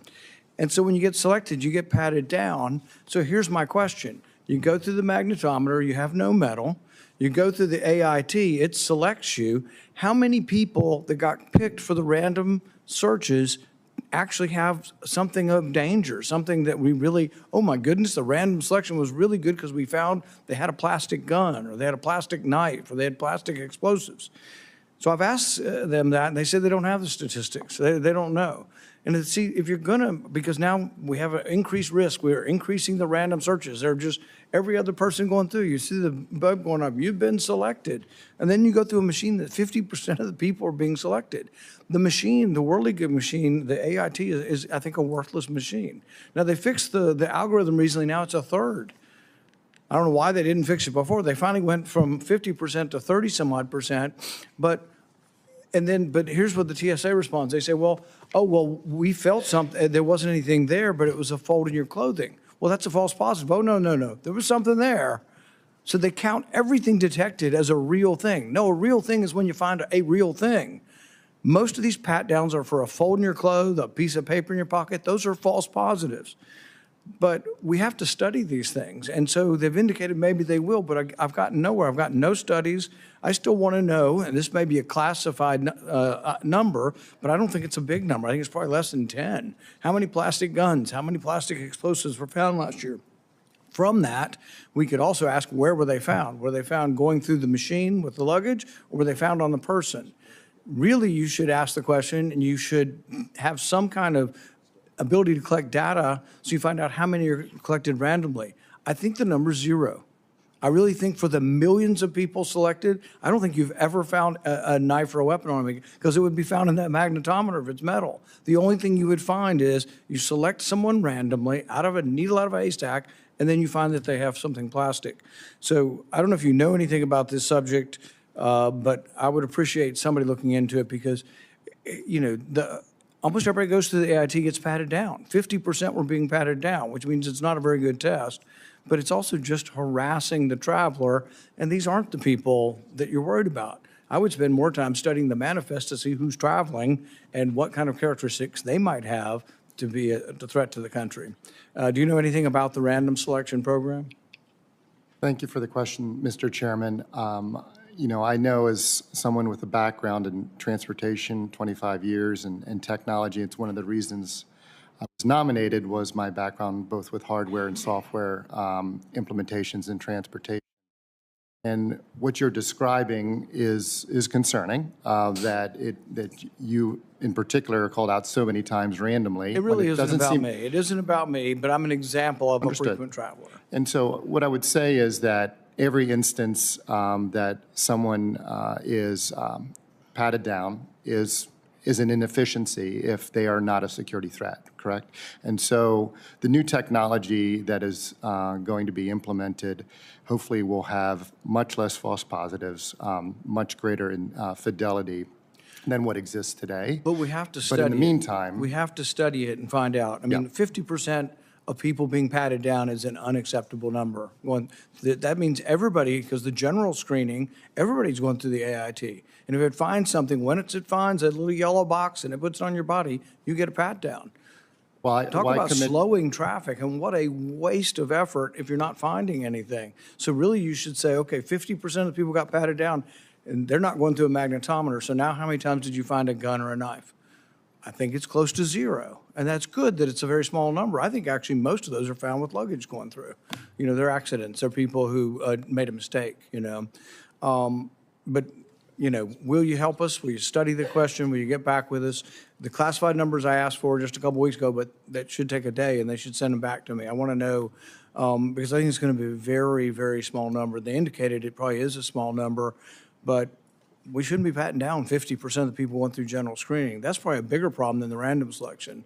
And so when you get selected, you get patted down. So here's my question. You go through the magnetometer, you have no metal. You go through the AIT, it selects you. How many people that got picked for the random searches actually have something of danger, something that we really, oh my goodness, the random selection was really good because we found they had a plastic gun or they had a plastic knife or they had plastic explosives. So I've asked them that, and they said they don't have the statistics. They don't know. And see, if you're going to, because now we have an increased risk, we're increasing the random searches. They're just every other person going through. You see the bulb going up, you've been selected. And then you go through a machine that 50% of the people are being selected. The machine, the Worldly Good machine, the AIT is I think, a worthless machine. Now, they fixed the algorithm recently. Now it's a third. I don't know why they didn't fix it before. They finally went from 50% to 30-some-odd percent. But here's what the TSA responds. They say, well, we felt something. There wasn't anything there, but it was a fold in your clothing. Well, that's a false positive. Oh, no. There was something there. So they count everything detected as a real thing. No, a real thing is when you find a real thing. Most of these pat downs are for a fold in your clothes, a piece of paper in your pocket. Those are false positives. But we have to study these things. And so they've indicated maybe they will, but I've gotten nowhere. I've gotten no studies. I still want to know, and this may be a classified number, but I don't think it's a big number. I think it's probably less than 10. How many plastic guns, how many plastic explosives were found last year? From that, we could also ask, where were they found? Were they found going through the machine with the luggage, or were they found on the person? Really, you should ask the question, and you should have some kind of ability to collect data so you find out how many are collected randomly. I think the number is 0. I really think for the millions of people selected, I don't think you've ever found a knife or a weapon on them because it would be found in that magnetometer if it's metal. The only thing you would find is you select someone randomly out of a needle out of a haystack, and then you find that they have something plastic. So I don't know if you know anything about this subject, but I would appreciate somebody looking into it because, you know, almost everybody goes to the AIT gets patted down. 50% were being patted down, which means it's not a very good test. But it's also just harassing the traveler, and these aren't the people that you're worried about. I would spend more time studying the manifest to see who's traveling and what kind of characteristics they might have to be a threat to the country. Do you know anything about the random selection program? Thank you for the question, Mr. Chairman. You know, I know as someone with a background in transportation, 25 years, and technology, it's one of the reasons I was nominated was my background both with hardware and software implementations in transportation. And what you're describing is concerning, that you in particular are called out so many times randomly. It really isn't about me. It isn't about me, but I'm an example of a frequent traveler. And so what I would say is that every instance that someone is patted down is an inefficiency if they are not a security threat, correct? And so the new technology that is going to be implemented hopefully will have much less false positives, much greater in fidelity than what exists today. But we have to study But in the meantime, we have to study it and find out. I mean, 50% of people being patted down is an unacceptable number. That means everybody, because the general screening, everybody's going through the AIT. And if it finds something, when it finds that little yellow box and it puts it on your body, you get a pat down. Talk about slowing traffic, and what a waste of effort if you're not finding anything. So really, you should say, okay, 50% of the people got patted down, and they're not going through a magnetometer. So now how many times did you find a gun or a knife? I think it's close to 0. And that's good that it's a very small number. I think actually most of those are found with luggage going through. You know, they're accidents. They're people who made a mistake, you know. But, you know, will you help us? Will you study the question? Will you get back with us? The classified numbers I asked for just a couple weeks ago, but that should take a day, and they should send them back to me. I want to know, because I think it's going to be a very, very small number. They indicated it probably is a small number, but we shouldn't be patting down 50% of the people went through general screening. That's probably a bigger problem than the random selection.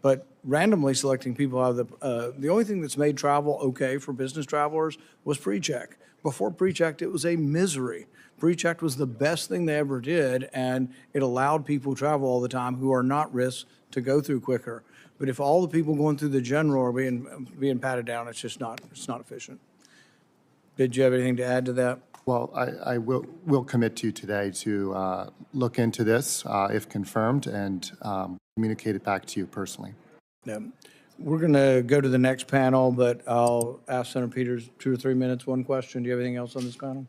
But randomly selecting people out of the only thing that's made travel okay for business travelers was pre-check. Before pre-check, it was a misery. Pre-check was the best thing they ever did, and it allowed people to travel all the time who are not risks to go through quicker. But if all the people going through the general are being patted down, it's just not efficient. Did you have anything to add to that? Well, I will commit to you today to look into this if confirmed and communicate it back to you personally. Yeah. We're going to go to the next panel, but I'll ask Senator Peters 2 or 3 minutes, one question. Do you have anything else on this panel?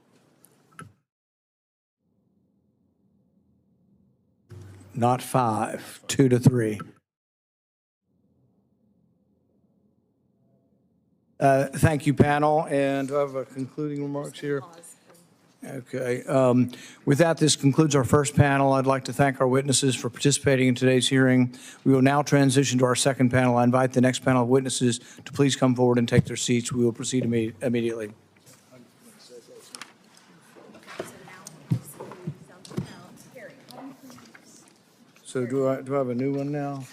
Not 5, 2 to 3. Thank you, panel. And do I have a concluding remarks here? Okay. With that, this concludes our first panel. I'd like to thank our witnesses for participating in today's hearing. We will now transition to our second panel. I invite the next panel of witnesses to please come forward and take their seats. We will proceed immediately. So do I have a new one now?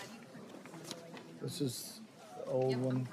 This is the old one.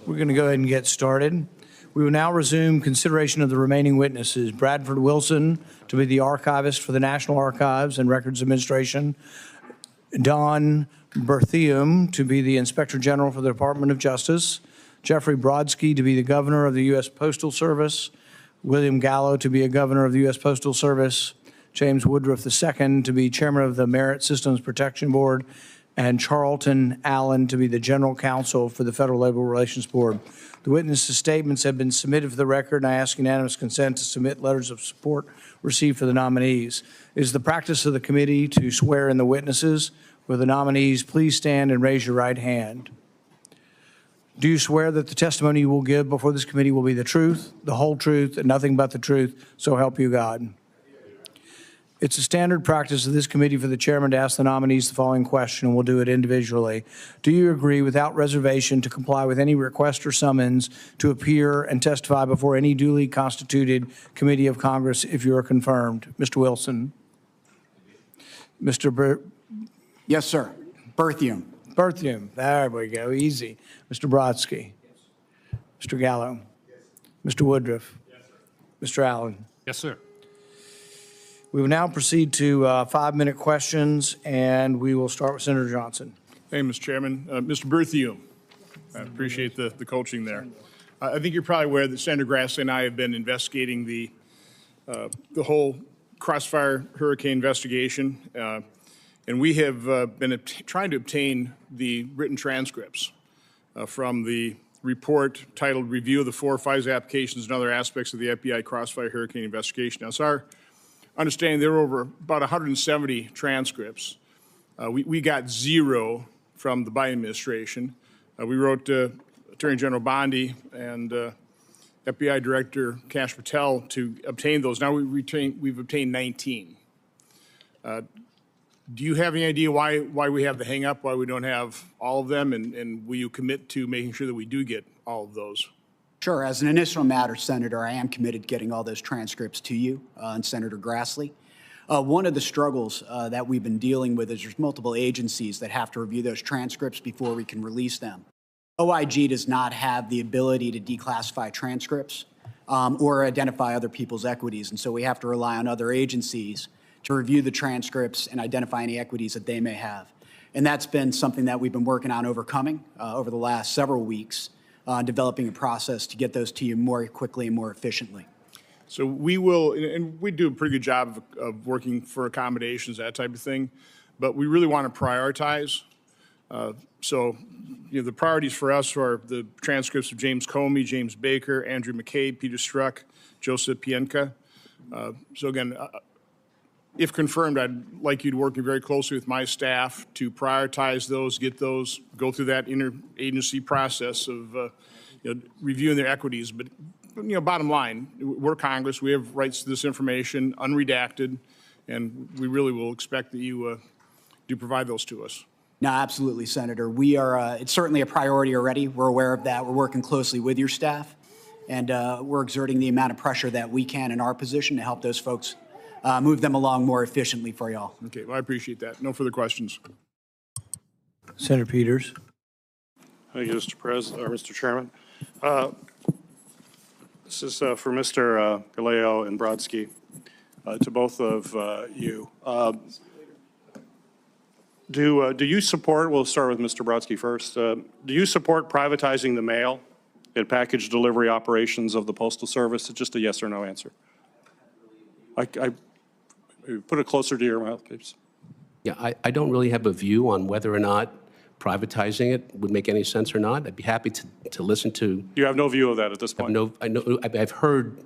We're going to go ahead and get started. We will now resume consideration of the remaining witnesses. Bradford Wilson to be the archivist for the National Archives and Records Administration. Don Berthium to be the Inspector General for the Department of Justice. Jeffrey Brodsky to be the Governor of the U.S. Postal Service. William Gallo to be a Governor of the U.S. Postal Service. James Woodruff II to be Chairman of the Merit Systems Protection Board. And Charlton Allen to be the General Counsel for the Federal Labor Relations Board. The witnesses' statements have been submitted for the record, and I ask unanimous consent to submit letters of support received for the nominees. It is the practice of the committee to swear in the witnesses. Will the nominees please stand and raise your right hand? Do you swear that the testimony you will give before this committee will be the truth, the whole truth, and nothing but the truth, so help you God? It's a standard practice of this committee for the chairman to ask the nominees the following question, and we'll do it individually. Do you agree without reservation to comply with any request or summons to appear and testify before any duly constituted committee of Congress if you are confirmed? Mr. Wilson. Yes, sir. Berthium. Berthium. There we go. Easy. Mr. Brodsky. Yes. Mr. Gallo. Yes. Mr. Woodruff. Yes, Mr. Allen. Yes, sir. We will now proceed to 5-minute questions, and we will start with Senator Johnson. Thank you, Mr. Chairman. Mr. Berthium, I appreciate the coaching there. I think you're probably aware that Senator Grassley and I have been investigating the whole Crossfire Hurricane investigation, and we have been trying to obtain the written transcripts from the report titled Review of the 4 FISA Applications and Other Aspects of the FBI Crossfire Hurricane Investigation. Now, it's our understanding there were over about 170 transcripts. We got 0 from the Biden administration. We wrote Attorney General Bondi and FBI Director Kash Patel to obtain those. Now we've obtained 19. Do you have any idea why we have the hang up, why we don't have all of them, and will you commit to making sure that we do get all of those? Sure. As an initial matter, Senator, I am committed to getting all those transcripts to you and Senator Grassley. One of the struggles that we've been dealing with is there's multiple agencies that have to review those transcripts before we can release them. OIG does not have the ability to declassify transcripts or identify other people's equities, and so we have to rely on other agencies to review the transcripts and identify any equities that they may have. And that's been something that we've been working on overcoming over the last several weeks, developing a process to get those to you more quickly and more efficiently. So we will, and we do a pretty good job of working for accommodations, that type of thing, but we really want to prioritize. So, the priorities for us are the transcripts of James Comey, James Baker, Andrew McCabe, Peter Strzok, Joseph Pienka. So again, if confirmed, I'd like you to work very closely with my staff to prioritize those, get those, go through that interagency process of reviewing their equities. But bottom line, we're Congress. We have rights to this information, unredacted, and we really will expect that you do provide those to us. No, absolutely, Senator. We are. It's certainly a priority already. We're aware of that. We're working closely with your staff, and we're exerting the amount of pressure that we can in our position to help those folks move them along more efficiently for y'all. Okay, well, I appreciate that. No further questions. Senator Peters. Thank you, Mr. Chairman. This is for Mr. Galeo and Brodsky, to both of you. Do you support, we'll start with Mr. Brodsky first, do you support privatizing the mail and package delivery operations of the Postal Service? It's just a yes or no answer. I put it closer to your mouth, please. Yeah, I don't really have a view on whether or not privatizing it would make any sense or not. I'd be happy to listen to. You have no view of that at this point? I've heard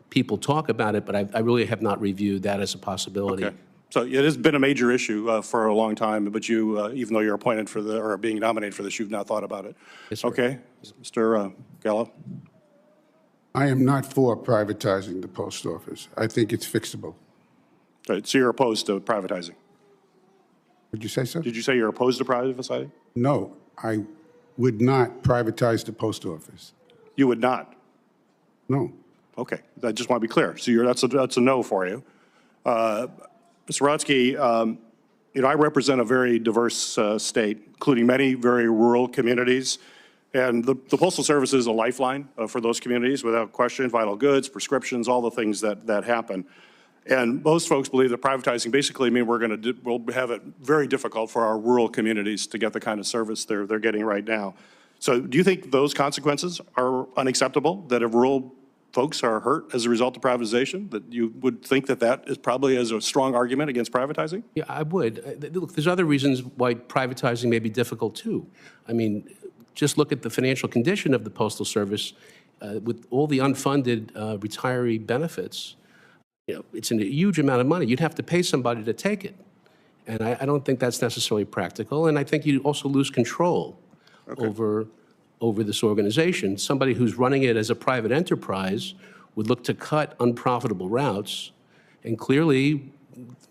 people talk about it, but I really have not reviewed that as a possibility. Okay. So it has been a major issue for a long time, but you, even though you're appointed for or being nominated for this, you've not thought about it. Yes, sir. Okay. Mr. Gallo? I am not for privatizing the post office. I think it's fixable. Right, so you're opposed to privatizing? Would you say so? Did you say you're opposed to privatizing? No, I would not privatize the post office. You would not? No. Okay, I just want to be clear. So that's a no for you. Mr. Brodsky, I represent a very diverse state, including many very rural communities. And the Postal Service is a lifeline for those communities, without question, vital goods, prescriptions, all the things that happen. And most folks believe that privatizing basically means we'll have it very difficult for our rural communities to get the kind of service they're getting right now. So do you think those consequences are unacceptable, that if rural folks are hurt as a result of privatization, that you would think that that is probably as a strong argument against privatizing? Yeah, I would. Look, there's other reasons why privatizing may be difficult, too. I mean, just look at the financial condition of the Postal Service with all the unfunded retiree benefits. You know, it's a huge amount of money. You'd have to pay somebody to take it. And I don't think that's necessarily practical. And I think you also lose control over this organization. Somebody who's running it as a private enterprise would look to cut unprofitable routes. And clearly,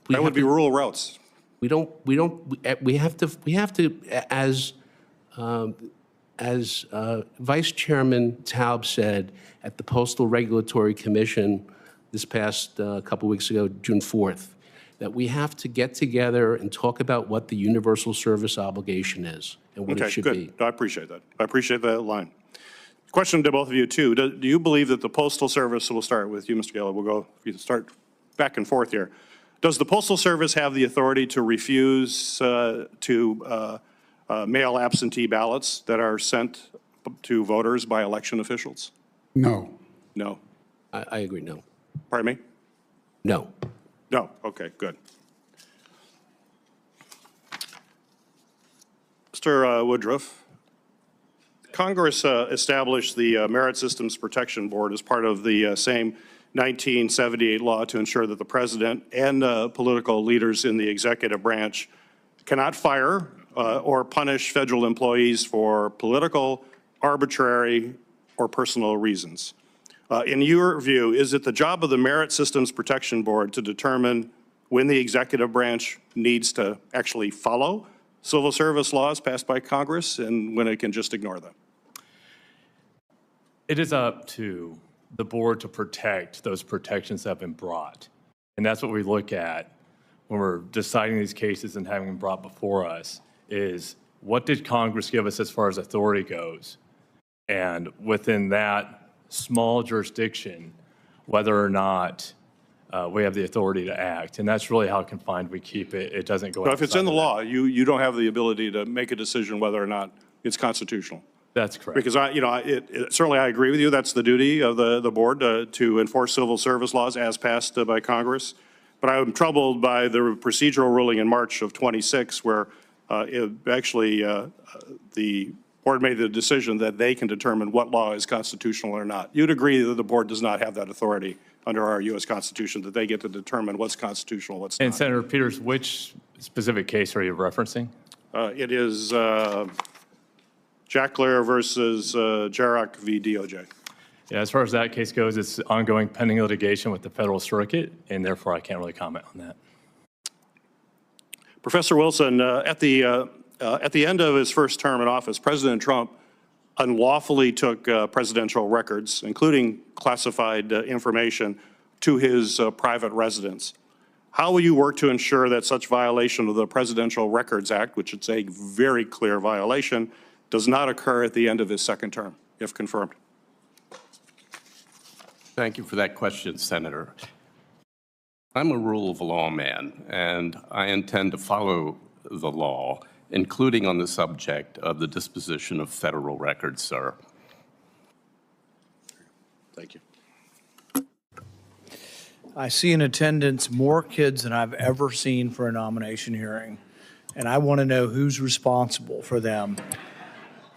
that would be rural routes. We have to, as Vice Chairman Taub said at the Postal Regulatory Commission this past couple weeks ago, June 4th, that we have to get together and talk about what the universal service obligation is and what it should be. I appreciate that. I appreciate that line. Question to both of you, too. Do you believe that the Postal Service, so we'll start with you, Mr. Geller, we'll go, you can start back and forth here. Does the Postal Service have the authority to refuse to mail absentee ballots that are sent to voters by election officials? No. No. I agree, no. Pardon me? No. No, okay, good. Mr. Woodruff, Congress established the Merit Systems Protection Board as part of the same 1978 law to ensure that the president and political leaders in the executive branch cannot fire or punish federal employees for political, arbitrary, or personal reasons. In your view, is it the job of the Merit Systems Protection Board to determine when the executive branch needs to actually follow civil service laws passed by Congress and when it can just ignore them? It is up to the board to protect those protections that have been brought. And that's what we look at when we're deciding these cases and having them brought before us, is what did Congress give us as far as authority goes? And within that small jurisdiction, whether or not we have the authority to act. And that's really how confined we keep it. It doesn't go outside. So if it's in the law, you don't have the ability to make a decision whether or not it's constitutional. That's correct. Because certainly I agree with you. That's the duty of the board to enforce civil service laws as passed by Congress. But I'm troubled by the procedural ruling in March of 26, where the board made the decision that they can determine what law is constitutional or not. You'd agree that the board does not have that authority under our U.S. Constitution, that they get to determine what's constitutional, what's not. And Senator Peters, which specific case are you referencing? It is Jackler versus Jarrett v. DOJ. Yeah, as far as that case goes, it's ongoing pending litigation with the federal circuit, and therefore I can't really comment on that. Professor Wilson, at the end of his first term in office, President Trump unlawfully took presidential records, including classified information, to his private residence. How will you work to ensure that such violation of the Presidential Records Act, which is a very clear violation, does not occur at the end of his second term, if confirmed? Thank you for that question, Senator. I'm a rule of law man, and I intend to follow the law, including on the subject of the disposition of federal records, sir. Thank you. I see in attendance more kids than I've ever seen for a nomination hearing, and I want to know who's responsible for them.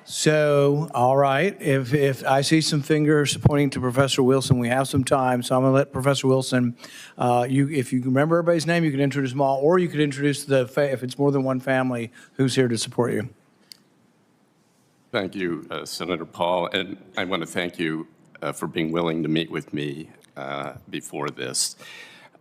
So, all right, if I see some fingers pointing to Professor Wilson, we have some time, so I'm going to let Professor Wilson, if you remember everybody's name, you can introduce them all, or you could introduce if it's more than one family, who's here to support you. Thank you, Senator Paul, and I want to thank you for being willing to meet with me before this.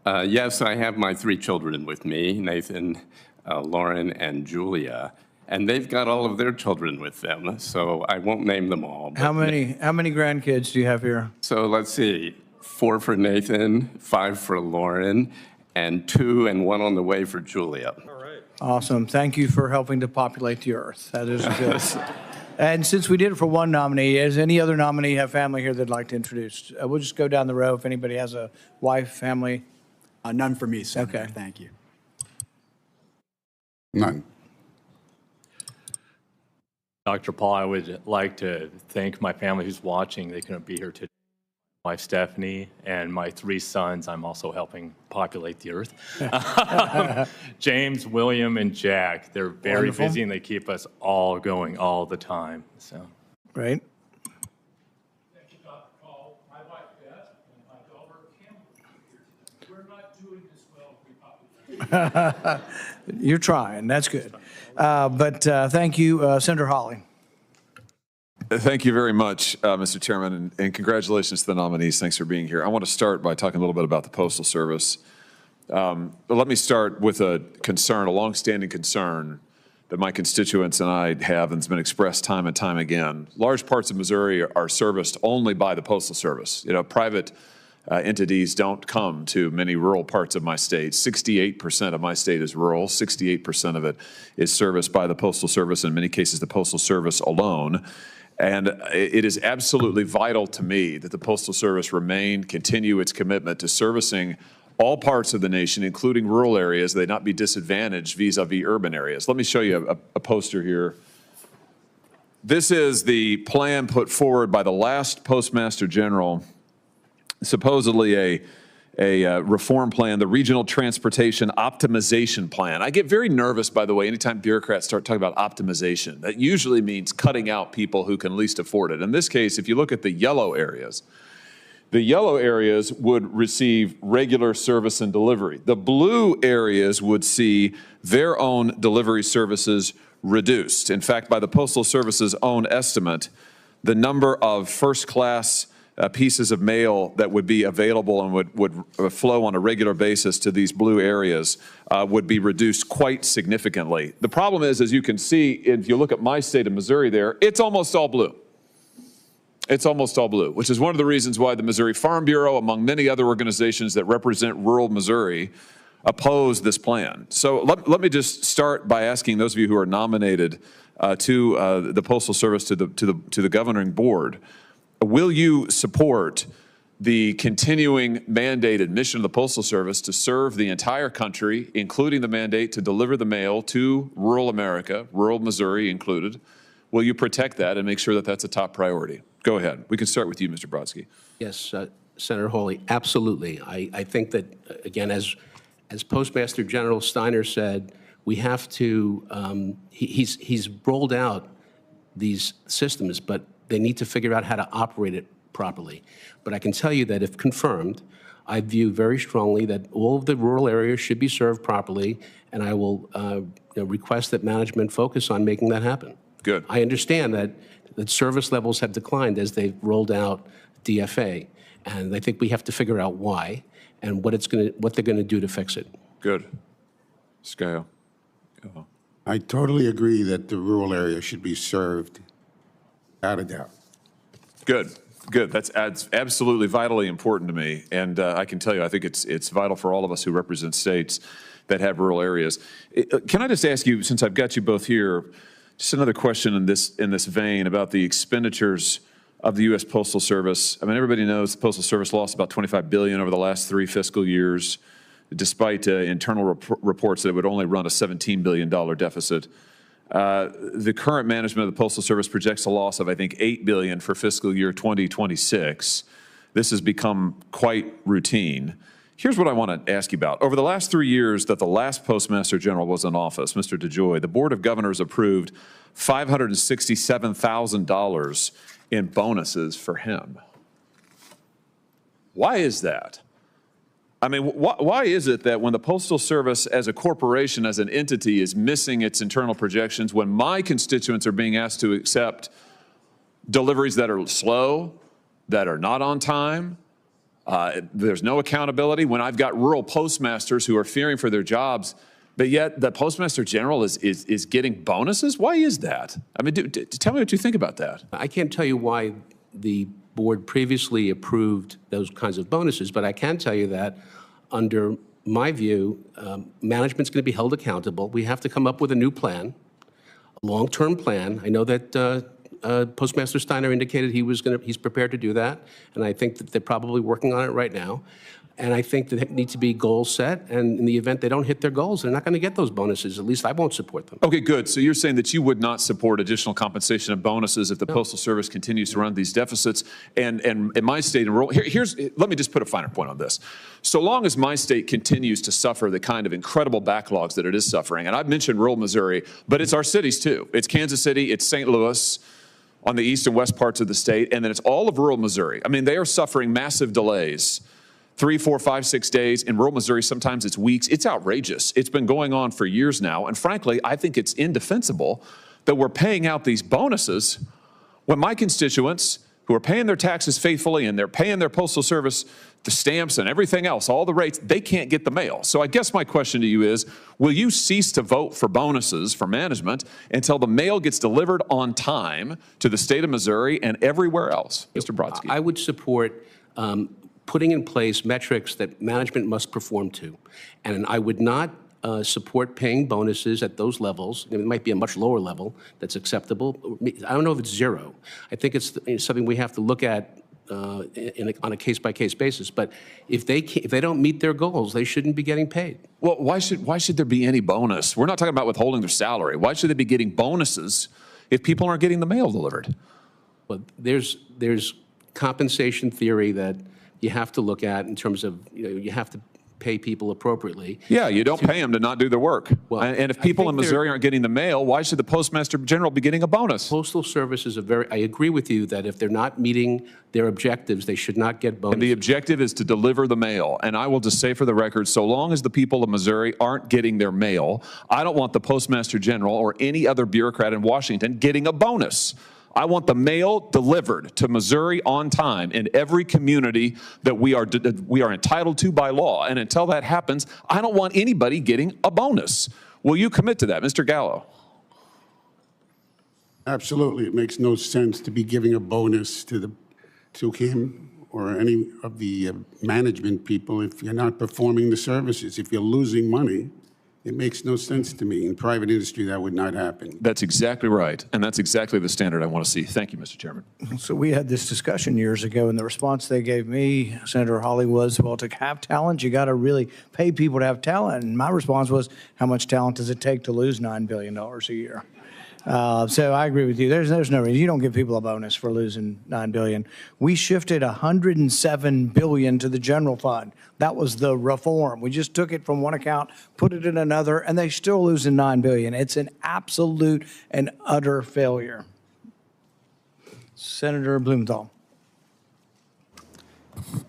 Yes, I have my 3 children with me, Nathan, Lauren, and Julia. And they've got all of their children with them, so I won't name them all. How many grandkids do you have here? So let's see, 4 for Nathan, 5 for Lauren, and 2 and 1 on the way for Julia. All right. Awesome. Thank you for helping to populate the earth. That is good. And since we did it for one nominee, does any other nominee have family here they'd like to introduce? We'll just go down the row if anybody has a wife, family. None for me, Senator. Okay. Thank you. None. Dr. Paul, I would like to thank my family who's watching. They couldn't be here today. My wife, Stephanie, and my 3 sons I'm also helping populate the earth. James, William, and Jack. They're very Wonderful. busy, and they keep us all going all the time. So, Great. Thank you, Dr. Paul. My wife, Beth, and my daughter, Kim, are here today. We're not doing this well. You're trying. That's good. But thank you, Senator Hawley. Thank you very much, Mr. Chairman, and congratulations to the nominees. Thanks for being here. I want to start by talking a little bit about the Postal Service. But let me start with a concern, a longstanding concern that my constituents and I have and has been expressed time and time again. Large parts of Missouri are serviced only by the Postal Service. You know, private entities don't come to many rural parts of my state. 68% of my state is rural. 68% of it is serviced by the Postal Service, in many cases the Postal Service alone. And it is absolutely vital to me that the Postal Service continue its commitment to servicing all parts of the nation, including rural areas. They not be disadvantaged vis-a-vis urban areas. Let me show you a poster here. This is the plan put forward by the last Postmaster General, supposedly a reform plan, the Regional Transportation Optimization Plan. I get very nervous, by the way, anytime bureaucrats start talking about optimization. That usually means cutting out people who can least afford it. In this case, if you look at the yellow areas would receive regular service and delivery. The blue areas would see their own delivery services reduced. In fact, by the Postal Service's own estimate, the number of first-class pieces of mail that would be available and would flow on a regular basis to these blue areas would be reduced quite significantly. The problem is, as you can see, if you look at my state of Missouri there, it's almost all blue. It's almost all blue, which is one of the reasons why the Missouri Farm Bureau, among many other organizations that represent rural Missouri, oppose this plan. So let me just start by asking those of you who are nominated to the Postal Service, to the governing board, will you support the continuing mandated mission of the Postal Service to serve the entire country, including the mandate to deliver the mail to rural America, rural Missouri included? Will you protect that and make sure that that's a top priority? Go ahead. We can start with you, Mr. Brodsky. Yes, Senator Hawley, absolutely. I think that, again, as Postmaster General Steiner said, we have to, he's rolled out these systems, but they need to figure out how to operate it properly. But I can tell you that if confirmed, I view very strongly that all of the rural areas should be served properly, and I will request that management focus on making that happen. Good. I understand that service levels have declined as they've rolled out DFA, and I think we have to figure out why and what they're going to do to fix it. Good. Scale. I totally agree that the rural area should be served, without a doubt. Good. Good. That's absolutely vitally important to me. And I can tell you, I think it's vital for all of us who represent states that have rural areas. Can I just ask you, since I've got you both here, just another question in this vein about the expenditures of the U.S. Postal Service. I mean, everybody knows the Postal Service lost about $25 billion over the last 3 fiscal years, despite internal reports that it would only run a $17 billion deficit. The current management of the Postal Service projects a loss of, I think, $8 billion for fiscal year 2026. This has become quite routine. Here's what I want to ask you about. Over the last 3 years that the last Postmaster General was in office, Mr. DOJ, the Board of Governors approved $567,000 in bonuses for him. Why is that? I mean, why is it that when the Postal Service as a corporation, as an entity, is missing its internal projections, when my constituents are being asked to accept deliveries that are slow, that are not on time, there's no accountability, when I've got rural postmasters who are fearing for their jobs, but yet the Postmaster General is getting bonuses? Why is that? I mean, tell me what you think about that. I can't tell you why the board previously approved those kinds of bonuses, but I can tell you that under my view, management's going to be held accountable. We have to come up with a new plan, a long-term plan. I know that Postmaster Steiner indicated he's prepared to do that, and I think that they're probably working on it right now. And I think that there need to be goals set, and in the event they don't hit their goals, they're not going to get those bonuses. At least I won't support them. Okay, good. So you're saying that you would not support additional compensation of bonuses if the Postal Service continues to run these deficits. And in my state, let me just put a finer point on this. So long as my state continues to suffer the kind of incredible backlogs that it is suffering, and I've mentioned rural Missouri, but it's our cities too. It's Kansas City, it's St. Louis, on the east and west parts of the state, and then it's all of rural Missouri. I mean, they are suffering massive delays. 3, 4, 5, 6 days. In rural Missouri, sometimes it's weeks. It's outrageous. It's been going on for years now. And frankly, I think it's indefensible that we're paying out these bonuses when my constituents who are paying their taxes faithfully and they're paying their Postal Service the stamps and everything else, all the rates, they can't get the mail. So I guess my question to you is, will you cease to vote for bonuses for management until the mail gets delivered on time to the state of Missouri and everywhere else? Mr. Brodsky. I would support putting in place metrics that management must perform to. And I would not support paying bonuses at those levels. It might be a much lower level that's acceptable. I don't know if it's zero. I think it's something we have to look at on a case-by-case basis. But if they don't meet their goals, they shouldn't be getting paid. Well, why should there be any bonus? We're not talking about withholding their salary. Why should they be getting bonuses if people aren't getting the mail delivered? Well, there's compensation theory that you have to look at in terms of, you have to pay people appropriately. Yeah, you don't pay them to not do their work. Well, and if people in Missouri aren't getting the mail, why should the Postmaster General be getting a bonus? Postal Service is I agree with you that if they're not meeting their objectives, they should not get bonuses. And the objective is to deliver the mail. And I will just say for the record, so long as the people of Missouri aren't getting their mail, I don't want the Postmaster General or any other bureaucrat in Washington getting a bonus. I want the mail delivered to Missouri on time in every community that we are entitled to by law. And until that happens, I don't want anybody getting a bonus. Will you commit to that, Mr. Gallo? Absolutely. It makes no sense to be giving a bonus to him or any of the management people if you're not performing the services. If you're losing money, it makes no sense to me. In private industry, that would not happen. That's exactly right. And that's exactly the standard I want to see. Thank you, Mr. Chairman. So we had this discussion years ago, and the response they gave me, Senator Hawley, was, well, to have talent, you got to really pay people to have talent. And my response was, how much talent does it take to lose $9 billion a year? So I agree with you. There's no reason. You don't give people a bonus for losing $9 billion. We shifted $107 billion to the general fund. That was the reform. We just took it from one account, put it in another, and they still losing $9 billion. It's an absolute and utter failure. Senator Blumenthal.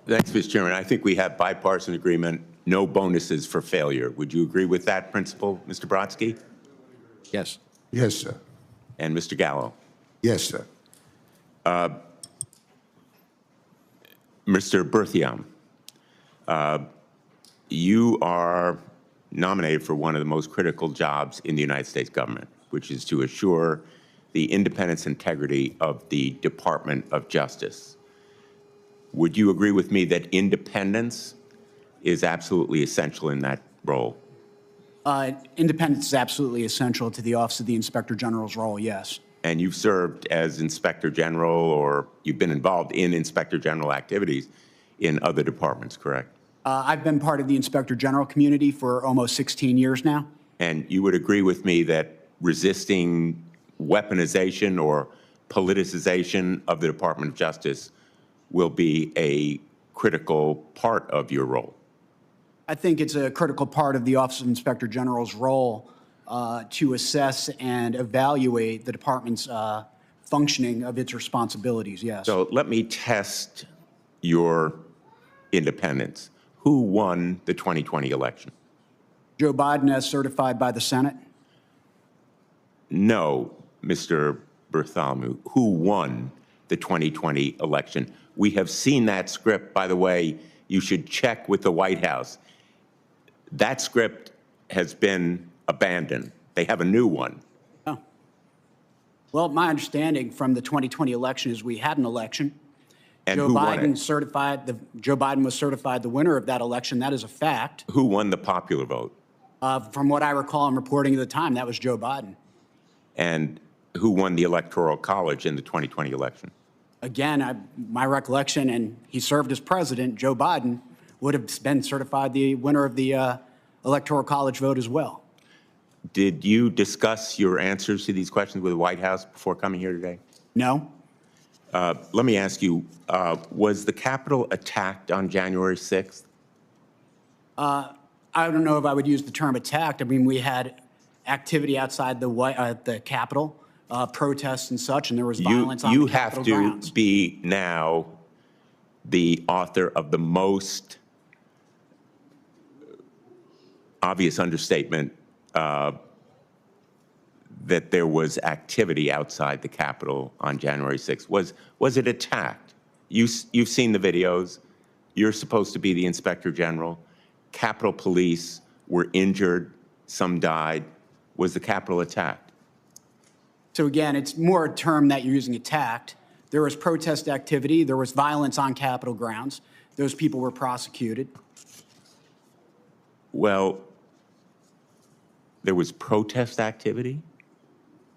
Thanks, Mr. Chairman. I think we have bipartisan agreement, no bonuses for failure. Would you agree with that principle, Mr. Brodsky? Yes. Yes, sir. And Mr. Gallo? Yes, sir. Mr. Berthiaume, you are nominated for one of the most critical jobs in the United States government, which is to assure the independence and integrity of the Department of Justice. Would you agree with me that independence is absolutely essential in that role? Independence is absolutely essential to the Office of the Inspector General's role, yes. And you've served as Inspector General, or you've been involved in Inspector General activities in other departments, correct? I've been part of the Inspector General community for almost 16 years now. And you would agree with me that resisting weaponization or politicization of the Department of Justice will be a critical part of your role? I think it's a critical part of the Office of Inspector General's role to assess and evaluate the department's functioning of its responsibilities, yes. So let me test your independence. Who won the 2020 election? Joe Biden, as certified by the Senate? No, Mr. Bartholomew. Who won the 2020 election? We have seen that script. By the way, you should check with the White House. That script has been abandoned. They have a new one. Oh. Well, my understanding from the 2020 election is we had an election. And Joe who Biden won it? Joe Biden was certified the winner of that election. That is a fact. Who won the popular vote? From what I recall in reporting at the time, that was Joe Biden. And who won the Electoral College in the 2020 election? Again, my recollection, and he served as president, Joe Biden, would have been certified the winner of the Electoral College vote as well. Did you discuss your answers to these questions with the White House before coming here today? No. Let me ask you, was the Capitol attacked on January 6th? I don't know if I would use the term attacked. I mean, we had activity outside the Capitol, protests and such, and there was violence on the Capitol grounds. You have to be now the author of the most obvious understatement that there was activity outside the Capitol on January 6th. Was it attacked? You've seen the videos. You're supposed to be the Inspector General. Capitol Police were injured. Some died. Was the Capitol attacked? So again, it's more a term that you're using, attacked. There was protest activity. There was violence on Capitol grounds. Those people were prosecuted. Well, there was protest activity?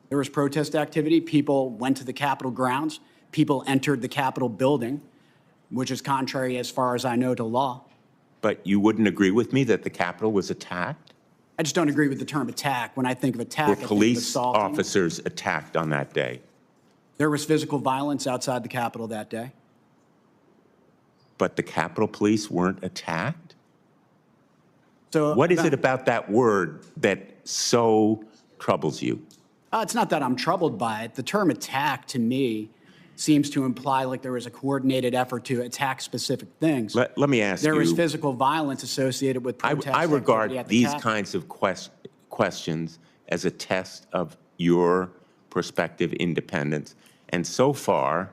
There was protest activity. People went to the Capitol grounds. People entered the Capitol building, which is contrary, as far as I know, to law. But you wouldn't agree with me that the Capitol was attacked? I just don't agree with the term attack. When I think of attack, Were I think of police assaulting. officers attacked on that day? There was physical violence outside the Capitol that day. But the Capitol Police weren't attacked? So what is it about that word that so troubles you? It's not that I'm troubled by it. The term attack, to me, seems to imply like there was a coordinated effort to attack specific things. Let me ask you. There was physical violence associated with protests. I regard at the these Capitol. kinds of questions as a test of your prospective independence. And so far,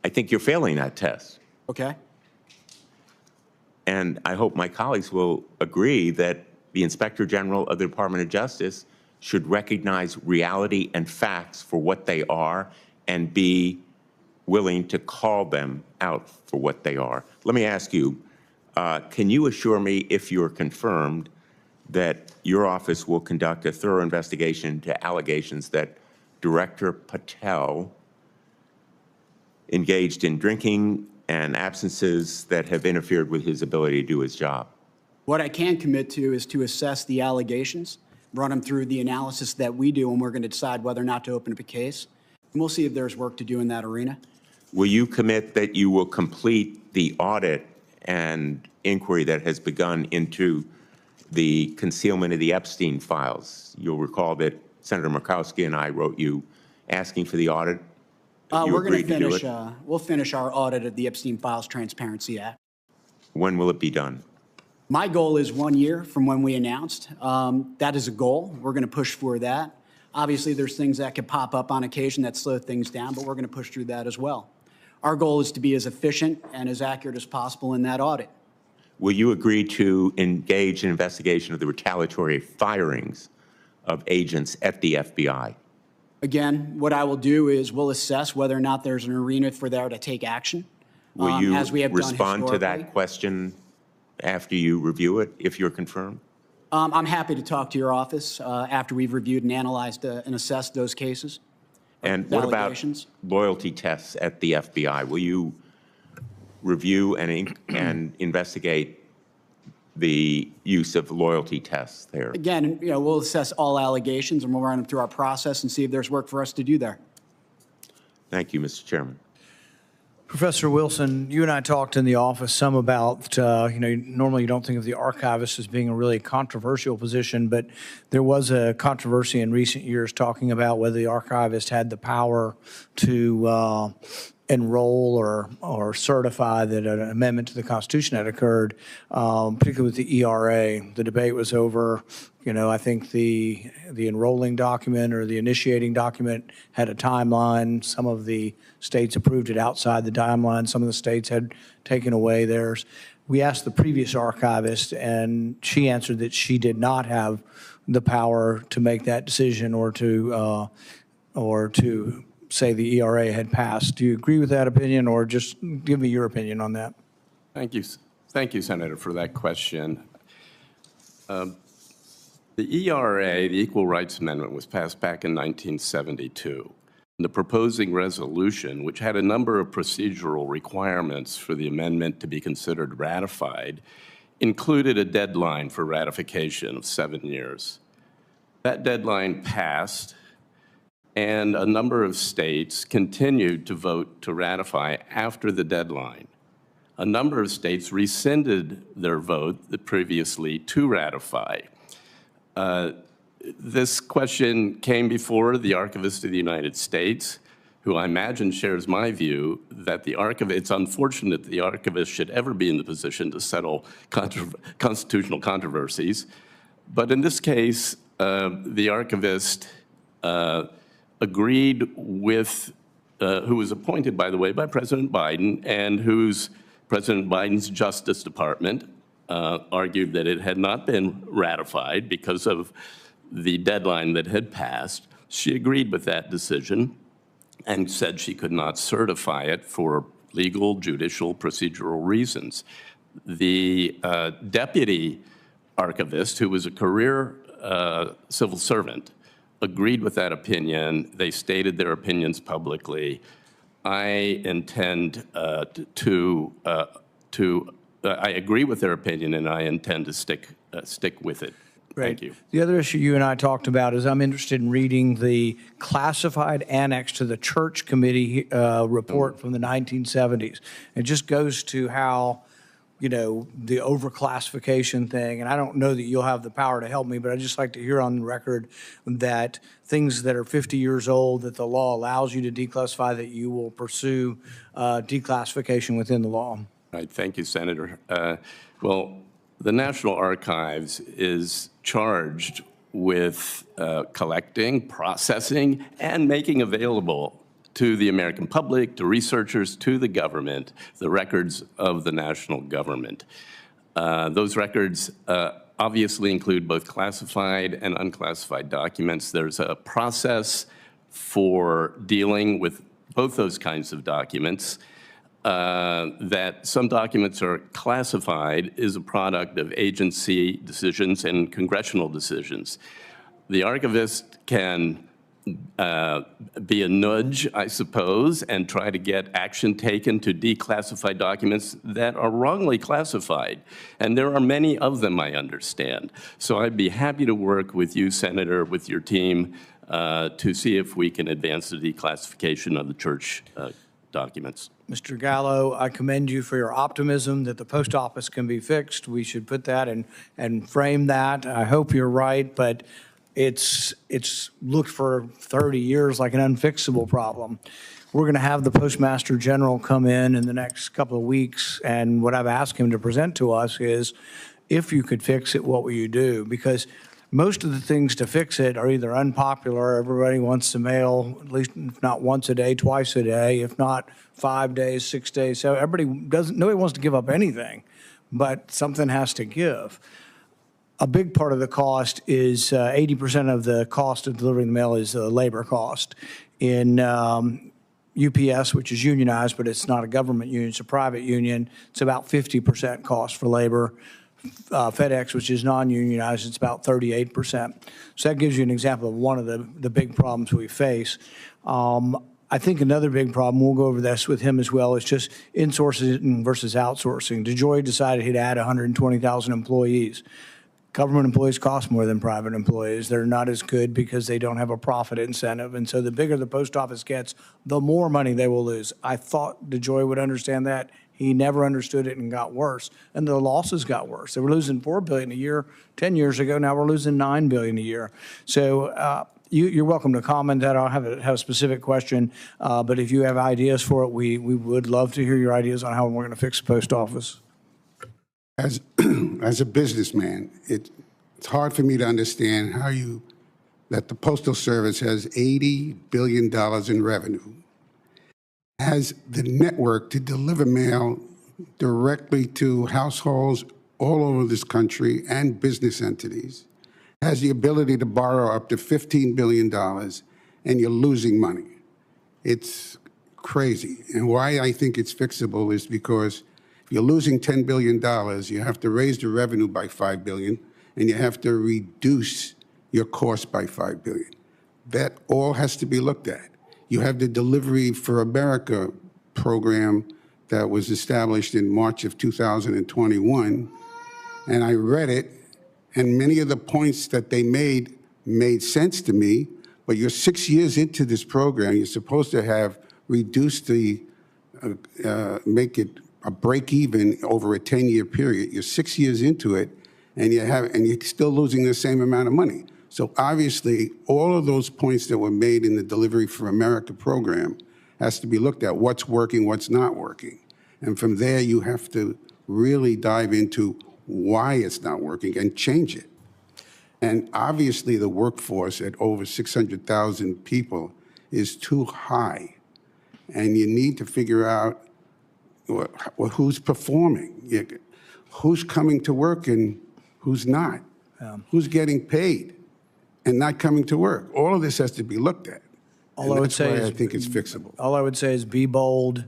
I think you're failing that test. Okay. And I hope my colleagues will agree that the Inspector General of the Department of Justice should recognize reality and facts for what they are and be willing to call them out for what they are. Let me ask you, can you assure me, if you're confirmed, that your office will conduct a thorough investigation into allegations that Director Patel engaged in drinking and absences that have interfered with his ability to do his job? What I can commit to is to assess the allegations, run them through the analysis that we do, and we're going to decide whether or not to open up a case. And we'll see if there's work to do in that arena. Will you commit that you will complete the audit and inquiry that has begun into the concealment of the Epstein files? You'll recall that Senator Murkowski and I wrote you asking for the audit. You We're going to agreed do finish. it. We'll finish our audit of the Epstein Files Transparency Act. When will it be done? My goal is 1 year from when we announced. That is a goal. We're going to push for that. Obviously, there's things that could pop up on occasion that slow things down, but we're going to push through that as well. Our goal is to be as efficient and as accurate as possible in that audit. Will you agree to engage in investigation of the retaliatory firings of agents at the FBI? Again, what I will do is we'll assess whether or not there's an arena for there to take action. Will you as we have done respond to historically. that question after you review it, if you're confirmed? I'm happy to talk to your office after we've reviewed and analyzed and assessed those cases. And what about allegations. loyalty tests at the FBI? Will you review and investigate the use of loyalty tests there? Again, we'll assess all allegations and we'll run them through our process and see if there's work for us to do there. Thank you, Mr. Chairman. Professor Wilson, you and I talked in the office some about, normally you don't think of the archivist as being a really controversial position, but there was a controversy in recent years talking about whether the archivist had the power to enroll or certify that an amendment to the Constitution had occurred, particularly with the ERA. The debate was over, I think the enrolling document or the initiating document had a timeline. Some of the states approved it outside the timeline. Some of the states had taken away theirs. We asked the previous archivist, and she answered that she did not have the power to make that decision or to say the ERA had passed. Do you agree with that opinion, or just give me your opinion on that? Thank you, Senator, for that question. The ERA, the Equal Rights Amendment, was passed back in 1972. The proposing resolution, which had a number of procedural requirements for the amendment to be considered ratified, included a deadline for ratification of 7 years. That deadline passed, and a number of states continued to vote to ratify after the deadline. A number of states rescinded their vote previously to ratify. This question came before the Archivist of the United States, who I imagine shares my view that it's unfortunate the Archivist should ever be in the position to settle constitutional controversies. But in this case, the Archivist agreed with, who was appointed, by the way, by President Biden, and whose President Biden's Justice Department argued that it had not been ratified because of the deadline that had passed. She agreed with that decision and said she could not certify it for legal, judicial, procedural reasons. The deputy archivist, who was a career civil servant, agreed with that opinion. They stated their opinions publicly. I intend I agree with their opinion, and I intend to stick with it. Thank you. The other issue you and I talked about is I'm interested in reading the classified annex to the Church Committee report from the 1970s. It just goes to how, you know, the overclassification thing, and I don't know that you'll have the power to help me, but I'd just like to hear on the record that things that are 50 years old that the law allows you to declassify, that you will pursue declassification within the law. Right. Thank you, Senator. Well, the National Archives is charged with collecting, processing, and making available to the American public, to researchers, to the government, the records of the national government. Those records obviously include both classified and unclassified documents. There's a process for dealing with both those kinds of documents. That some documents are classified is a product of agency decisions and congressional decisions. The archivist can be a nudge, I suppose, and try to get action taken to declassify documents that are wrongly classified. And there are many of them, I understand. So I'd be happy to work with you, Senator, with your team, to see if we can advance the declassification of the church documents. Mr. Gallo, I commend you for your optimism that the post office can be fixed. We should put that and frame that. I hope you're right, but it's looked for 30 years like an unfixable problem. We're going to have the Postmaster General come in the next couple of weeks, and what I've asked him to present to us is, if you could fix it, what will you do? Because most of the things to fix it are either unpopular, everybody wants to mail, at least if not once a day, twice a day, if not 5 days, 6 days. So nobody wants to give up anything, but something has to give. A big part of the cost is 80% of the cost of delivering the mail is labor cost. In UPS, which is unionized, but it's not a government union, it's a private union, it's about 50% cost for labor. FedEx, which is non-unionized, it's about 38%. So that gives you an example of one of the big problems we face. I think another big problem, we'll go over this with him as well, is just insourcing versus outsourcing. DOJ decided he'd add 120,000 employees. Government employees cost more than private employees. They're not as good because they don't have a profit incentive. And so the bigger the post office gets, the more money they will lose. I thought DOJ would understand that. He never understood it and got worse. And the losses got worse. They were losing $4 billion a year 10 years ago. Now we're losing $9 billion a year. So you're welcome to comment that. I'll have a specific question. But if you have ideas for it, we would love to hear your ideas on how we're going to fix the post office. As a businessman, it's hard for me to understand how that the Postal Service has $80 billion in revenue, has the network to deliver mail directly to households all over this country and business entities, has the ability to borrow up to $15 billion, and you're losing money. It's crazy. And why I think it's fixable is because if you're losing $10 billion, you have to raise the revenue by $5 billion, and you have to reduce your cost by $5 billion. That all has to be looked at. You have the Delivery for America program that was established in March of 2021, and I read it, and many of the points that they made sense to me, but you're 6 years into this program. You're supposed to have reduced the, make it a break even over a 10-year period. You're 6 years into it, and you're still losing the same amount of money. So obviously, all of those points that were made in the Delivery for America program has to be looked at. What's working, what's not working. And from there, you have to really dive into why it's not working and change it. And obviously, the workforce at over 600,000 people is too high. And you need to figure out who's performing, who's coming to work and who's not, who's getting paid and not coming to work. All of this has to be looked at. All I would say is, I think it's fixable. all I would say is be bold.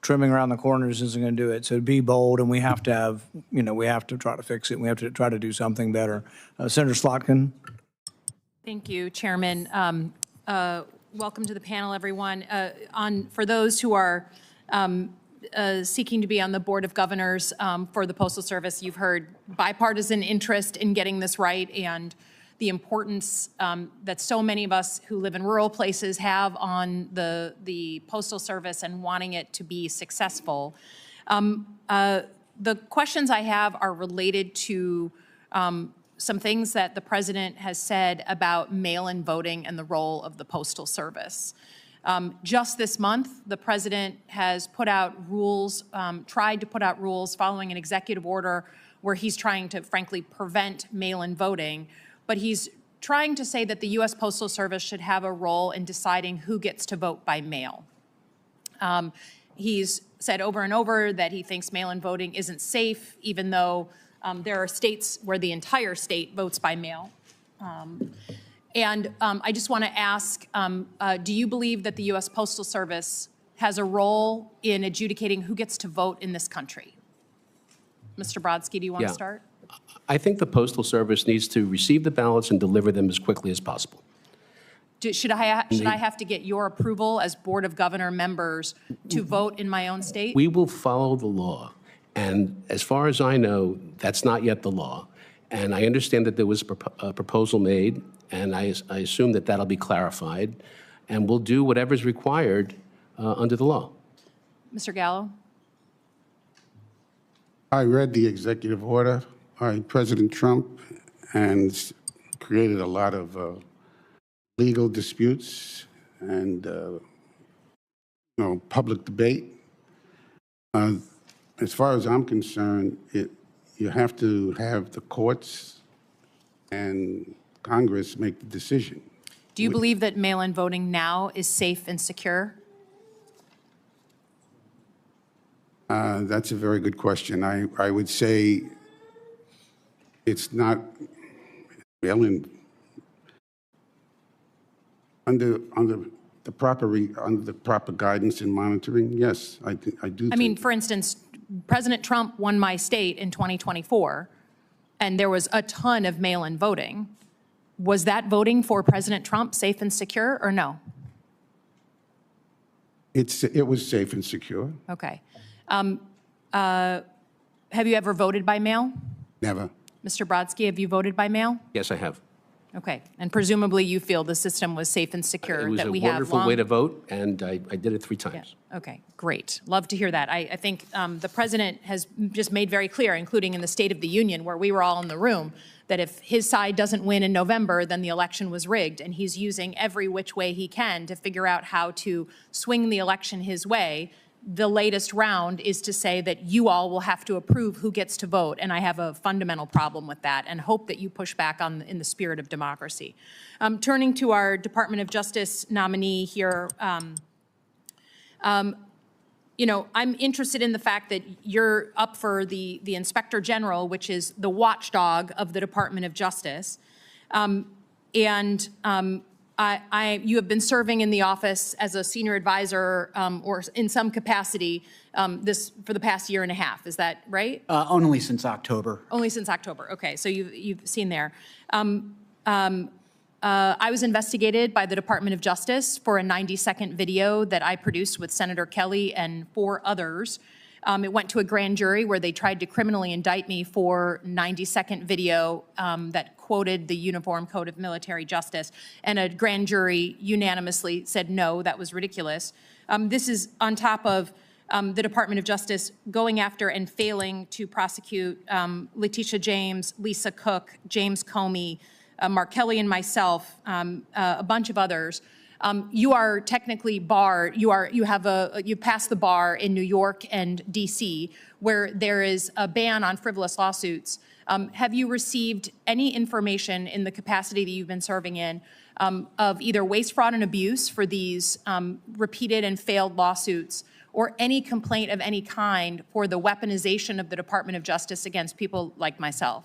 Trimming around the corners isn't going to do it. So be bold, and we have to have, we have to try to fix it. We have to try to do something better. Senator Slotkin. Thank you, Chairman. Welcome to the panel, everyone. For those who are seeking to be on the Board of Governors for the Postal Service, you've heard bipartisan interest in getting this right and the importance that so many of us who live in rural places have on the Postal Service and wanting it to be successful. The questions I have are related to some things that the President has said about mail-in voting and the role of the Postal Service. Just this month, the President has put out rules, tried to put out rules following an executive order where he's trying to, frankly, prevent mail-in voting. But he's trying to say that the U.S. Postal Service should have a role in deciding who gets to vote by mail. He's said over and over that he thinks mail-in voting isn't safe, even though there are states where the entire state votes by mail. I just want to ask, do you believe that the U.S. Postal Service has a role in adjudicating who gets to vote in this country? Mr. Brodsky, do you want to start? I think the Postal Service needs to receive the ballots and deliver them as quickly as possible. Should I have to get your approval as Board of Governor members to vote in my own state? We will follow the law. And as far as I know, that's not yet the law. And I understand that there was a proposal made, and I assume that that'll be clarified. And we'll do whatever is required under the law. Mr. Gallo? I read the executive order by President Trump and created a lot of legal disputes and public debate. As far as I'm concerned, you have to have the courts and Congress make the decision. Do you believe that mail-in voting now is safe and secure? That's a very good question. I would say it's not mail-in under the proper guidance and monitoring. Yes, I do. I mean, for instance, President Trump won my state in 2024, and there was a ton of mail-in voting. Was that voting for President Trump safe and secure, or no? It was safe and secure. Okay. Have you ever voted by mail? Never. Mr. Brodsky, have you voted by mail? Yes, I have. Okay. And presumably you feel the system was safe and secure, It was that a we have wonderful way to vote, and I did it 3 times. Yeah. Okay, great. Love to hear that. I think the President has just made very clear, including in the State of the Union, where we were all in the room, that if his side doesn't win in November, then the election was rigged, and he's using every which way he can to figure out how to swing the election his way. The latest round is to say that you all will have to approve who gets to vote, and I have a fundamental problem with that and hope that you push back in the spirit of democracy. Turning to our Department of Justice nominee here, you know, I'm interested in the fact that you're up for the Inspector General, which is the watchdog of the Department of Justice. You have been serving in the office as a senior advisor or in some capacity this for the past year and a half. Is that right? Only since October. Only since October. Okay, so you've seen there. I was investigated by the Department of Justice for a 90-second video that I produced with Senator Kelly and 4 others. It went to a grand jury where they tried to criminally indict me for 90-second video that quoted the Uniform Code of Military Justice, and a grand jury unanimously said no, that was ridiculous. This is on top of the Department of Justice going after and failing to prosecute Letitia James, Lisa Cook, James Comey, Mark Kelly and myself, a bunch of others. You are technically barred. You passed the bar in New York and DC, where there is a ban on frivolous lawsuits. Have you received any information in the capacity that you've been serving in of either waste, fraud, and abuse for these repeated and failed lawsuits, or any complaint of any kind for the weaponization of the Department of Justice against people like myself?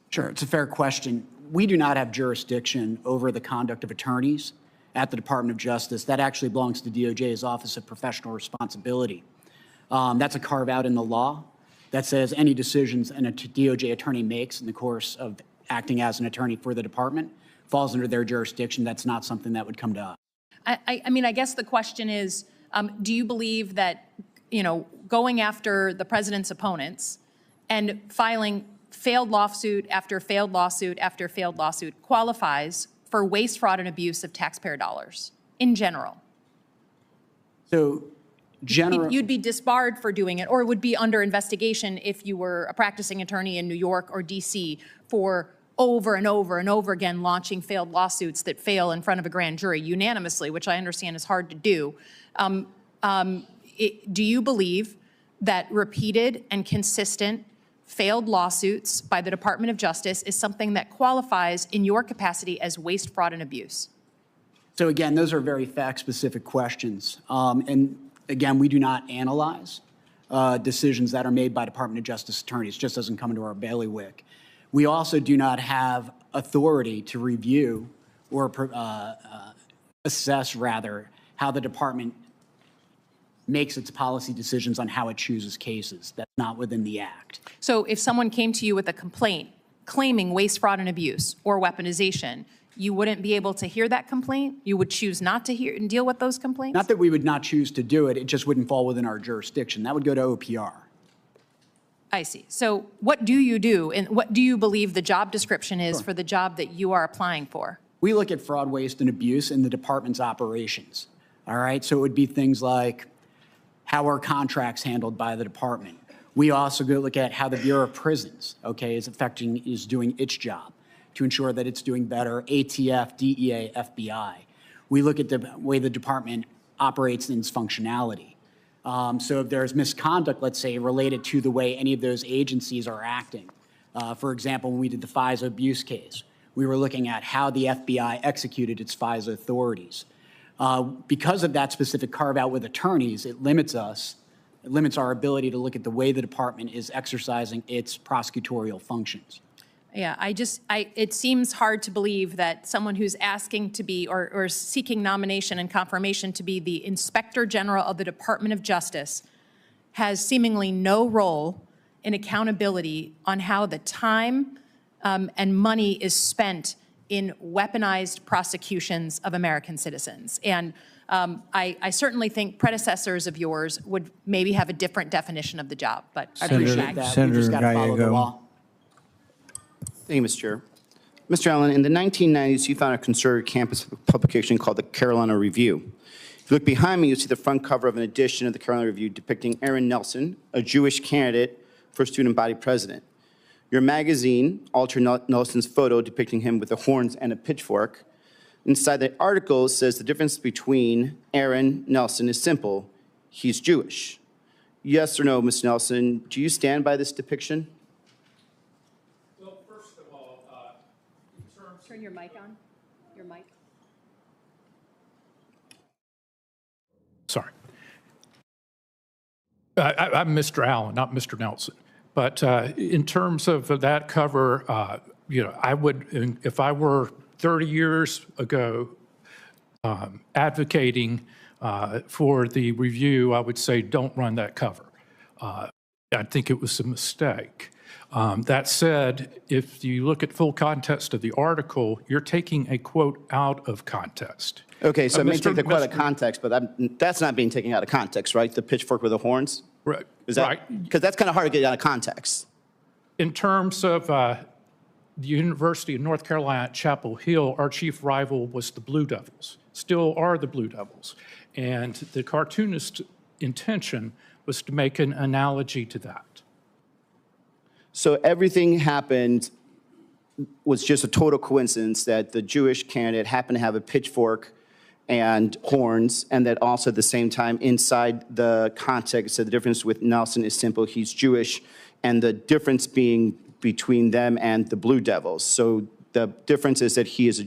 Sure, it's a fair question. We do not have jurisdiction over the conduct of attorneys at the Department of Justice. That actually belongs to DOJ's Office of Professional Responsibility. That's a carve out in the law that says any decisions a DOJ attorney makes in the course of acting as an attorney for the department falls under their jurisdiction. That's not something that would come to us. I mean, I guess the question is, do you believe that, going after the president's opponents and filing failed lawsuit after failed lawsuit after failed lawsuit qualifies for waste, fraud, and abuse of taxpayer dollars in general? So, you'd be disbarred for doing it, or it would be under investigation if you were a practicing attorney in New York or DC for over and over and over again launching failed lawsuits that fail in front of a grand jury unanimously, which I understand is hard to do. Do you believe that repeated and consistent failed lawsuits by the Department of Justice is something that qualifies in your capacity as waste, fraud, and abuse? So again, those are very fact-specific questions. And again, we do not analyze decisions that are made by Department of Justice attorneys. It just doesn't come into our bailiwick. We also do not have authority to review or assess, rather, how the department makes its policy decisions on how it chooses cases. That's not within the Act. So if someone came to you with a complaint claiming waste, fraud, and abuse or weaponization, you wouldn't be able to hear that complaint? You would choose not to hear and deal with those complaints? Not that we would not choose to do it, it just wouldn't fall within our jurisdiction. That would go to OPR. I see. So what do you do, and what do you believe the job description is for the job that you are applying for? We look at fraud, waste, and abuse in the department's operations. All right, so it would be things like how are contracts handled by the department. We also go look at how the Bureau of Prisons, is doing its job to ensure that it's doing better, ATF, DEA, FBI. We look at the way the department operates in its functionality. So if there's misconduct, let's say, related to the way any of those agencies are acting. For example, when we did the FISA abuse case, we were looking at how the FBI executed its FISA authorities. Because of that specific carve-out with attorneys, it limits our ability to look at the way the department is exercising its prosecutorial functions. Yeah, it seems hard to believe that someone who's asking to be or seeking nomination and confirmation to be the Inspector General of the Department of Justice has seemingly no role in accountability on how the time and money is spent in weaponized prosecutions of American citizens. And I certainly think predecessors of yours would maybe have a different definition of the job, but I appreciate that. Senator We've just got to follow the law. Thank you, Mr. Chair. Mr. Allen, in the 1990s, you founded a conservative campus publication called the Carolina Review. If you look behind me, you see the front cover of an edition of the Carolina Review depicting Aaron Nelson, a Jewish candidate for student body president. Your magazine altered Nelson's photo depicting him with the horns and a pitchfork. Inside the article says the difference between Aaron Nelson is simple. He's Jewish. Yes or no, Ms. Nelson, do you stand by this depiction? Well, first of all, turn your mic on. Your mic. Sorry. I'm Mr. Allen, not Mr. Nelson. But in terms of that cover, I would, if I were 30 years ago advocating for the review, I would say don't run that cover. I think it was a mistake. That said, if you look at full context of the article, you're taking a quote out of context. Okay, so I may take the quote out of context, but that's not being taken out of context, right? The pitchfork with the horns? Right. Is that, right. Because that's kind of hard to get out of context. In terms of the University of North Carolina at Chapel Hill, our chief rival was the Blue Devils, still are the Blue Devils. And the cartoonist's intention was to make an analogy to that. So everything happened was just a total coincidence that the Jewish candidate happened to have a pitchfork and horns, and that also at the same time inside the context, so the difference with Nelson is simple, he's Jewish, and the difference being between them and the Blue Devils. So the difference is that he is a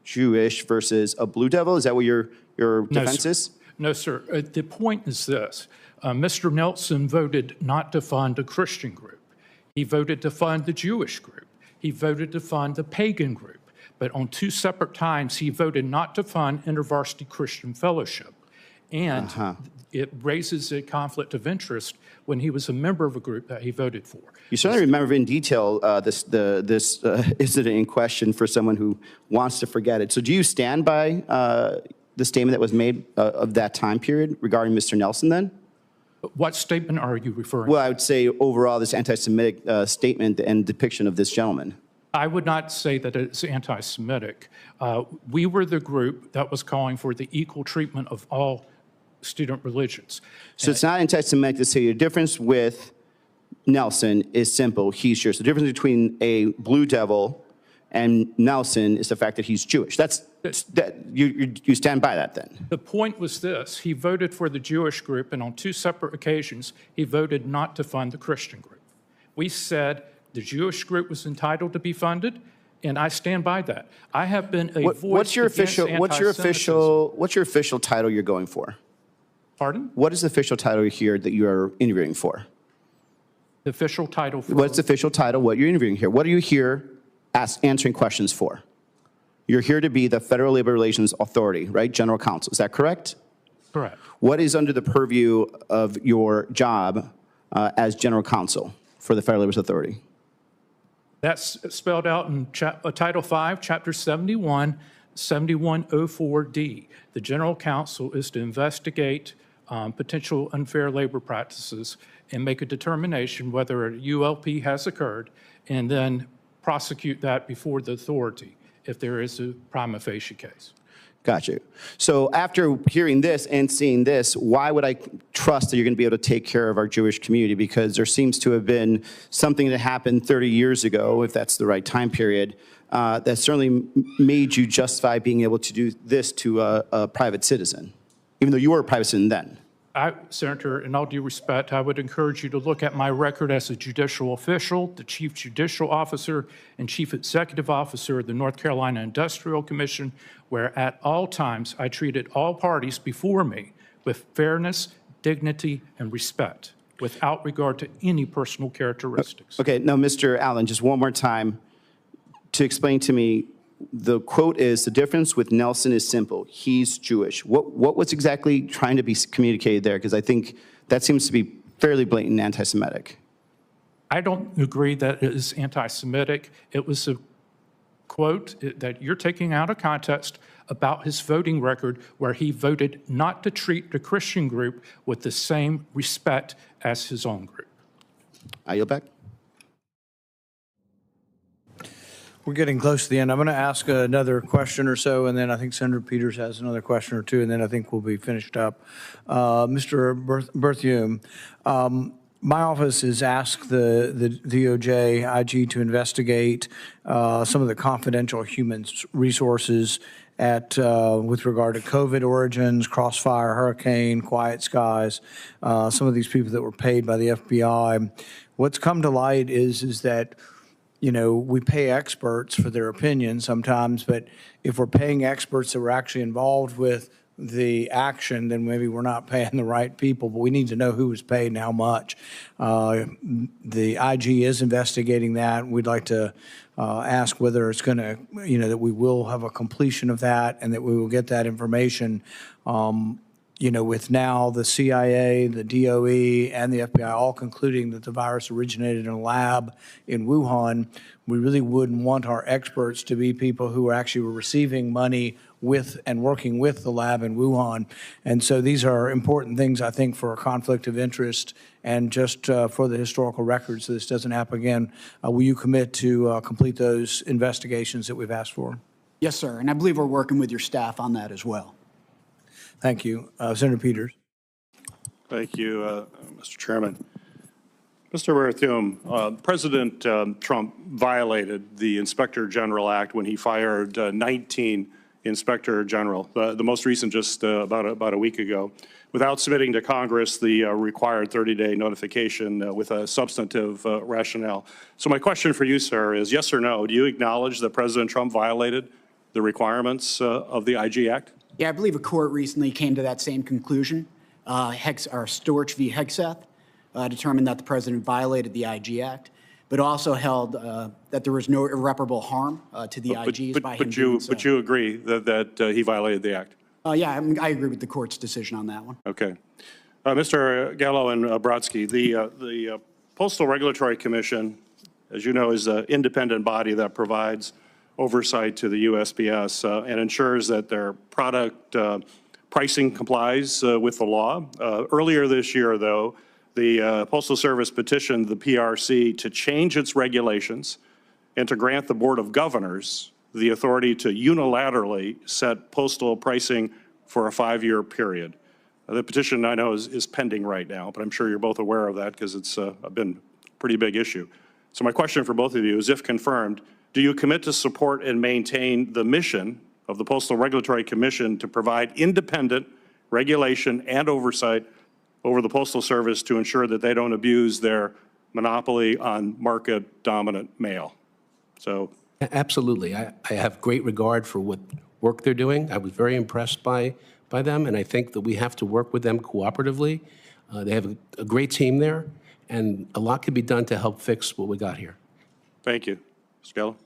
Jewish versus a Blue Devil? Is that what your defense is? No, sir. The point is this. Mr. Nelson voted not to fund a Christian group. He voted to fund the Jewish group. He voted to fund the pagan group. But on two separate times, he voted not to fund InterVarsity Christian Fellowship. And it raises a conflict of interest when he was a member of a group that he voted for. You certainly remember in detail this incident in question for someone who wants to forget it. So do you stand by the statement that was made of that time period regarding Mr. Nelson then? What statement are you referring to? Well, I would say overall this anti-Semitic statement and depiction of this gentleman. I would not say that it's anti-Semitic. We were the group that was calling for the equal treatment of all student religions. So it's not anti-Semitic to say the difference with Nelson is simple, he's Jewish. The difference between a Blue Devil and Nelson is the fact that he's Jewish. You stand by that then? The point was this, he voted for the Jewish group, and on two separate occasions, he voted not to fund the Christian group. We said the Jewish group was entitled to be funded, and I stand by that. I have been a voice what's your official title you're going for? Pardon? What is the official title here that you are interviewing for? The official title for? What's the official title, what you're interviewing here? What are you here answering questions for? You're here to be the Federal Labor Relations Authority, right? General Counsel, is that correct? Correct. What is under the purview of your job as General Counsel for the Federal Labor Authority? That's spelled out in Title V, Chapter 71, 7104D. The General Counsel is to investigate potential unfair labor practices and make a determination whether a ULP has occurred, and then prosecute that before the authority if there is a prima facie case. Got you. So after hearing this and seeing this, why would I trust that you're going to be able to take care of our Jewish community? Because there seems to have been something that happened 30 years ago, if that's the right time period, that certainly made you justify being able to do this to a private citizen, even though you were a private citizen then. Senator, in all due respect, I would encourage you to look at my record as a judicial official, the Chief Judicial Officer and Chief Executive Officer of the North Carolina Industrial Commission, where at all times I treated all parties before me with fairness, dignity, and respect, without regard to any personal characteristics. Okay, now, Mr. Allen, just one more time to explain to me. The quote is, the difference with Nelson is simple. He's Jewish. What was exactly trying to be communicated there? Because I think that seems to be fairly blatant anti-Semitic. I don't agree that it is anti-Semitic. It was a quote that you're taking out of context about his voting record, where he voted not to treat the Christian group with the same respect as his own group. I yield back. We're getting close to the end. I'm going to ask another question or so, and then I think Senator Peters has another question or two, and then I think we'll be finished up. Mr. Berthiaume, my office has asked the DOJ IG to investigate some of the confidential human resources with regard to COVID origins, Crossfire, Hurricane, Quiet Skies, some of these people that were paid by the FBI. What's come to light is that we pay experts for their opinions sometimes, but if we're paying experts that were actually involved with the action, then maybe we're not paying the right people, but we need to know who was paid and how much. The IG is investigating that. We'd like to ask whether it's going to, that we will have a completion of that and that we will get that information with now the CIA, the DOE, and the FBI all concluding that the virus originated in a lab in Wuhan, we really wouldn't want our experts to be people who actually were receiving money with and working with the lab in Wuhan. And so these are important things, I think, for a conflict of interest and just for the historical record, so this doesn't happen again. Will you commit to complete those investigations that we've asked for? Yes, sir. And I believe we're working with your staff on that as well. Thank you. Senator Peters. Thank you, Mr. Chairman. Mr. Werthum, President Trump violated the Inspector General Act when he fired 19 Inspector General, the most recent just about a week ago, without submitting to Congress the required 30-day notification with a substantive rationale. So my question for you, sir, is yes or no, do you acknowledge that President Trump violated the requirements of the IG Act? Yeah, I believe a court recently came to that same conclusion. Storch v. Hegseth determined that the president violated the IG Act, but also held that there was no irreparable harm to the IGs by him doing so. But you agree that he violated the act? Yeah, I agree with the court's decision on that one. Okay. Mr. Gallo and Brodsky, the Postal Regulatory Commission, as you know, is an independent body that provides oversight to the USPS and ensures that their product pricing complies with the law. Earlier this year, though, the Postal Service petitioned the PRC to change its regulations and to grant the Board of Governors the authority to unilaterally set postal pricing for a 5-year period. The petition, I know, is pending right now, but I'm sure you're both aware of that because it's been a pretty big issue. So my question for both of you is, if confirmed, do you commit to support and maintain the mission of the Postal Regulatory Commission to provide independent regulation and oversight over the Postal Service to ensure that they don't abuse their monopoly on market-dominant mail? So, absolutely. I have great regard for what work they're doing. I was very impressed by them, and I think that we have to work with them cooperatively. They have a great team there, and a lot can be done to help fix what we got here. Thank you. Mr. Gallo?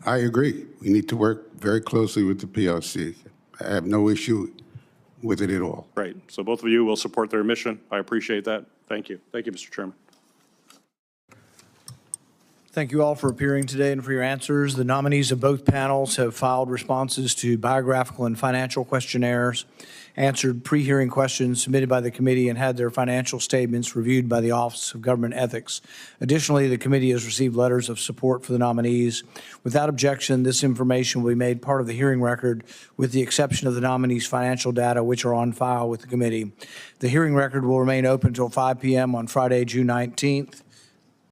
I agree. We need to work very closely with the PRC. I have no issue with it at all. Right. So both of you will support their mission. I appreciate that. Thank you. Thank you, Mr. Chairman. Thank you all for appearing today and for your answers. The nominees of both panels have filed responses to biographical and financial questionnaires, answered pre-hearing questions submitted by the committee, and had their financial statements reviewed by the Office of Government Ethics. Additionally, the committee has received letters of support for the nominees. Without objection, this information will be made part of the hearing record with the exception of the nominees' financial data, which are on file with the committee. The hearing record will remain open until 5 p.m. on Friday, June 19th.